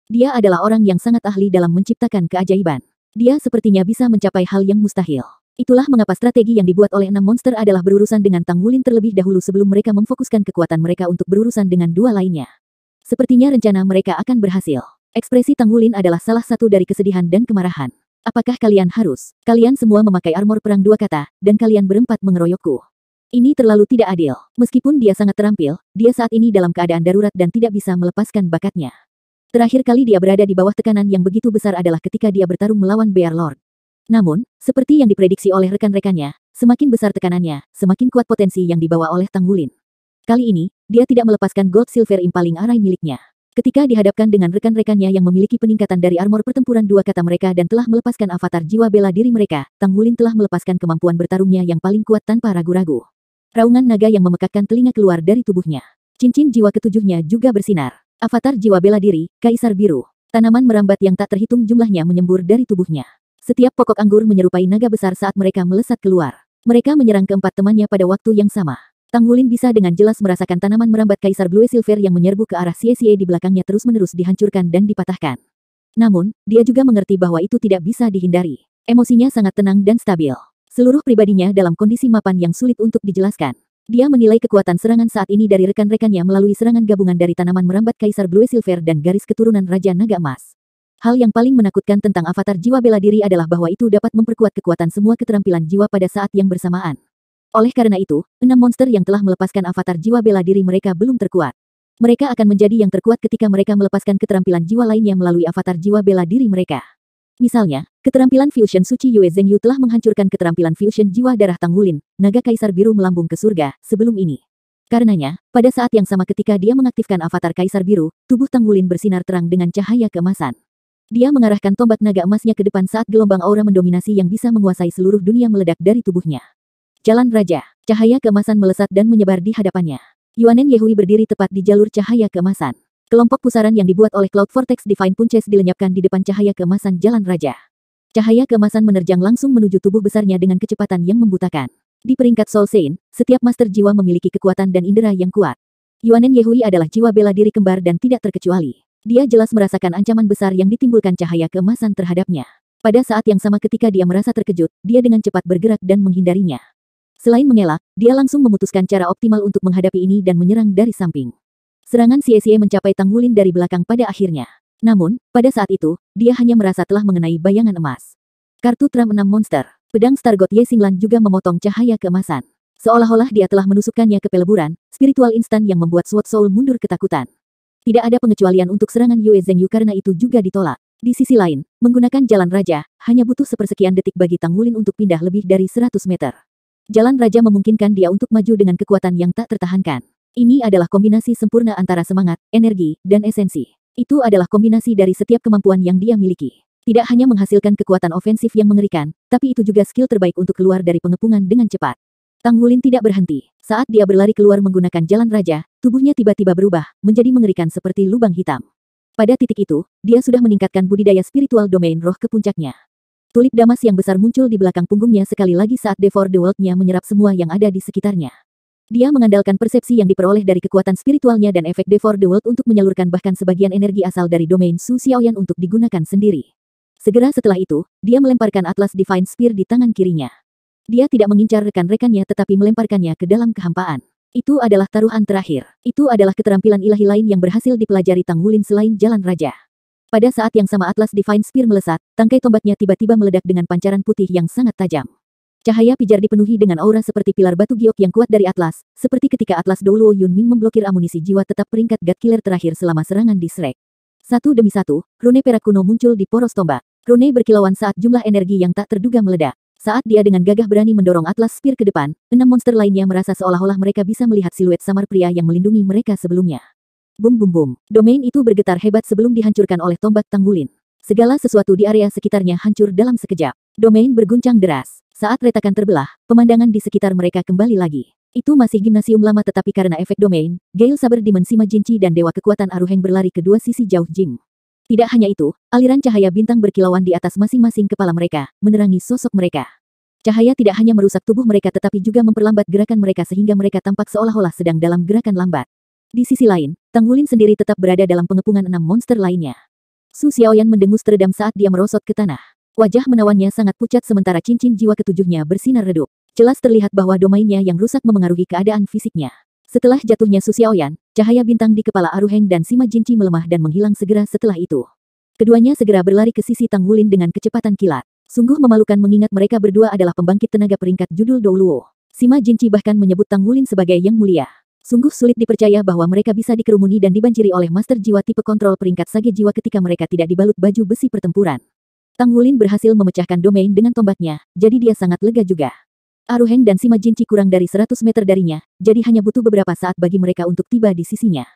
Dia adalah orang yang sangat ahli dalam menciptakan keajaiban. Dia sepertinya bisa mencapai hal yang mustahil. Itulah mengapa strategi yang dibuat oleh 6 monster adalah berurusan dengan Tang Wulin terlebih dahulu sebelum mereka memfokuskan kekuatan mereka untuk berurusan dengan dua lainnya. Sepertinya rencana mereka akan berhasil. Ekspresi Tang Wulin adalah salah satu dari kesedihan dan kemarahan. Apakah kalian harus? Kalian semua memakai armor perang dua kata, dan kalian berempat mengeroyokku. Ini terlalu tidak adil. Meskipun dia sangat terampil, dia saat ini dalam keadaan darurat dan tidak bisa melepaskan bakatnya. Terakhir kali dia berada di bawah tekanan yang begitu besar adalah ketika dia bertarung melawan Bear Lord. Namun, seperti yang diprediksi oleh rekan-rekannya, semakin besar tekanannya, semakin kuat potensi yang dibawa oleh Tang Wulin. Kali ini, dia tidak melepaskan Gold Silver Impaling Arai miliknya. Ketika dihadapkan dengan rekan-rekannya yang memiliki peningkatan dari armor pertempuran dua kata mereka dan telah melepaskan avatar jiwa bela diri mereka, Tang Wulin telah melepaskan kemampuan bertarungnya yang paling kuat tanpa ragu-ragu. Raungan naga yang memekakkan telinga keluar dari tubuhnya. Cincin jiwa ketujuhnya juga bersinar. Avatar jiwa bela diri, Kaisar Biru. Tanaman merambat yang tak terhitung jumlahnya menyembur dari tubuhnya. Setiap pokok anggur menyerupai naga besar saat mereka melesat keluar. Mereka menyerang keempat temannya pada waktu yang sama. Tang Wulin bisa dengan jelas merasakan tanaman merambat Kaisar Blue Silver yang menyerbu ke arah Xie di belakangnya terus-menerus dihancurkan dan dipatahkan. Namun, dia juga mengerti bahwa itu tidak bisa dihindari. Emosinya sangat tenang dan stabil. Seluruh pribadinya dalam kondisi mapan yang sulit untuk dijelaskan. Dia menilai kekuatan serangan saat ini dari rekan-rekannya melalui serangan gabungan dari tanaman merambat Kaisar Blue Silver dan garis keturunan Raja Naga Emas. Hal yang paling menakutkan tentang avatar jiwa bela diri adalah bahwa itu dapat memperkuat kekuatan semua keterampilan jiwa pada saat yang bersamaan. Oleh karena itu, 6 monster yang telah melepaskan avatar jiwa bela diri mereka belum terkuat. Mereka akan menjadi yang terkuat ketika mereka melepaskan keterampilan jiwa lainnya melalui avatar jiwa bela diri mereka. Misalnya, keterampilan Fusion Suci Yue Zhengyu telah menghancurkan keterampilan Fusion Jiwa Darah Tang Wulin, naga Kaisar Biru melambung ke surga, sebelum ini. Karenanya, pada saat yang sama ketika dia mengaktifkan avatar Kaisar Biru, tubuh Tang Wulin bersinar terang dengan cahaya keemasan. Dia mengarahkan tombak naga emasnya ke depan saat gelombang aura mendominasi yang bisa menguasai seluruh dunia meledak dari tubuhnya. Jalan Raja. Cahaya keemasan melesat dan menyebar di hadapannya. Yuanen Yehui berdiri tepat di jalur cahaya keemasan. Kelompok pusaran yang dibuat oleh Cloud Vortex Divine Punches dilenyapkan di depan cahaya keemasan Jalan Raja. Cahaya keemasan menerjang langsung menuju tubuh besarnya dengan kecepatan yang membutakan. Di peringkat Soul Saint, setiap master jiwa memiliki kekuatan dan indera yang kuat. Yuanen Yehui adalah jiwa bela diri kembar dan tidak terkecuali. Dia jelas merasakan ancaman besar yang ditimbulkan cahaya keemasan terhadapnya. Pada saat yang sama ketika dia merasa terkejut, dia dengan cepat bergerak dan menghindarinya. Selain mengelak, dia langsung memutuskan cara optimal untuk menghadapi ini dan menyerang dari samping. Serangan Xie mencapai Tang Wulin dari belakang pada akhirnya. Namun, pada saat itu, dia hanya merasa telah mengenai bayangan emas. Kartu Tram 6 Monster. Pedang Star God Ye Xinglan juga memotong cahaya keemasan. Seolah-olah dia telah menusukkannya ke peleburan, spiritual instan yang membuat Sword Soul mundur ketakutan. Tidak ada pengecualian untuk serangan Yue Zhengyu karena itu juga ditolak. Di sisi lain, menggunakan Jalan Raja, hanya butuh sepersekian detik bagi Tang Wulin untuk pindah lebih dari 100 meter. Jalan Raja memungkinkan dia untuk maju dengan kekuatan yang tak tertahankan. Ini adalah kombinasi sempurna antara semangat, energi, dan esensi. Itu adalah kombinasi dari setiap kemampuan yang dia miliki. Tidak hanya menghasilkan kekuatan ofensif yang mengerikan, tapi itu juga skill terbaik untuk keluar dari pengepungan dengan cepat. Tang Wulin tidak berhenti. Saat dia berlari keluar menggunakan jalan raja, tubuhnya tiba-tiba berubah, menjadi mengerikan seperti lubang hitam. Pada titik itu, dia sudah meningkatkan budidaya spiritual domain roh ke puncaknya. Tulip damas yang besar muncul di belakang punggungnya sekali lagi saat Devour the World-nya menyerap semua yang ada di sekitarnya. Dia mengandalkan persepsi yang diperoleh dari kekuatan spiritualnya dan efek Devour the World untuk menyalurkan bahkan sebagian energi asal dari domain Su Xiaoyan untuk digunakan sendiri. Segera setelah itu, dia melemparkan Atlas Divine Spear di tangan kirinya. Dia tidak mengincar rekan-rekannya tetapi melemparkannya ke dalam kehampaan. Itu adalah taruhan terakhir. Itu adalah keterampilan ilahi lain yang berhasil dipelajari Tang Wulin selain jalan raja. Pada saat yang sama Atlas Divine Spear melesat, tangkai tombaknya tiba-tiba meledak dengan pancaran putih yang sangat tajam. Cahaya pijar dipenuhi dengan aura seperti pilar batu giok yang kuat dari Atlas, seperti ketika Atlas Doulo Yunming memblokir amunisi jiwa tetap peringkat God Killer terakhir selama serangan di Shrek. Satu demi satu, rune perak kuno muncul di poros tombak. Rune berkilauan saat jumlah energi yang tak terduga meledak. Saat dia dengan gagah berani mendorong Atlas Spear ke depan, 6 monster lainnya merasa seolah-olah mereka bisa melihat siluet samar pria yang melindungi mereka sebelumnya. Bum bum bum. Domain itu bergetar hebat sebelum dihancurkan oleh tombak Tang Wulin. Segala sesuatu di area sekitarnya hancur dalam sekejap. Domain berguncang deras. Saat retakan terbelah, pemandangan di sekitar mereka kembali lagi. Itu masih gimnasium lama tetapi karena efek domain, Gale Saber Demon Sima Jinchi dan Dewa Kekuatan Aruheng berlari ke dua sisi jauh Jim. Tidak hanya itu, aliran cahaya bintang berkilauan di atas masing-masing kepala mereka, menerangi sosok mereka. Cahaya tidak hanya merusak tubuh mereka tetapi juga memperlambat gerakan mereka sehingga mereka tampak seolah-olah sedang dalam gerakan lambat. Di sisi lain, Tang Wulin sendiri tetap berada dalam pengepungan 6 monster lainnya. Su Xiaoyan mendengus teredam saat dia merosot ke tanah. Wajah menawannya sangat pucat sementara cincin jiwa ketujuhnya bersinar redup. Jelas terlihat bahwa domainnya yang rusak memengaruhi keadaan fisiknya. Setelah jatuhnya Su Xiaoyan, cahaya bintang di kepala Aruheng dan Sima Jinchi melemah dan menghilang segera setelah itu. Keduanya segera berlari ke sisi Tang Wulin dengan kecepatan kilat. Sungguh memalukan mengingat mereka berdua adalah pembangkit tenaga peringkat judul Douluo. Sima Jinchi bahkan menyebut Tang Wulin sebagai yang mulia. Sungguh sulit dipercaya bahwa mereka bisa dikerumuni dan dibanjiri oleh master jiwa tipe kontrol peringkat sage jiwa ketika mereka tidak dibalut baju besi pertempuran. Tang Wulin berhasil memecahkan domain dengan tombaknya, jadi dia sangat lega juga. Aruheng dan Sima Jinchi kurang dari 100 meter darinya, jadi hanya butuh beberapa saat bagi mereka untuk tiba di sisinya.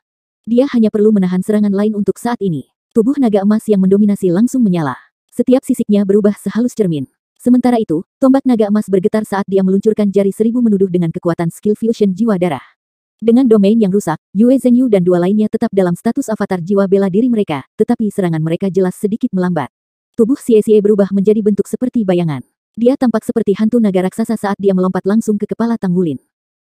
Dia hanya perlu menahan serangan lain untuk saat ini. Tubuh naga emas yang mendominasi langsung menyala. Setiap sisiknya berubah sehalus cermin. Sementara itu, tombak naga emas bergetar saat dia meluncurkan jari 1000 menuduh dengan kekuatan skill fusion jiwa darah. Dengan domain yang rusak, Yue Zhenyu dan dua lainnya tetap dalam status avatar jiwa bela diri mereka, tetapi serangan mereka jelas sedikit melambat. Tubuh Xie berubah menjadi bentuk seperti bayangan. Dia tampak seperti hantu naga raksasa saat dia melompat langsung ke kepala Tang Wulin.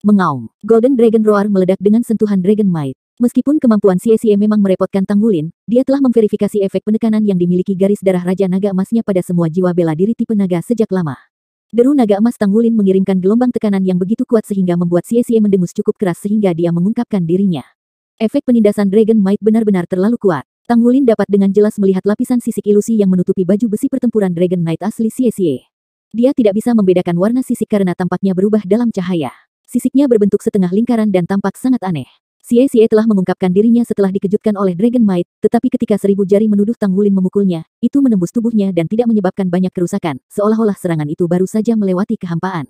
Mengaum, Golden Dragon Roar meledak dengan sentuhan Dragon Might. Meskipun kemampuan Xie memang merepotkan Tang Wulin, dia telah memverifikasi efek penekanan yang dimiliki garis darah Raja Naga Emasnya pada semua jiwa bela diri tipe naga sejak lama. Deru naga emas Tang Wulin mengirimkan gelombang tekanan yang begitu kuat sehingga membuat Xie mendengus cukup keras sehingga dia mengungkapkan dirinya. Efek penindasan Dragon Might benar-benar terlalu kuat. Tang Wulin dapat dengan jelas melihat lapisan sisik ilusi yang menutupi baju besi pertempuran Dragon Knight asli Xie. Dia tidak bisa membedakan warna sisik karena tampaknya berubah dalam cahaya. Sisiknya berbentuk setengah lingkaran dan tampak sangat aneh. Xie telah mengungkapkan dirinya setelah dikejutkan oleh Dragon Might, tetapi ketika 1000 jari menuduh Tang Wulin memukulnya, itu menembus tubuhnya dan tidak menyebabkan banyak kerusakan, seolah-olah serangan itu baru saja melewati kehampaan.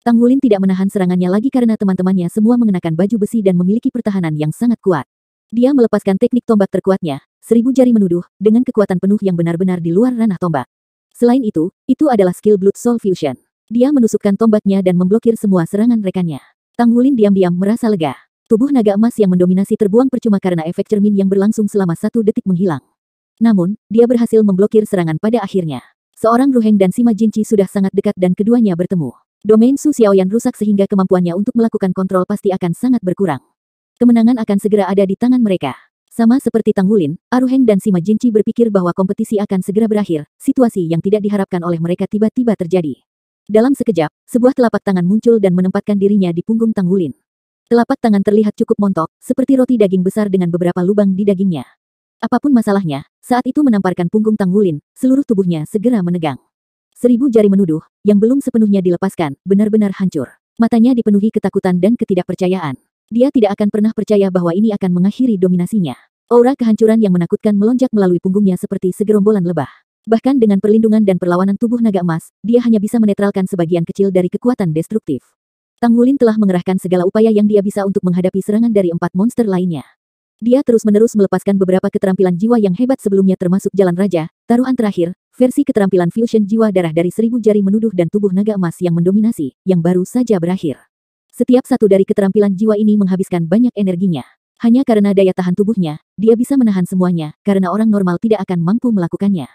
Tang Wulin tidak menahan serangannya lagi karena teman-temannya semua mengenakan baju besi dan memiliki pertahanan yang sangat kuat. Dia melepaskan teknik tombak terkuatnya, 1000 jari menuduh, dengan kekuatan penuh yang benar-benar di luar ranah tombak. Selain itu adalah skill Blood Soul Fusion. Dia menusukkan tombaknya dan memblokir semua serangan rekannya. Tang Wulin diam-diam merasa lega. Tubuh naga emas yang mendominasi terbuang percuma karena efek cermin yang berlangsung selama 1 detik menghilang. Namun, dia berhasil memblokir serangan pada akhirnya. Seorang Ruheng dan Sima Jinchi sudah sangat dekat dan keduanya bertemu. Domain Su Xiaoyan rusak sehingga kemampuannya untuk melakukan kontrol pasti akan sangat berkurang. Kemenangan akan segera ada di tangan mereka. Sama seperti Tang Wulin, Aruheng dan Sima Jinchi berpikir bahwa kompetisi akan segera berakhir, situasi yang tidak diharapkan oleh mereka tiba-tiba terjadi. Dalam sekejap, sebuah telapak tangan muncul dan menempatkan dirinya di punggung Tang Wulin. Telapak tangan terlihat cukup montok, seperti roti daging besar dengan beberapa lubang di dagingnya. Apapun masalahnya, saat itu menamparkan punggung Tang Wulin, seluruh tubuhnya segera menegang. 1000 jari menuduh, yang belum sepenuhnya dilepaskan, benar-benar hancur. Matanya dipenuhi ketakutan dan ketidakpercayaan. Dia tidak akan pernah percaya bahwa ini akan mengakhiri dominasinya. Aura kehancuran yang menakutkan melonjak melalui punggungnya seperti segerombolan lebah. Bahkan dengan perlindungan dan perlawanan tubuh naga emas, dia hanya bisa menetralkan sebagian kecil dari kekuatan destruktif. Tang Wulin telah mengerahkan segala upaya yang dia bisa untuk menghadapi serangan dari 4 monster lainnya. Dia terus-menerus melepaskan beberapa keterampilan jiwa yang hebat sebelumnya termasuk Jalan Raja, taruhan terakhir, Versi keterampilan fusion jiwa darah dari 1000 jari menuduh dan tubuh naga emas yang mendominasi, yang baru saja berakhir. Setiap satu dari keterampilan jiwa ini menghabiskan banyak energinya. Hanya karena daya tahan tubuhnya, dia bisa menahan semuanya, karena orang normal tidak akan mampu melakukannya.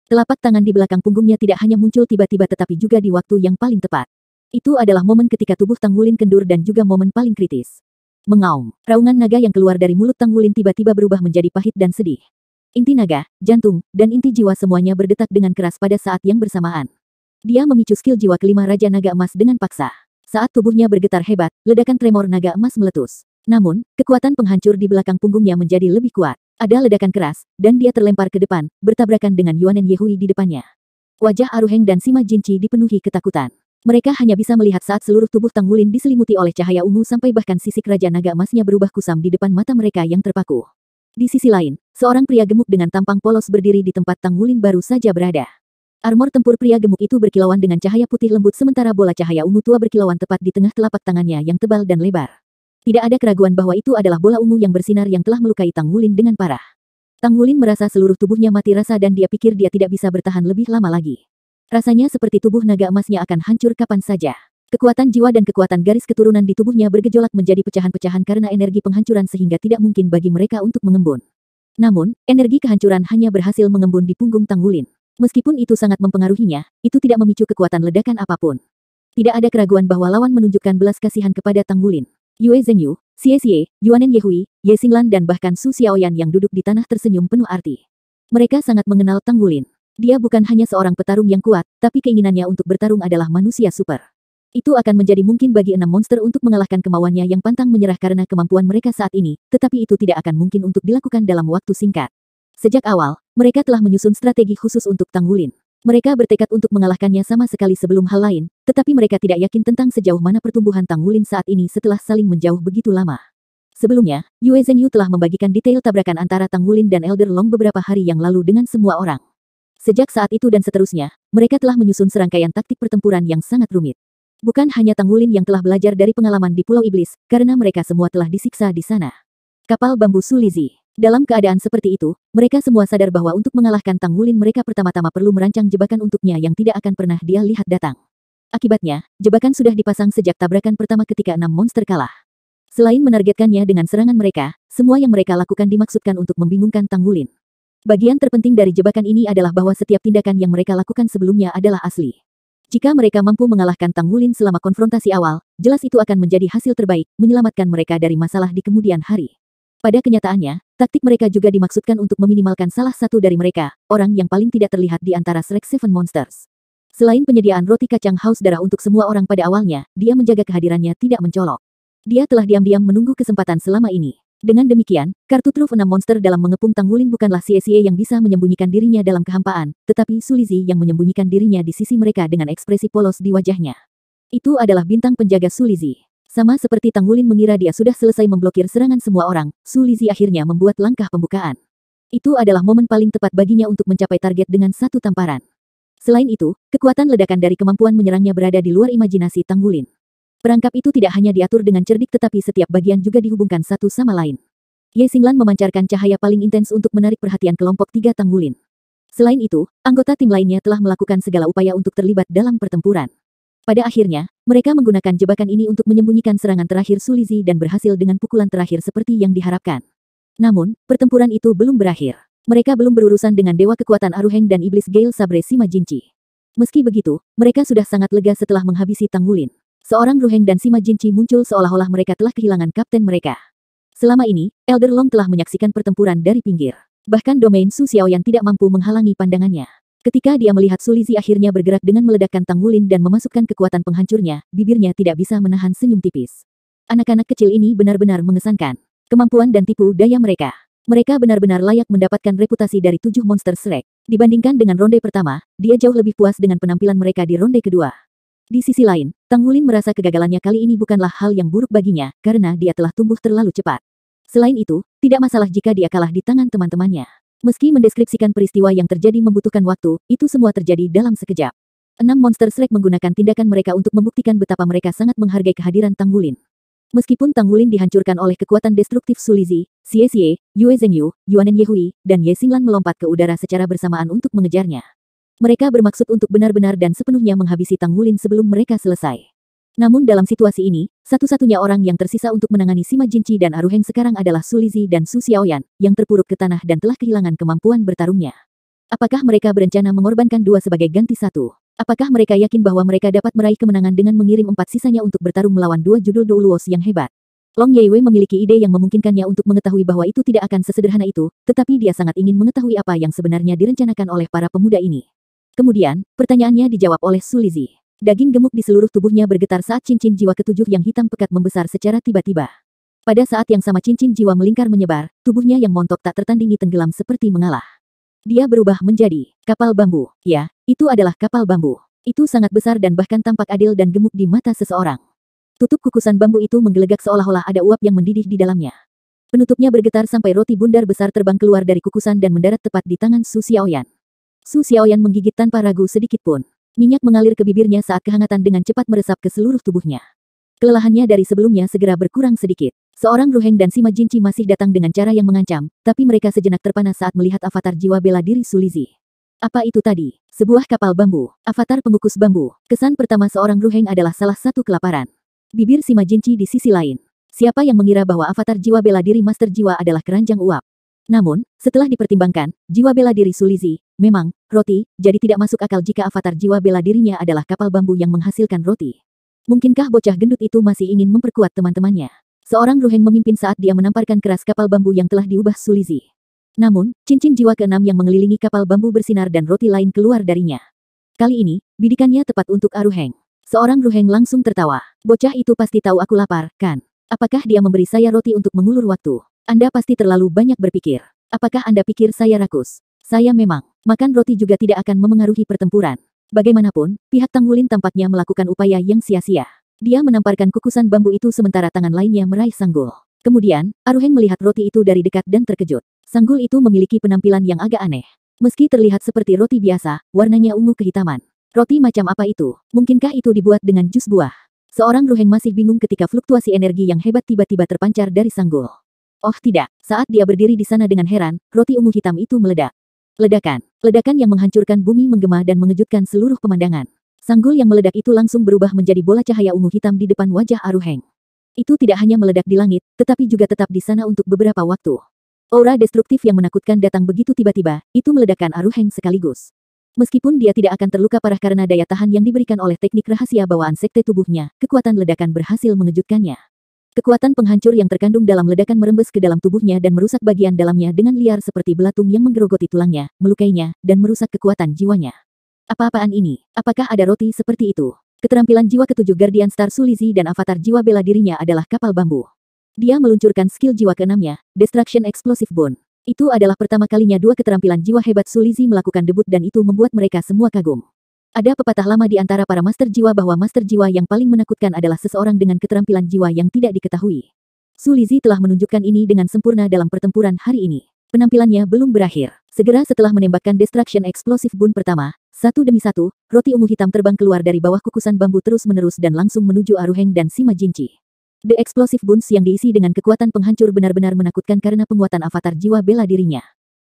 Telapak tangan di belakang punggungnya tidak hanya muncul tiba-tiba tetapi juga di waktu yang paling tepat. Itu adalah momen ketika tubuh Tang Wulin kendur dan juga momen paling kritis. Mengaum, raungan naga yang keluar dari mulut Tang Wulin tiba-tiba berubah menjadi pahit dan sedih. Inti naga, jantung, dan inti jiwa semuanya berdetak dengan keras pada saat yang bersamaan. Dia memicu skill jiwa kelima Raja Naga Emas dengan paksa. Saat tubuhnya bergetar hebat, ledakan tremor naga emas meletus. Namun, kekuatan penghancur di belakang punggungnya menjadi lebih kuat. Ada ledakan keras, dan dia terlempar ke depan, bertabrakan dengan Yuanen Yehui di depannya. Wajah Aruheng dan Sima Jinchi dipenuhi ketakutan. Mereka hanya bisa melihat saat seluruh tubuh Tang Wulin diselimuti oleh cahaya ungu sampai bahkan sisik Raja Naga Emasnya berubah kusam di depan mata mereka yang terpaku. Di sisi lain, seorang pria gemuk dengan tampang polos berdiri di tempat Tang Wulin baru saja berada. Armor tempur pria gemuk itu berkilauan dengan cahaya putih lembut sementara bola cahaya ungu tua berkilauan tepat di tengah telapak tangannya yang tebal dan lebar. Tidak ada keraguan bahwa itu adalah bola ungu yang bersinar yang telah melukai Tang Wulin dengan parah. Tang Wulin merasa seluruh tubuhnya mati rasa dan dia pikir dia tidak bisa bertahan lebih lama lagi. Rasanya seperti tubuh naga emasnya akan hancur kapan saja. Kekuatan jiwa dan kekuatan garis keturunan di tubuhnya bergejolak menjadi pecahan-pecahan karena energi penghancuran sehingga tidak mungkin bagi mereka untuk mengembun. Namun, energi kehancuran hanya berhasil mengembun di punggung Tang Wulin. Meskipun itu sangat mempengaruhinya, itu tidak memicu kekuatan ledakan apapun. Tidak ada keraguan bahwa lawan menunjukkan belas kasihan kepada Tang Wulin. Yue Zhenyu, Xie Xie, Yuanen Yehui, Ye Xinglan dan bahkan Su Xiaoyan yang duduk di tanah tersenyum penuh arti. Mereka sangat mengenal Tang Wulin. Dia bukan hanya seorang petarung yang kuat, tapi keinginannya untuk bertarung adalah manusia super. Itu akan menjadi mungkin bagi 6 monster untuk mengalahkan kemauannya yang pantang menyerah karena kemampuan mereka saat ini, tetapi itu tidak akan mungkin untuk dilakukan dalam waktu singkat. Sejak awal, mereka telah menyusun strategi khusus untuk Tang Wulin. Mereka bertekad untuk mengalahkannya sama sekali sebelum hal lain, tetapi mereka tidak yakin tentang sejauh mana pertumbuhan Tang Wulin saat ini setelah saling menjauh begitu lama. Sebelumnya, Yue Zhenyu telah membagikan detail tabrakan antara Tang Wulin dan Elder Long beberapa hari yang lalu dengan semua orang. Sejak saat itu dan seterusnya, mereka telah menyusun serangkaian taktik pertempuran yang sangat rumit. Bukan hanya Tang Wulin yang telah belajar dari pengalaman di Pulau Iblis, karena mereka semua telah disiksa di sana. Kapal bambu Sulizi. Dalam keadaan seperti itu, mereka semua sadar bahwa untuk mengalahkan Tang Wulin mereka pertama-tama perlu merancang jebakan untuknya yang tidak akan pernah dia lihat datang. Akibatnya, jebakan sudah dipasang sejak tabrakan pertama ketika 6 monster kalah. Selain menargetkannya dengan serangan mereka, semua yang mereka lakukan dimaksudkan untuk membingungkan Tang Wulin. Bagian terpenting dari jebakan ini adalah bahwa setiap tindakan yang mereka lakukan sebelumnya adalah asli. Jika mereka mampu mengalahkan Tang Wulin selama konfrontasi awal, jelas itu akan menjadi hasil terbaik, menyelamatkan mereka dari masalah di kemudian hari. Pada kenyataannya, taktik mereka juga dimaksudkan untuk meminimalkan salah satu dari mereka, orang yang paling tidak terlihat di antara Shrek Seven Monsters. Selain penyediaan roti kacang haus darah untuk semua orang pada awalnya, dia menjaga kehadirannya tidak mencolok. Dia telah diam-diam menunggu kesempatan selama ini. Dengan demikian, kartu truf 6 monster dalam mengepung Tang Wulin bukanlah Xie Xie yang bisa menyembunyikan dirinya dalam kehampaan, tetapi Sulizi yang menyembunyikan dirinya di sisi mereka dengan ekspresi polos di wajahnya. Itu adalah bintang penjaga Sulizi. Sama seperti Tang Wulin mengira dia sudah selesai memblokir serangan semua orang, Sulizi akhirnya membuat langkah pembukaan. Itu adalah momen paling tepat baginya untuk mencapai target dengan satu tamparan. Selain itu, kekuatan ledakan dari kemampuan menyerangnya berada di luar imajinasi Tang Wulin. Perangkap itu tidak hanya diatur dengan cerdik tetapi setiap bagian juga dihubungkan satu sama lain. Ye Xinglan memancarkan cahaya paling intens untuk menarik perhatian kelompok 3 Tang Wulin. Selain itu, anggota tim lainnya telah melakukan segala upaya untuk terlibat dalam pertempuran. Pada akhirnya, mereka menggunakan jebakan ini untuk menyembunyikan serangan terakhir Sulizi dan berhasil dengan pukulan terakhir seperti yang diharapkan. Namun, pertempuran itu belum berakhir. Mereka belum berurusan dengan Dewa Kekuatan Aruheng dan Iblis Gale Sabre Sima Jinchi. Meski begitu, mereka sudah sangat lega setelah menghabisi Tang Wulin. Seorang Ruheng dan Sima Jinchi muncul seolah-olah mereka telah kehilangan kapten mereka. Selama ini, Elder Long telah menyaksikan pertempuran dari pinggir. Bahkan domain Su Xiaoyan tidak mampu menghalangi pandangannya. Ketika dia melihat Sulizi akhirnya bergerak dengan meledakkan Tang Wulin dan memasukkan kekuatan penghancurnya, bibirnya tidak bisa menahan senyum tipis. Anak-anak kecil ini benar-benar mengesankan. Kemampuan dan tipu daya mereka. Mereka benar-benar layak mendapatkan reputasi dari 7 monster Shrek. Dibandingkan dengan ronde pertama, dia jauh lebih puas dengan penampilan mereka di ronde kedua. Di sisi lain, Tang Wulin merasa kegagalannya kali ini bukanlah hal yang buruk baginya, karena dia telah tumbuh terlalu cepat. Selain itu, tidak masalah jika dia kalah di tangan teman-temannya. Meski mendeskripsikan peristiwa yang terjadi membutuhkan waktu, itu semua terjadi dalam sekejap. 6 monster Shrek menggunakan tindakan mereka untuk membuktikan betapa mereka sangat menghargai kehadiran Tang Wulin. Meskipun Tang Wulin dihancurkan oleh kekuatan destruktif Sulizi, Xie Xie, Yue Zhenyu, Yuanen Yehui, dan Ye Xinglan melompat ke udara secara bersamaan untuk mengejarnya. Mereka bermaksud untuk benar-benar dan sepenuhnya menghabisi Tang Wulin sebelum mereka selesai. Namun dalam situasi ini, satu-satunya orang yang tersisa untuk menangani Sima Jinci dan Aruheng sekarang adalah Su Lizzi dan Su Xiaoyan, yang terpuruk ke tanah dan telah kehilangan kemampuan bertarungnya. Apakah mereka berencana mengorbankan dua sebagai ganti satu? Apakah mereka yakin bahwa mereka dapat meraih kemenangan dengan mengirim 4 sisanya untuk bertarung melawan 2 judul Douluos yang hebat? Long Yeiwei memiliki ide yang memungkinkannya untuk mengetahui bahwa itu tidak akan sesederhana itu, tetapi dia sangat ingin mengetahui apa yang sebenarnya direncanakan oleh para pemuda ini. Kemudian, pertanyaannya dijawab oleh Su Lizzi. Daging gemuk di seluruh tubuhnya bergetar saat cincin jiwa ketujuh yang hitam pekat membesar secara tiba-tiba. Pada saat yang sama cincin jiwa melingkar menyebar, tubuhnya yang montok tak tertandingi tenggelam seperti mengalah. Dia berubah menjadi kapal bambu. Ya, itu adalah kapal bambu. Itu sangat besar dan bahkan tampak adil dan gemuk di mata seseorang. Tutup kukusan bambu itu menggelegak seolah-olah ada uap yang mendidih di dalamnya. Penutupnya bergetar sampai roti bundar besar terbang keluar dari kukusan dan mendarat tepat di tangan Su Xiaoyan. Su Xiaoyan menggigit tanpa ragu sedikit pun. Minyak mengalir ke bibirnya saat kehangatan dengan cepat meresap ke seluruh tubuhnya. Kelelahannya dari sebelumnya segera berkurang sedikit. Seorang Ruheng dan Sima Jinci masih datang dengan cara yang mengancam, tapi mereka sejenak terpana saat melihat avatar jiwa bela diri Su Lizzi. Apa itu tadi? Sebuah kapal bambu, avatar pengukus bambu. Kesan pertama seorang Ruheng adalah salah satu kelaparan. Bibir Sima Jinci di sisi lain. Siapa yang mengira bahwa avatar jiwa bela diri Master Jiwa adalah keranjang uap? Namun, setelah dipertimbangkan, jiwa bela diri Su Lizzi, memang, roti, jadi tidak masuk akal jika avatar jiwa bela dirinya adalah kapal bambu yang menghasilkan roti. Mungkinkah bocah gendut itu masih ingin memperkuat teman-temannya? Seorang Ruheng memimpin saat dia menamparkan keras kapal bambu yang telah diubah Su Lizzi. Namun, cincin jiwa keenam yang mengelilingi kapal bambu bersinar dan roti lain keluar darinya. Kali ini, bidikannya tepat untuk Aruheng. Seorang Ruheng langsung tertawa. Bocah itu pasti tahu aku lapar, kan? Apakah dia memberi saya roti untuk mengulur waktu? Anda pasti terlalu banyak berpikir. Apakah Anda pikir saya rakus? Saya memang. Makan roti juga tidak akan memengaruhi pertempuran. Bagaimanapun, pihak Tang Wulin tampaknya melakukan upaya yang sia-sia. Dia menamparkan kukusan bambu itu sementara tangan lainnya meraih sanggul. Kemudian, Aruheng melihat roti itu dari dekat dan terkejut. Sanggul itu memiliki penampilan yang agak aneh. Meski terlihat seperti roti biasa, warnanya ungu kehitaman. Roti macam apa itu? Mungkinkah itu dibuat dengan jus buah? Seorang Ruheng masih bingung ketika fluktuasi energi yang hebat tiba-tiba terpancar dari sanggul. Oh tidak, saat dia berdiri di sana dengan heran, roti ungu hitam itu meledak. Ledakan yang menghancurkan bumi menggema dan mengejutkan seluruh pemandangan. Sanggul yang meledak itu langsung berubah menjadi bola cahaya ungu hitam di depan wajah Aruheng. Itu tidak hanya meledak di langit, tetapi juga tetap di sana untuk beberapa waktu. Aura destruktif yang menakutkan datang begitu tiba-tiba, itu meledakkan Aruheng sekaligus. Meskipun dia tidak akan terluka parah karena daya tahan yang diberikan oleh teknik rahasia bawaan sekte tubuhnya, kekuatan ledakan berhasil mengejutkannya. Kekuatan penghancur yang terkandung dalam ledakan merembes ke dalam tubuhnya dan merusak bagian dalamnya dengan liar seperti belatung yang menggerogoti tulangnya, melukainya, dan merusak kekuatan jiwanya. Apa-apaan ini? Apakah ada roti seperti itu? Keterampilan jiwa ketujuh Guardian Star Su Lizzi dan avatar jiwa bela dirinya adalah kapal bambu. Dia meluncurkan skill jiwa keenamnya, Destruction Explosive Bone. Itu adalah pertama kalinya dua keterampilan jiwa hebat Su Lizzi melakukan debut dan itu membuat mereka semua kagum. Ada pepatah lama di antara para master jiwa bahwa master jiwa yang paling menakutkan adalah seseorang dengan keterampilan jiwa yang tidak diketahui. Su Lizzi telah menunjukkan ini dengan sempurna dalam pertempuran hari ini. Penampilannya belum berakhir. Segera setelah menembakkan Destruction Explosive Bone pertama, satu demi satu, roti ungu hitam terbang keluar dari bawah kukusan bambu terus-menerus dan langsung menuju Aruheng dan Sima Jinci. The Explosive Bones yang diisi dengan kekuatan penghancur benar-benar menakutkan karena penguatan avatar jiwa bela dirinya.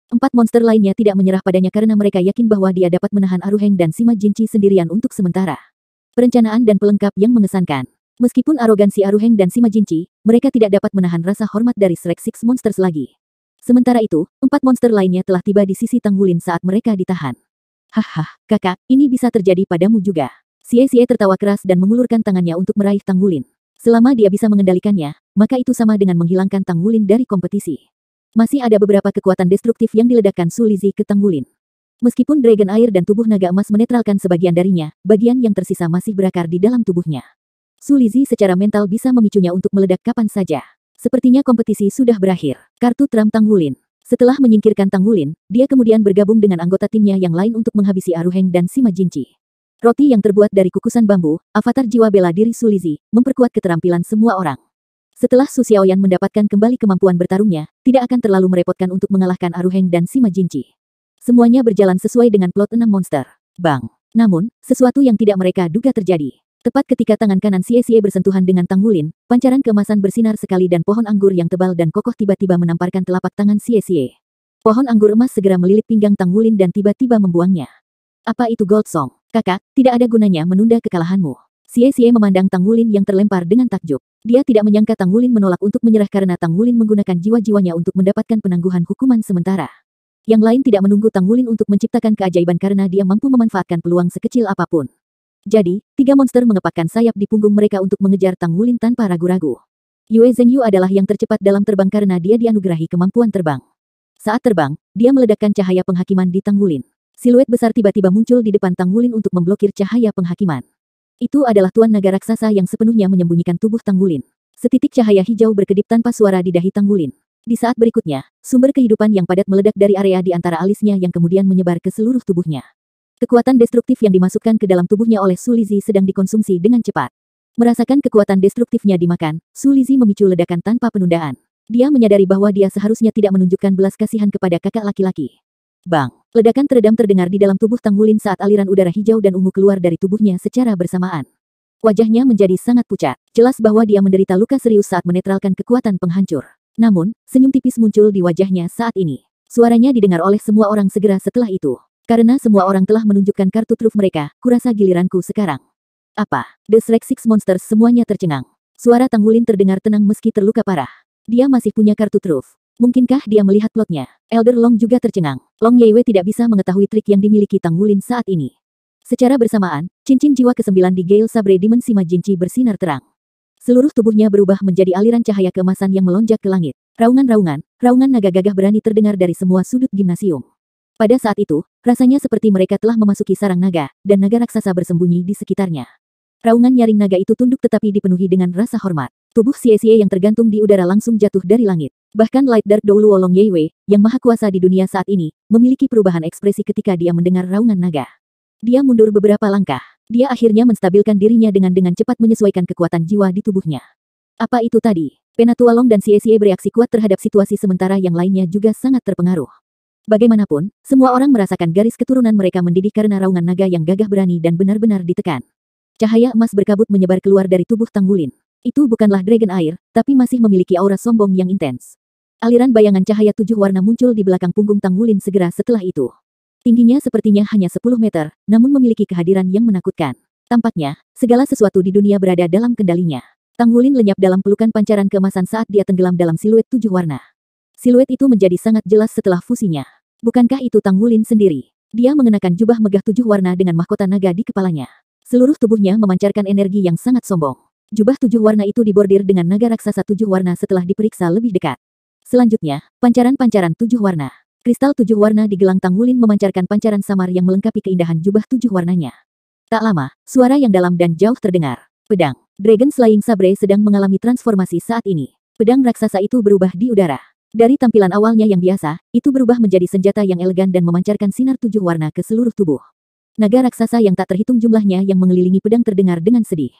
4 monster lainnya tidak menyerah padanya karena mereka yakin bahwa dia dapat menahan Aruheng dan Sima Jinci sendirian untuk sementara. Perencanaan dan pelengkap yang mengesankan. Meskipun arogansi Aruheng dan Sima Jinci, mereka tidak dapat menahan rasa hormat dari Shrek Six Monsters lagi. Sementara itu, 4 monster lainnya telah tiba di sisi Tang Wulin saat mereka ditahan. Hahaha, kakak, ini bisa terjadi padamu juga. Xie tertawa keras dan mengulurkan tangannya untuk meraih Tang Wulin. Selama dia bisa mengendalikannya, maka itu sama dengan menghilangkan Tang Wulin dari kompetisi. Masih ada beberapa kekuatan destruktif yang diledakkan Su Lizzi ke Tang Wulin. Meskipun Dragon Air dan tubuh naga emas menetralkan sebagian darinya, bagian yang tersisa masih berakar di dalam tubuhnya. Su Lizzi secara mental bisa memicunya untuk meledak kapan saja. Sepertinya kompetisi sudah berakhir. Kartu Tram Tang Wulin. Setelah menyingkirkan Tang Wulin, dia kemudian bergabung dengan anggota timnya yang lain untuk menghabisi Aruheng dan Sima Jinci. Roti yang terbuat dari kukusan bambu, avatar jiwa bela diri Su Lizzi, memperkuat keterampilan semua orang. Setelah Su Xiaoyan mendapatkan kembali kemampuan bertarungnya, tidak akan terlalu merepotkan untuk mengalahkan Aruheng dan Sima Jinci. Semuanya berjalan sesuai dengan plot 6 monster. Bang! Namun, sesuatu yang tidak mereka duga terjadi. Tepat ketika tangan kanan Xie bersentuhan dengan Tang Wulin, pancaran keemasan bersinar sekali dan pohon anggur yang tebal dan kokoh tiba-tiba menamparkan telapak tangan Xie. Pohon anggur emas segera melilit pinggang Tang Wulin dan tiba-tiba membuangnya. Apa itu Gold Song? Kakak, tidak ada gunanya menunda kekalahanmu. Xie memandang Tang Wulin yang terlempar dengan takjub. Dia tidak menyangka Tang Wulin menolak untuk menyerah karena Tang Wulin menggunakan jiwa-jiwanya untuk mendapatkan penangguhan hukuman sementara. Yang lain tidak menunggu Tang Wulin untuk menciptakan keajaiban karena dia mampu memanfaatkan peluang sekecil apapun. Jadi, 3 monster mengepakkan sayap di punggung mereka untuk mengejar Tang Wulin tanpa ragu-ragu. Yue Zhengyu adalah yang tercepat dalam terbang karena dia dianugerahi kemampuan terbang. Saat terbang, dia meledakkan cahaya penghakiman di Tang Wulin. Siluet besar tiba-tiba muncul di depan Tang Wulin untuk memblokir cahaya penghakiman. Itu adalah Tuan Naga Raksasa yang sepenuhnya menyembunyikan tubuh Tang Wulin. Setitik cahaya hijau berkedip tanpa suara di dahi Tang Wulin. Di saat berikutnya, sumber kehidupan yang padat meledak dari area di antara alisnya yang kemudian menyebar ke seluruh tubuhnya. Kekuatan destruktif yang dimasukkan ke dalam tubuhnya oleh Su Lizhi sedang dikonsumsi dengan cepat. Merasakan kekuatan destruktifnya dimakan, Su Lizhi memicu ledakan tanpa penundaan. Dia menyadari bahwa dia seharusnya tidak menunjukkan belas kasihan kepada kakak laki-laki. Bang! Ledakan teredam terdengar di dalam tubuh Tang Wulin saat aliran udara hijau dan ungu keluar dari tubuhnya secara bersamaan. Wajahnya menjadi sangat pucat. Jelas bahwa dia menderita luka serius saat menetralkan kekuatan penghancur. Namun, senyum tipis muncul di wajahnya saat ini. Suaranya didengar oleh semua orang segera setelah itu. Karena semua orang telah menunjukkan kartu truf mereka, kurasa giliranku sekarang. Apa? The Shrek Six Monsters semuanya tercengang. Suara Tang Wulin terdengar tenang meski terluka parah. Dia masih punya kartu truf. Mungkinkah dia melihat plotnya? Elder Long juga tercengang. Long Yeiwei tidak bisa mengetahui trik yang dimiliki Tang Wulin saat ini. Secara bersamaan, cincin jiwa ke-9 di Gale Sabre Demon Sima Jinchi bersinar terang. Seluruh tubuhnya berubah menjadi aliran cahaya keemasan yang melonjak ke langit. Raungan naga gagah berani terdengar dari semua sudut gimnasium. Pada saat itu, rasanya seperti mereka telah memasuki sarang naga, dan naga raksasa bersembunyi di sekitarnya. Raungan nyaring naga itu tunduk tetapi dipenuhi dengan rasa hormat. Tubuh Xie yang tergantung di udara langsung jatuh dari langit. Bahkan Light Dark Douluo Long Yeiwei, yang maha kuasa di dunia saat ini, memiliki perubahan ekspresi ketika dia mendengar raungan naga. Dia mundur beberapa langkah. Dia akhirnya menstabilkan dirinya dengan cepat menyesuaikan kekuatan jiwa di tubuhnya. Apa itu tadi? Penatua Long dan Xie bereaksi kuat terhadap situasi sementara yang lainnya juga sangat terpengaruh. Bagaimanapun, semua orang merasakan garis keturunan mereka mendidih karena raungan naga yang gagah berani dan benar-benar ditekan. Cahaya emas berkabut menyebar keluar dari tubuh Tang Wulin. Itu bukanlah dragon air, tapi masih memiliki aura sombong yang intens. Aliran bayangan cahaya 7 warna muncul di belakang punggung Tang Wulin segera setelah itu. Tingginya sepertinya hanya 10 meter, namun memiliki kehadiran yang menakutkan. Tampaknya, segala sesuatu di dunia berada dalam kendalinya. Tang Wulin lenyap dalam pelukan pancaran keemasan saat dia tenggelam dalam siluet 7 warna. Siluet itu menjadi sangat jelas setelah fusinya. Bukankah itu Tang Wulin sendiri? Dia mengenakan jubah megah 7 warna dengan mahkota naga di kepalanya. Seluruh tubuhnya memancarkan energi yang sangat sombong. Jubah 7 warna itu dibordir dengan naga raksasa 7 warna setelah diperiksa lebih dekat. Selanjutnya, pancaran-pancaran 7 warna. Kristal 7 warna di gelang Tang Wulin memancarkan pancaran samar yang melengkapi keindahan jubah 7 warnanya. Tak lama, suara yang dalam dan jauh terdengar. Pedang. Dragon Slaying Sabre sedang mengalami transformasi saat ini. Pedang raksasa itu berubah di udara. Dari tampilan awalnya yang biasa, itu berubah menjadi senjata yang elegan dan memancarkan sinar 7 warna ke seluruh tubuh. Naga raksasa yang tak terhitung jumlahnya yang mengelilingi pedang terdengar dengan sedih.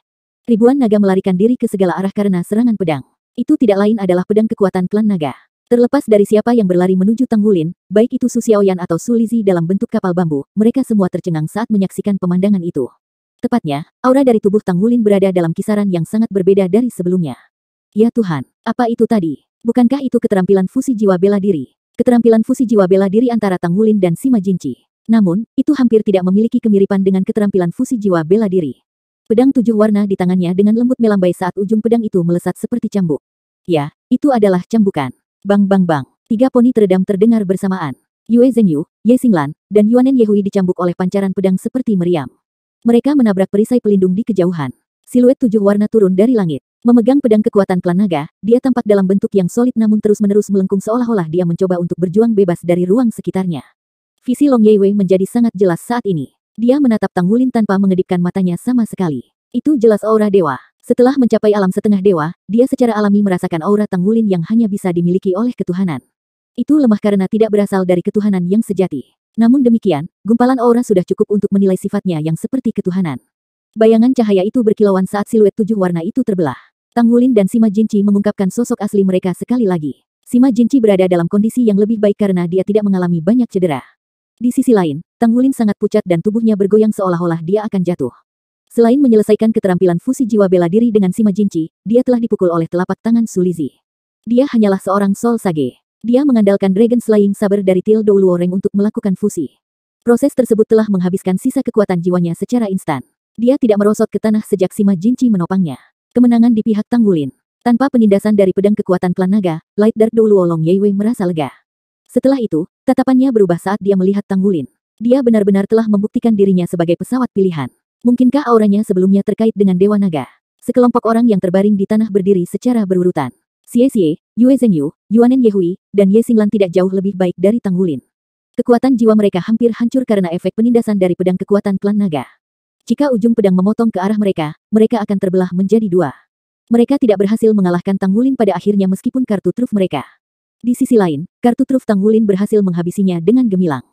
Ribuan naga melarikan diri ke segala arah karena serangan pedang. Itu tidak lain adalah pedang kekuatan klan naga. Terlepas dari siapa yang berlari menuju Tang Wulin, baik itu Su Xiaoyan atau Su Lizhi dalam bentuk kapal bambu, mereka semua tercengang saat menyaksikan pemandangan itu. Tepatnya, aura dari tubuh Tang Wulin berada dalam kisaran yang sangat berbeda dari sebelumnya. Ya Tuhan, apa itu tadi? Bukankah itu keterampilan fusi jiwa bela diri? Keterampilan fusi jiwa bela diri antara Tang Wulin dan Sima Jinchi. Namun, itu hampir tidak memiliki kemiripan dengan keterampilan fusi jiwa bela diri. Pedang 7 warna di tangannya dengan lembut melambai saat ujung pedang itu melesat seperti cambuk. Ya, itu adalah cambukan. Bang bang bang. 3 poni teredam terdengar bersamaan. Yue Zhengyu, Ye Xinglan, dan Yuanen Yehui dicambuk oleh pancaran pedang seperti meriam. Mereka menabrak perisai pelindung di kejauhan. Siluet 7 warna turun dari langit. Memegang pedang kekuatan klan naga, dia tampak dalam bentuk yang solid namun terus-menerus melengkung seolah-olah dia mencoba untuk berjuang bebas dari ruang sekitarnya. Visi Long Yeiwei menjadi sangat jelas saat ini. Dia menatap Tang Wulin tanpa mengedipkan matanya sama sekali. Itu jelas aura dewa. Setelah mencapai alam setengah dewa, dia secara alami merasakan aura Tang Wulin yang hanya bisa dimiliki oleh ketuhanan. Itu lemah karena tidak berasal dari ketuhanan yang sejati. Namun demikian, gumpalan aura sudah cukup untuk menilai sifatnya yang seperti ketuhanan. Bayangan cahaya itu berkilauan saat siluet 7 warna itu terbelah. Tang Wulin dan Sima Jinchi mengungkapkan sosok asli mereka sekali lagi. Sima Jinchi berada dalam kondisi yang lebih baik karena dia tidak mengalami banyak cedera. Di sisi lain, Tang Wulin sangat pucat dan tubuhnya bergoyang seolah-olah dia akan jatuh. Selain menyelesaikan keterampilan fusi jiwa bela diri dengan Sima Jinchi, dia telah dipukul oleh telapak tangan Su Lizhi. Dia hanyalah seorang Soul Sage. Dia mengandalkan Dragon Slaying Saber dari Til Douluo Reng untuk melakukan fusi. Proses tersebut telah menghabiskan sisa kekuatan jiwanya secara instan. Dia tidak merosot ke tanah sejak Sima Jinci menopangnya. Kemenangan di pihak Tanggulin. Tanpa penindasan dari pedang kekuatan klan naga, Light Dark Doluo Long Yeiwei merasa lega. Setelah itu, tatapannya berubah saat dia melihat Tanggulin. Dia benar-benar telah membuktikan dirinya sebagai pesawat pilihan. Mungkinkah auranya sebelumnya terkait dengan Dewa Naga? Sekelompok orang yang terbaring di tanah berdiri secara berurutan. Xie Xie, Yue Zhengyu, Yuanen Yehui, dan Ye Xinglan tidak jauh lebih baik dari Tanggulin. Kekuatan jiwa mereka hampir hancur karena efek penindasan dari pedang kekuatan klan naga. Jika ujung pedang memotong ke arah mereka, mereka akan terbelah menjadi dua. Mereka tidak berhasil mengalahkan Tanggulin pada akhirnya meskipun kartu truf mereka. Di sisi lain, kartu truf Tanggulin berhasil menghabisinya dengan gemilang.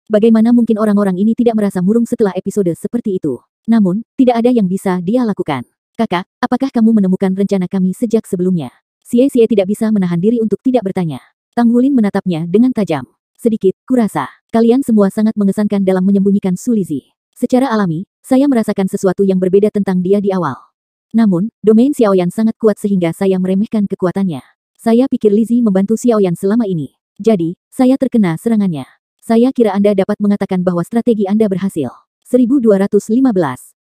Bagaimana mungkin orang-orang ini tidak merasa murung setelah episode seperti itu? Namun, tidak ada yang bisa dia lakukan. Kakak, apakah kamu menemukan rencana kami sejak sebelumnya? Xie Xie tidak bisa menahan diri untuk tidak bertanya. Tanggulin menatapnya dengan tajam. Sedikit, kurasa, kalian semua sangat mengesankan dalam menyembunyikan Su Lizzie. Secara alami, saya merasakan sesuatu yang berbeda tentang dia di awal. Namun, domain Xiaoyan sangat kuat sehingga saya meremehkan kekuatannya. Saya pikir Lizzie membantu Xiaoyan selama ini. Jadi, saya terkena serangannya. Saya kira Anda dapat mengatakan bahwa strategi Anda berhasil. 1215.